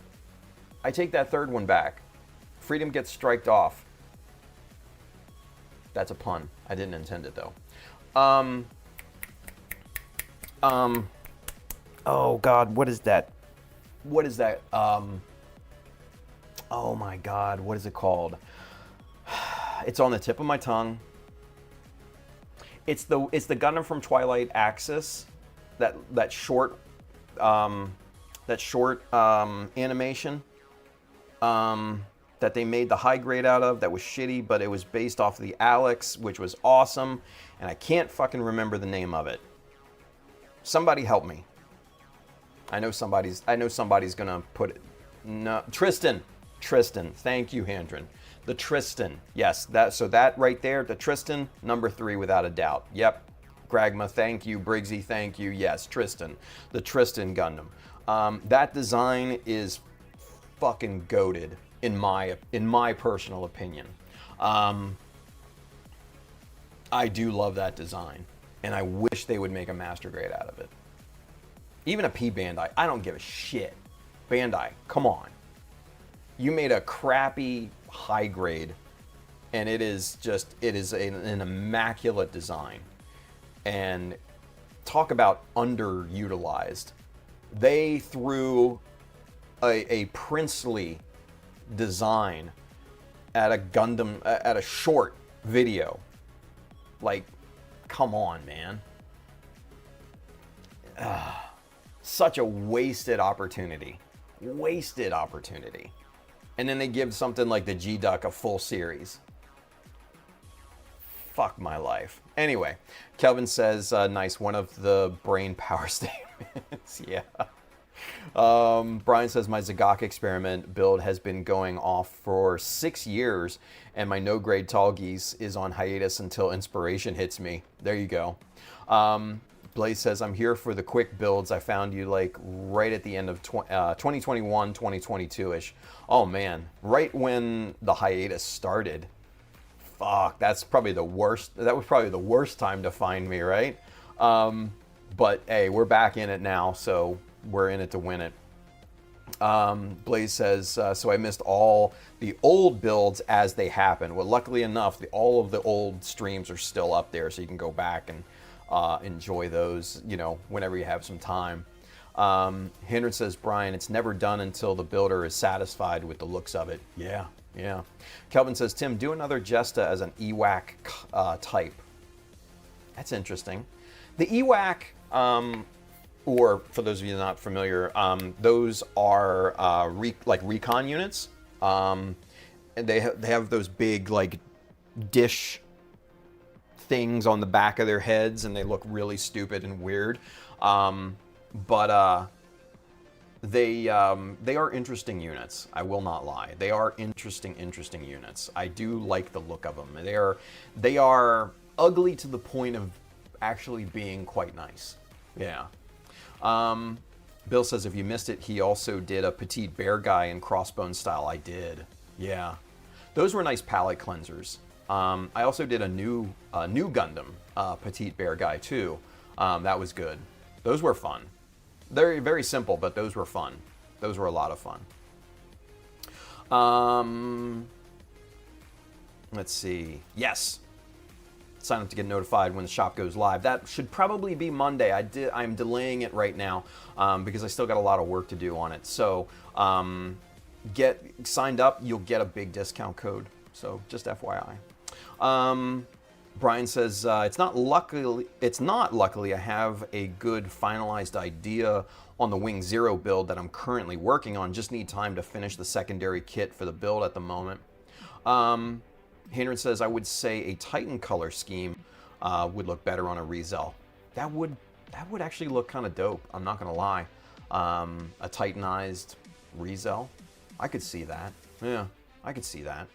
I take that third one back. Freedom gets striked off. That's a pun. I didn't intend it though. Oh God, what is that? Oh my God, what is it called? It's on the tip of my tongue. It's the Gundam from Twilight Axis, that short animation that they made the high grade out of. That was shitty, but it was based off of the Alex, which was awesome, and I can't fucking remember the name of it. Somebody help me. I know somebody's gonna put it. No, Tristan. Thank you, Handren. The Tristan. Yes, that right there, the Tristan, number 3 without a doubt. Yep. Gragma, thank you. Briggsy, thank you. Yes, Tristan. The Tristan Gundam. That design is fucking goated in my personal opinion. I do love that design, and I wish they would make a master grade out of it. Even a P Bandai, I don't give a shit. Bandai, come on. You made a crappy high grade, and it is an immaculate design. And talk about underutilized. They threw a princely design at a Gundam, at a short video. Like, come on, man. Such a wasted opportunity. Wasted opportunity. And then they give something like the G-Duck a full series. Fuck my life. Anyway, Kelvin says, nice, one of the brain power statements. Yeah. Brian says, my Zagak experiment build has been going off for 6 years, and my no-grade tall geese is on hiatus until inspiration hits me. There you go. Blaze says, I'm here for the quick builds. I found you like right at the end of 2021, 2022-ish. Oh man, right when the hiatus started. Fuck, that's probably the worst. That was probably the worst time to find me, right? But hey, we're back in it now, so we're in it to win it. Blaze says, so I missed all the old builds as they happened. Well, luckily enough, all of the old streams are still up there, so you can go back and enjoy those, you know, whenever you have some time. Hendren says, Brian, it's never done until the builder is satisfied with the looks of it. Yeah, yeah. Kelvin says, Tim, do another Jesta as an EWAC type. That's interesting. The EWAC, or for those of you not familiar, those are like recon units. And they have those big like dish things on the back of their heads, and they look really stupid and weird. But they are interesting units. I will not lie. They are interesting units. I do like the look of them. They are ugly to the point of actually being quite nice. Yeah. Bill says, if you missed it, he also did a petite bear guy in crossbone style. I did. Yeah. Those were nice palate cleansers. I also did a new Gundam petite bear guy too. That was good. Those were fun. Very, very simple, but those were fun. Those were a lot of fun. Let's see. Yes. Sign up to get notified when the shop goes live. That should probably be Monday. I'm delaying it right now because I still got a lot of work to do on it. So get signed up. You'll get a big discount code. So just FYI. Brian says, it's not luckily I have a good finalized idea on the Wing Zero build that I'm currently working on. Just need time to finish the secondary kit for the build at the moment. Hendren says, I would say a Titan color scheme would look better on a Rizel. That would actually look kind of dope. I'm not gonna lie. A Titanized Rizel, I could see that. Yeah, I could see that.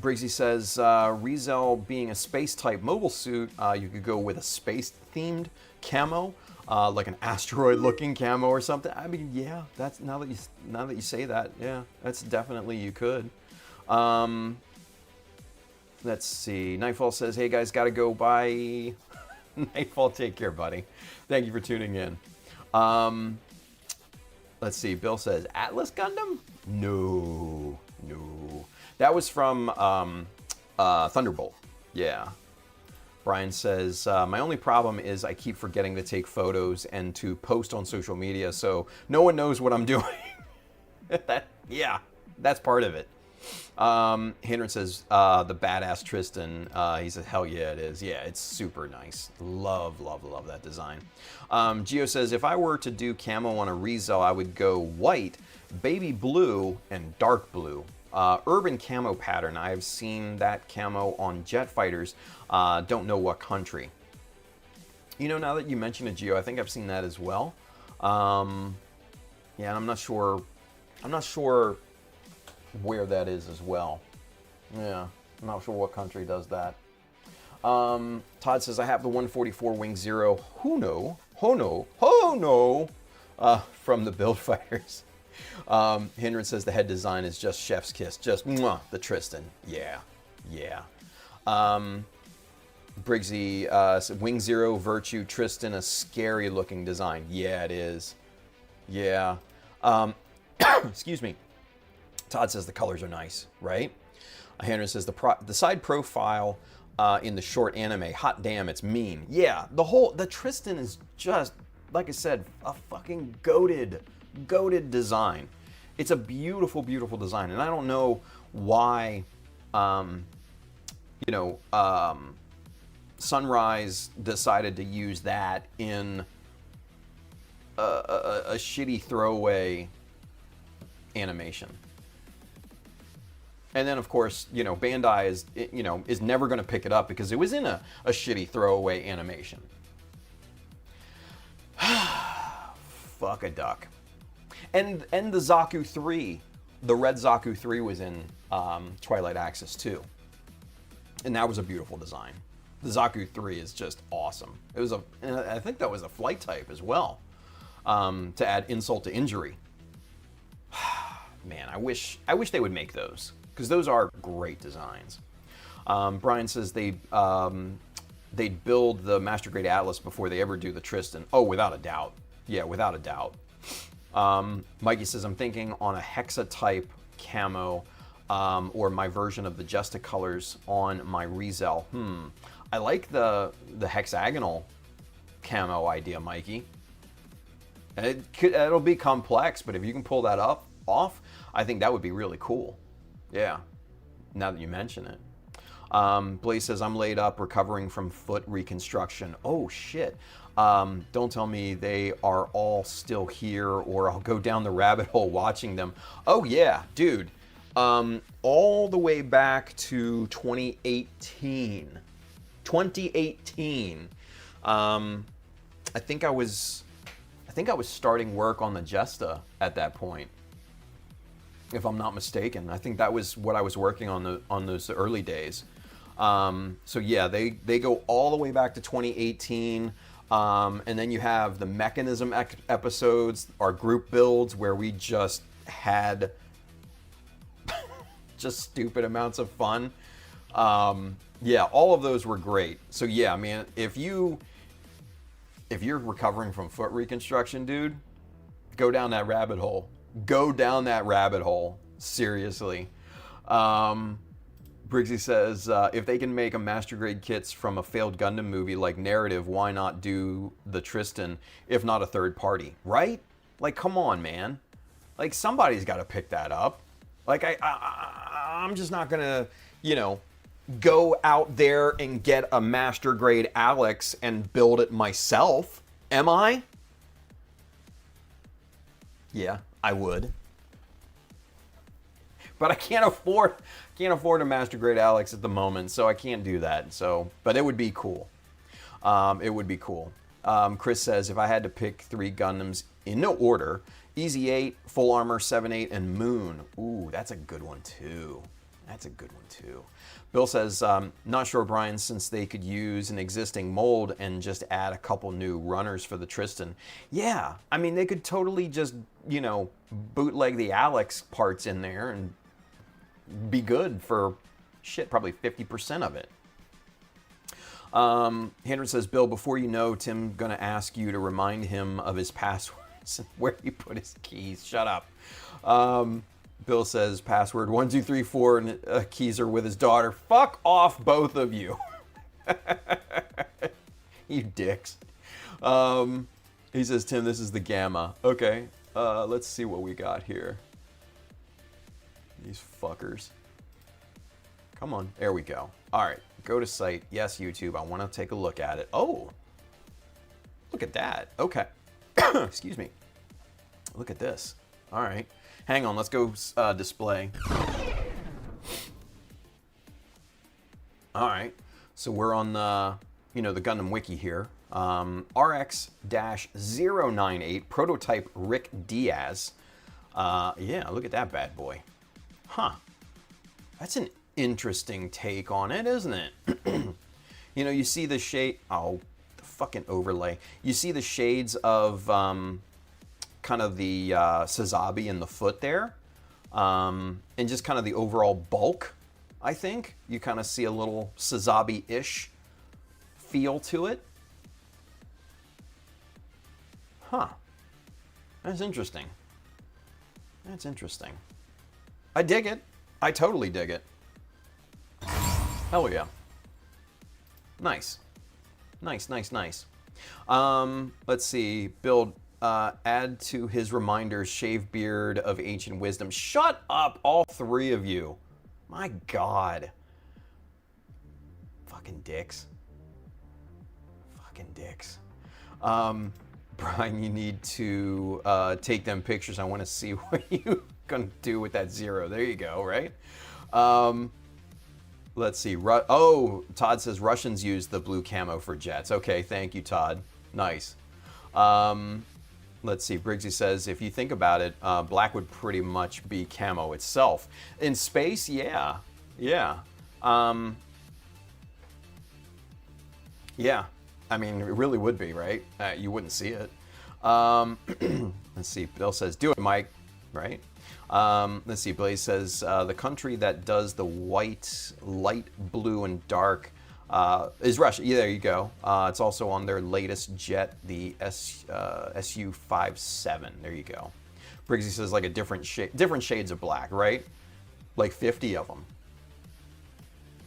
Briggsy says, Rizel being a space type mobile suit, you could go with a space themed camo, like an asteroid looking camo or something. I mean, yeah, that's now that you say that, yeah, that's definitely you could. Let's see. Nightfall says, hey guys, gotta go. Bye. Nightfall, take care, buddy. Thank you for tuning in. Let's see. Bill says, Atlas Gundam? No. That was from Thunderbolt. Yeah. Brian says, my only problem is I keep forgetting to take photos and to post on social media, so no one knows what I'm doing. Yeah, that's part of it. Hendren says, the badass Tristan. He says, hell yeah, it is. Yeah, it's super nice. Love that design. Gio says, if I were to do camo on a Rizel, I would go white, baby blue, and dark blue. Urban camo pattern. I've seen that camo on jet fighters. Don't know what country. You know, now that you mention it, Gio, I think I've seen that as well. Yeah, and I'm not sure where that is as well. Yeah, I'm not sure what country does that. Todd says, I have the 144 Wing Zero Hono from the Build Fighters. Hindran says the head design is just chef's kiss. Just mwah, the Tristan. Yeah. Briggsy said, Wing Zero Virtue Tristan, a scary looking design. Yeah, it is. Yeah. Excuse me. Todd says the colors are nice, right? Hindran says the side profile in the short anime, hot damn, it's mean. Yeah, the Tristan is just, like I said, a fucking goated design. It's a beautiful, beautiful design, and I don't know why, Sunrise decided to use that in a shitty throwaway animation. And then, of course, Bandai is never going to pick it up because it was in a shitty throwaway animation. Fuck a duck. And the Zaku 3, the red Zaku 3 was in Twilight Axis too. And that was a beautiful design. The Zaku 3 is just awesome. I think that was a flight type as well, to add insult to injury. Man, I wish they would make those, because those are great designs. Brian says they'd build the Master Grade Atlas before they ever do the Tristan. Oh, without a doubt. Yeah, without a doubt. Mikey says, I'm thinking on a Hexa type camo, or my version of the Justa colors on my Rizel. I like the hexagonal camo idea, Mikey. It'll be complex, but if you can pull that off, I think that would be really cool. Yeah, now that you mention it. Blaze says, I'm laid up recovering from foot reconstruction. Oh, shit. Don't tell me they are all still here, or I'll go down the rabbit hole watching them. Oh, yeah, dude. All the way back to 2018. 2018. I think I was starting work on the Jesta at that point, if I'm not mistaken. I think that was what I was working on those early days. So yeah, they go all the way back to 2018. And then you have the Mechanism episodes, our group builds, where we just had just stupid amounts of fun. Yeah, all of those were great. So yeah, man, if you're recovering from foot reconstruction, dude, go down that rabbit hole. Go down that rabbit hole. Seriously. Briggsy says, if they can make a master grade kits from a failed Gundam movie like Narrative, why not do the Tristan, if not a third party? Right? Like, come on, man. Like, somebody's got to pick that up. Like, I'm just not going to, go out there and get a master grade Alex and build it myself. Am I? Yeah, I would. But I can't afford a master grade Alex at the moment, so I can't do that. So, but it would be cool. It would be cool. Chris says, if I had to pick 3 Gundams in no order, Easy 8, Full Armor 7-8, and Moon. Ooh, that's a good one too. That's a good one too. Bill says, not sure, Brian, since they could use an existing mold and just add a couple new runners for the Tristan. Yeah, I mean, they could totally just, bootleg the Alex parts in there and be good for, shit, probably 50% of it. Hendron says, Bill, before you know, Tim gonna ask you to remind him of his passwords and where he put his keys. Shut up. Bill says, password 1234, and keys are with his daughter. Fuck off, both of you. You dicks. He says, Tim, this is the Gamma. Okay, let's see what we got here. These fuckers. Come on, there we go. All right, go to site. Yes, YouTube, I want to take a look at it. Oh, look at that. Okay. Excuse me. Look at this. All right. Hang on, let's go display. All right, so we're on the, the Gundam Wiki here. RX-098, prototype Rick Diaz. Yeah, look at that bad boy. Huh. That's an interesting take on it, isn't it? You know, you see the shade. Oh, the fucking overlay. You see the shades of kind of the Sazabi in the foot there, and just kind of the overall bulk. I think you kind of see a little Sazabi-ish feel to it. Huh. That's interesting. That's interesting. I dig it. I totally dig it. Hell yeah. Nice. Nice, nice, nice. Let's see. Build, add to his reminders, shave beard of ancient wisdom. Shut up, all three of you. My God. Fucking dicks. Fucking dicks. Brian, you need to take them pictures. I want to see what you gonna do with that zero. There you go, right? Let's see. Oh, Todd says Russians use the blue camo for jets. Okay, thank you, Todd. Nice. Let's see. Briggsy says, if you think about it, black would pretty much be camo itself. In space, yeah. Yeah. Yeah. I mean, it really would be, right? You wouldn't see it. Let's see. Bill says, do it, Mike. Right? Let's see. Blaze says, the country that does the white, light blue, and dark is Russia. Yeah, there you go. It's also on their latest jet, the SU-57. There you go. Briggsy says, like a different shades of black, right? Like 50 of them.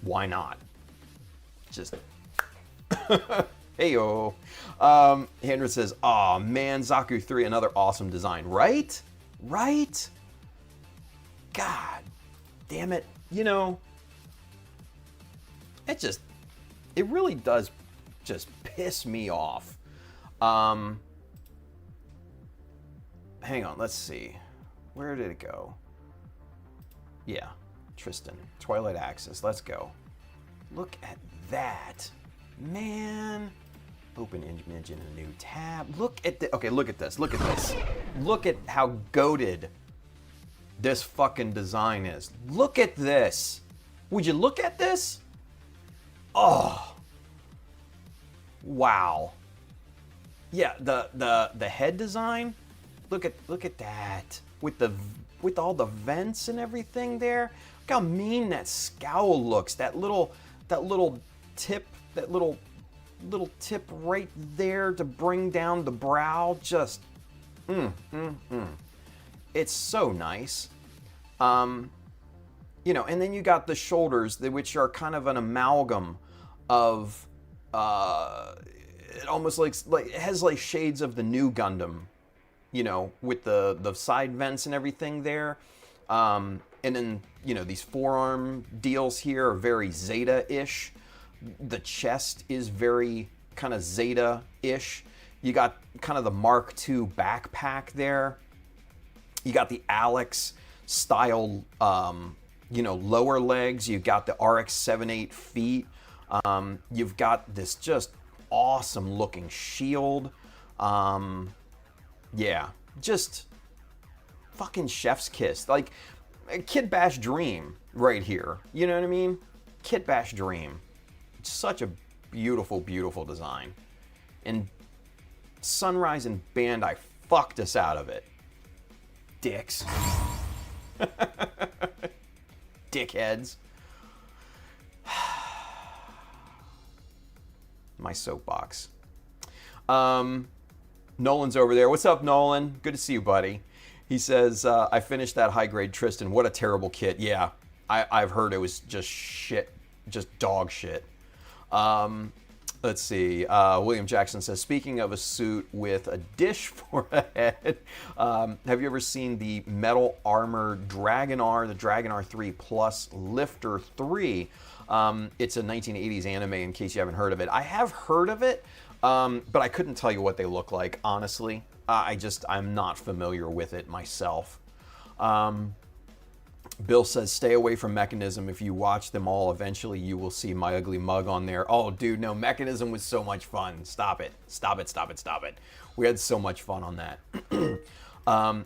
Why not? Just... Heyo. Hendra says, "Aw, man, Zaku 3, another awesome design." Right? Right? God damn it. You know, it really does just piss me off. Hang on, let's see. Where did it go? Yeah, Tristan. Twilight Axis, let's go. Look at that. Man, open image in a new tab. Look at the, okay, look at this. Look at this. Look at how goated this fucking design is. Look at this. Would you look at this? Oh. Wow. Yeah, the head design. Look at that. With all the vents and everything there. Look how mean that scowl looks. That little tip. That little tip right there to bring down the brow, just, It's so nice. You know, and then you got the shoulders, which are kind of an amalgam of, it almost like it has like shades of the new Gundam, you know, with the side vents and everything there. And then, you know, these forearm deals here are very Zeta-ish. The chest is very kind of Zeta-ish. You got kind of the Mark II backpack there. You got the Alex style, you know, lower legs. You got the RX-78 feet. You've got this just awesome looking shield. Yeah, just fucking chef's kiss. Like Kid Bash Dream right here. You know what I mean? Kid Bash Dream. Such a beautiful, beautiful design. And Sunrise and Bandai fucked us out of it. Dicks. Dickheads. My soapbox. Nolan's over there. What's up, Nolan? Good to see you, buddy. He says, I finished that high-grade Tristan. What a terrible kit. Yeah, I've heard it was just shit. Just dog shit. Let's see. William Jackson says, speaking of a suit with a dish for a head, have you ever seen the Metal Armor Dragon R, the Dragon R3 Plus Lifter 3? It's a 1980s anime, in case you haven't heard of it. I have heard of it, but I couldn't tell you what they look like, honestly. I'm not familiar with it myself. Bill says, stay away from Mechanism. If you watch them all, eventually you will see my ugly mug on there. Oh, dude, no, Mechanism was so much fun. Stop it. Stop it, stop it, stop it. We had so much fun on that.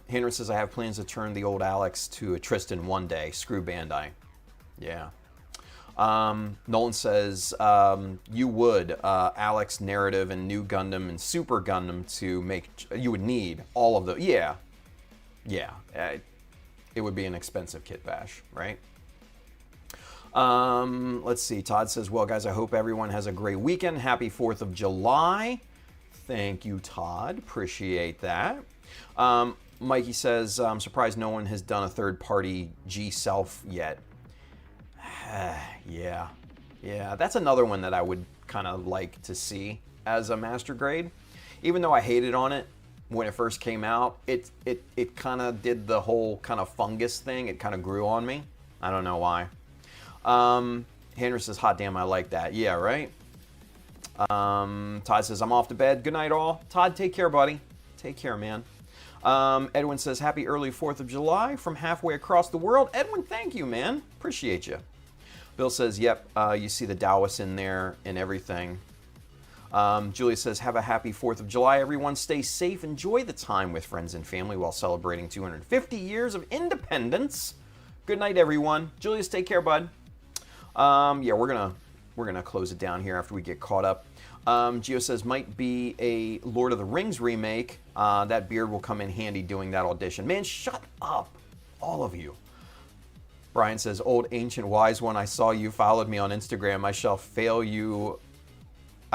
Henry says, I have plans to turn the old Alex to a Tristan one day. Screw Bandai. Yeah. Nolan says, you would, Alex narrative and New Gundam and Super Gundam to make, you would need all of the, yeah. It would be an expensive kit bash, right? Let's see. Todd says, well, guys, I hope everyone has a great weekend. Happy 4th of July. Thank you, Todd. Appreciate that. Mikey says, I'm surprised no one has done a third-party G-Self yet. Yeah. That's another one that I would kind of like to see as a master grade. Even though I hated on it when it first came out, it kind of did the whole kind of fungus thing. It kind of grew on me. I don't know why. Henry says, hot damn, I like that. Yeah, right? Todd says, I'm off to bed. Good night, all. Todd, take care, buddy. Take care, man. Edwin says, happy early 4th of July from halfway across the world. Edwin, thank you, man. Appreciate you. Bill says, yep, you see the Taoists in there and everything. Julia says, have a happy 4th of July. Everyone stay safe. Enjoy the time with friends and family while celebrating 250 years of independence. Good night, everyone. Julius, take care, bud. Yeah, we're gonna close it down here after we get caught up. Gio says, might be a Lord of the Rings remake. That beard will come in handy doing that audition. Man, shut up, all of you. Brian says, old ancient wise one, I saw you followed me on Instagram. I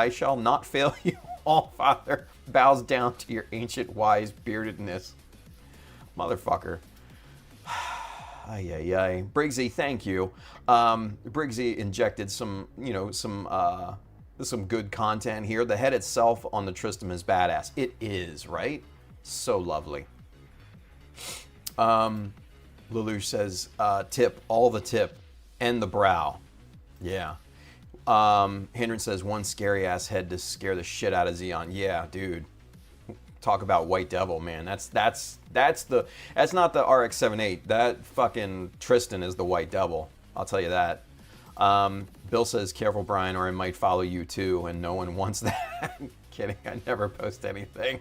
shall not fail you. All Father bows down to your ancient wise beardedness. Motherfucker. Ay. Briggsy, thank you. Briggsy injected some good content here. The head itself on the Tristram is badass. It is, right? So lovely. Lelouch says, tip, all the tip, and the brow. Yeah. Hendren says, one scary ass head to scare the shit out of Xeon. Yeah, dude. Talk about White Devil, man. That's not the RX-78. That fucking Tristan is the White Devil. I'll tell you that. Bill says, careful, Brian, or I might follow you too, and no one wants that. Kidding, I never post anything.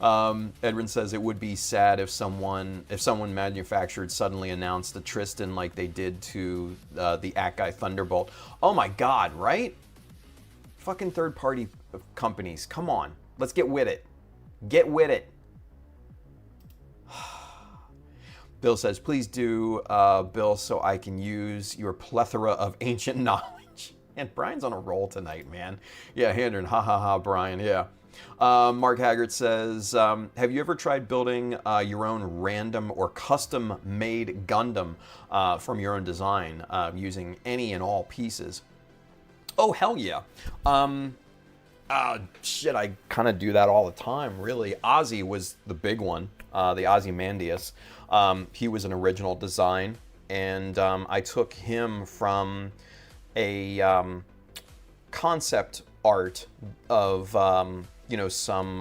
Edwin says it would be sad if someone manufactured suddenly announced the Tristan like they did to the Akai Thunderbolt. Oh my God, right? Fucking third-party companies, come on, let's get with it. Get with it. Bill says, please do, Bill, so I can use your plethora of ancient knowledge. And Brian's on a roll tonight, man. Yeah, Hendren, ha, Brian, yeah. Mark Haggard says, have you ever tried building your own random or custom-made Gundam from your own design using any and all pieces? Oh, hell yeah. Shit, I kind of do that all the time, really. Ozzy was the big one, the Ozymandias. He was an original design, and I took him from a concept art of, some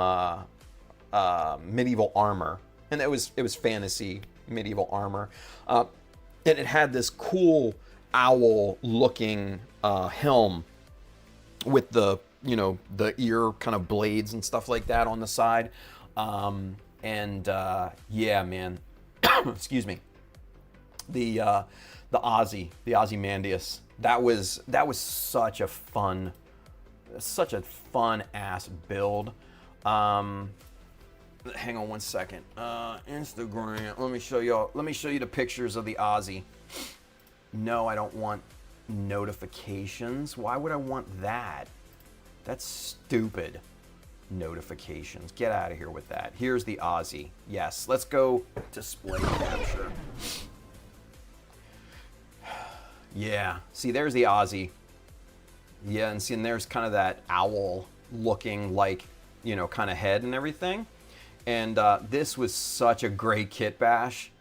medieval armor. And it was fantasy medieval armor. And it had this cool owl-looking helm with the ear kind of blades and stuff like that on the side. Yeah, man. Excuse me. The Ozymandias. That was such a fun ass build. Hang on one second. Instagram. Let me show you the pictures of the Ozzy. No, I don't want notifications. Why would I want that? That's stupid. Notifications. Get out of here with that. Here's the Ozzy. Yes, let's go display capture. Yeah, see, there's the Ozzy. Yeah, and see, and there's kind of that owl looking like, kind of head and everything. And this was such a great kit bash.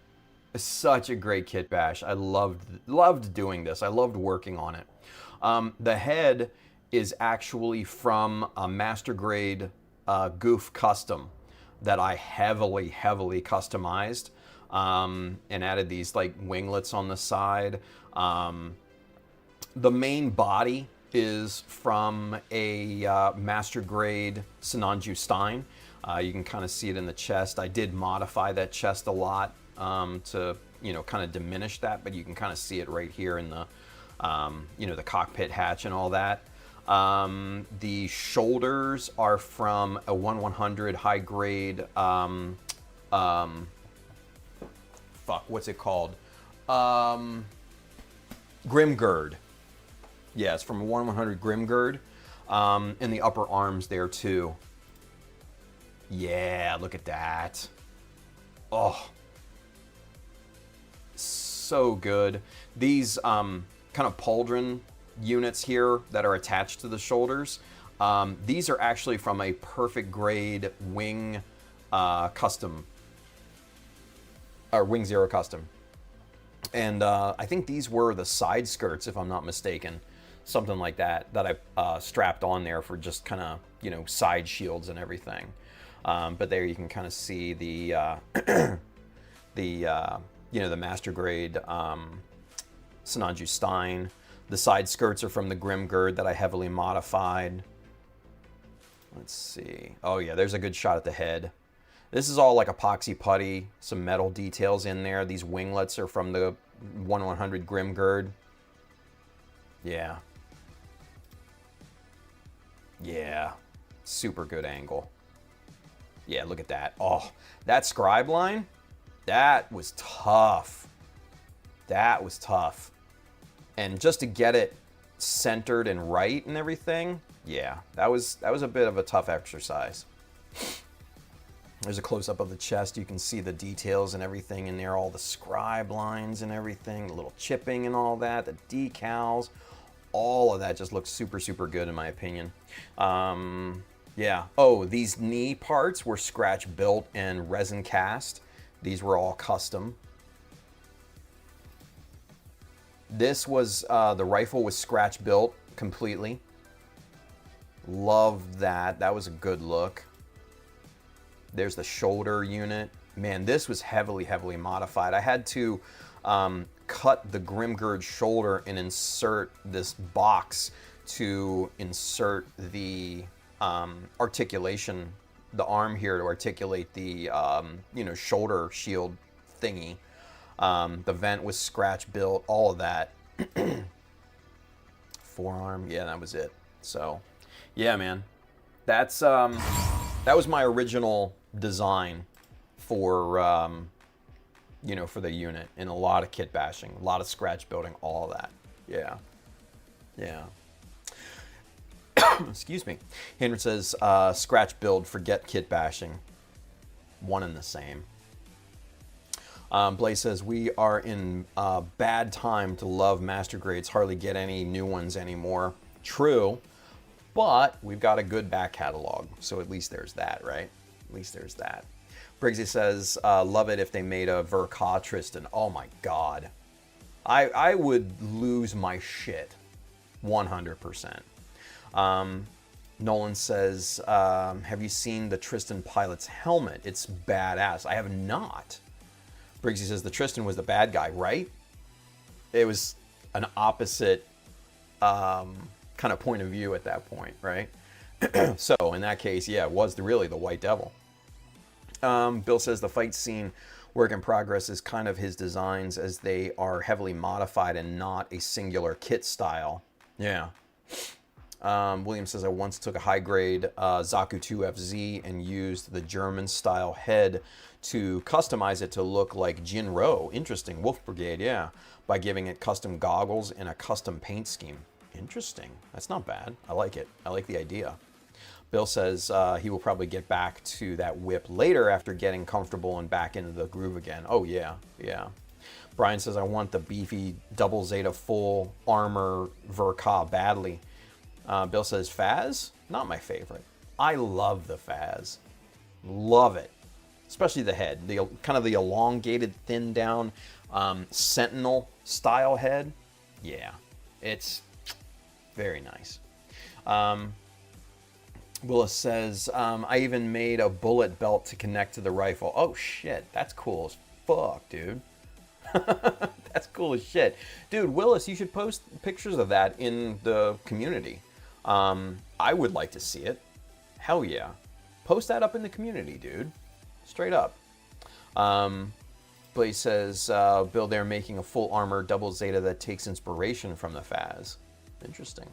Such a great kit bash. I loved doing this. I loved working on it. The head is actually from a master grade Goof custom that I heavily customized and added these like winglets on the side. The main body is from a master grade Sinanju Stein. You can kind of see it in the chest. I did modify that chest a lot to kind of diminish that, but you can kind of see it right here in the cockpit hatch and all that. The shoulders are from a 1/100 high grade, what's it called? Grimgird. Yeah, it's from a 1/100 Grimgird. And the upper arms there too. Yeah, look at that. Oh, so good. These kind of pauldron units here that are attached to the shoulders, these are actually from a perfect grade wing custom, or Wing Zero custom. And I think these were the side skirts, if I'm not mistaken. Something like that I strapped on there for just kind of, side shields and everything. But there you can kind of see the the master grade Sinanju Stein. The side skirts are from the Grimgird that I heavily modified. Let's see. Oh yeah, there's a good shot at the head. This is all like epoxy putty, some metal details in there. These winglets are from the 1/100 Grimgird. Yeah. Yeah. Super good angle. Yeah, look at that. Oh, that scribe line, that was tough. That was tough. And just to get it centered and right and everything, yeah, that was a bit of a tough exercise. There's a close-up of the chest. You can see the details and everything in there, all the scribe lines and everything, the little chipping and all that, the decals, all of that just looks super, super good in my opinion. Yeah. Oh, these knee parts were scratch built and resin cast. These were all custom. This was, the rifle was scratch built completely. Love that. That was a good look. There's the shoulder unit. Man, this was heavily, heavily modified. I had to cut the Grimgird shoulder and insert this box to insert the articulation, the arm here to articulate the, shoulder shield thingy. The vent was scratch built, all of that. Forearm, yeah, that was it. So, yeah, man. That's, that was my original design for, for the unit, and a lot of kit bashing, a lot of scratch building, all of that. Yeah. Yeah. Excuse me. Henry says, scratch build, forget kit bashing. One and the same. Blaze says, we are in bad time to love master grades. Hardly get any new ones anymore. True, but we've got a good back catalog. So at least there's that, right? At least there's that. Briggsy says, love it if they made a Verka Tristan. Oh my God. I would lose my shit 100%. Nolan says, have you seen the Tristan pilot's helmet? It's badass. I have not. Briggsy says the Tristan was the bad guy, right? It was an opposite kind of point of view at that point, right? So in that case, yeah, it was really the White Devil. Bill says the fight scene work in progress is kind of his designs, as they are heavily modified and not a singular kit style. Yeah. William says, I once took a high-grade Zaku 2FZ and used the German-style head to customize it to look like Jinro. Interesting. Wolf Brigade, yeah. By giving it custom goggles and a custom paint scheme. Interesting. That's not bad. I like it. I like the idea. Bill says he will probably get back to that whip later after getting comfortable and back into the groove again. Oh, yeah. Yeah. Brian says, I want the beefy double Zeta full armor Verka badly. Bill says, Faz? Not my favorite. I love the Faz. Love it. Especially the head. The kind of the elongated, thin down Sentinel style head. Yeah. It's very nice. Willis says, I even made a bullet belt to connect to the rifle. Oh, shit. That's cool as fuck, dude. That's cool as shit. Dude, Willis, you should post pictures of that in the community. I would like to see it. Hell yeah. Post that up in the community, dude. Straight up. But he says, Bill, they're making a full armor double Zeta that takes inspiration from the Phaz. Interesting.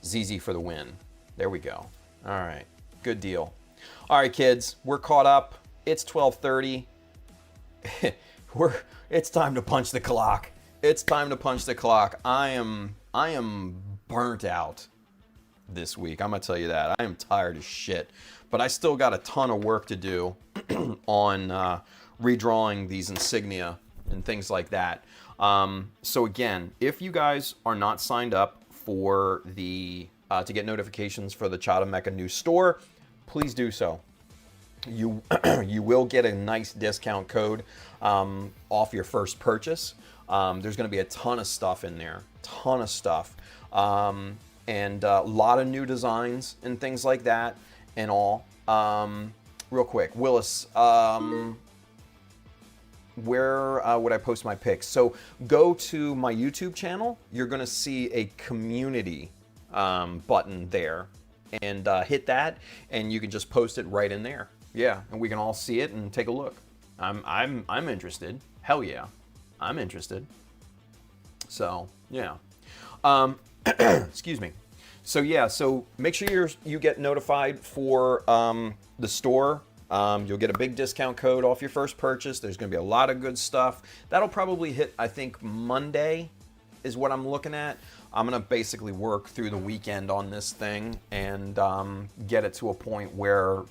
ZZ for the win. There we go. All right. Good deal. All right, kids. We're caught up. It's 12:30. It's time to punch the clock. It's time to punch the clock. I am burnt out this week. I'm going to tell you that. I am tired as shit. But I still got a ton of work to do on redrawing these insignia and things like that. So again, if you guys are not signed up for the to get notifications for the Chata Mecha new store, please do so. You you will get a nice discount code off your first purchase. There's going to be a ton of stuff in there, ton of stuff, and a lot of new designs and things like that and all. Real quick, Willis, where would I post my pics? So go to my YouTube channel. You're going to see a community button there, and hit that, and you can just post it right in there. Yeah, and we can all see it and take a look. I'm interested. Hell yeah, I'm interested. So yeah, excuse me. So yeah, so make sure you get notified for the store. You'll get a big discount code off your first purchase. There's going to be a lot of good stuff. That'll probably hit, I think, Monday is what I'm looking at. I'm going to basically work through the weekend on this thing and get it to a point where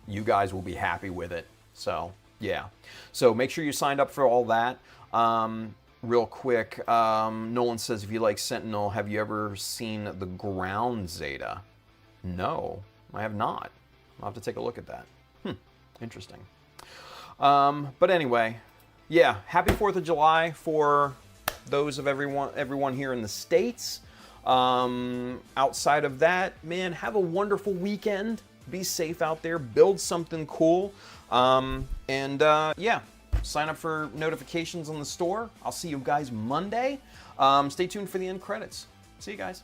you guys will be happy with it. So yeah. So make sure you signed up for all that. Real quick, Nolan says, if you like Sentinel, have you ever seen the ground Zeta? No, I have not. I'll have to take a look at that. Interesting. But anyway, yeah, happy 4th of July for those of everyone here in the States. Outside of that, man, have a wonderful weekend. Be safe out there. Build something cool. Yeah, sign up for notifications on the store. I'll see you guys Monday. Stay tuned for the end credits. See you guys.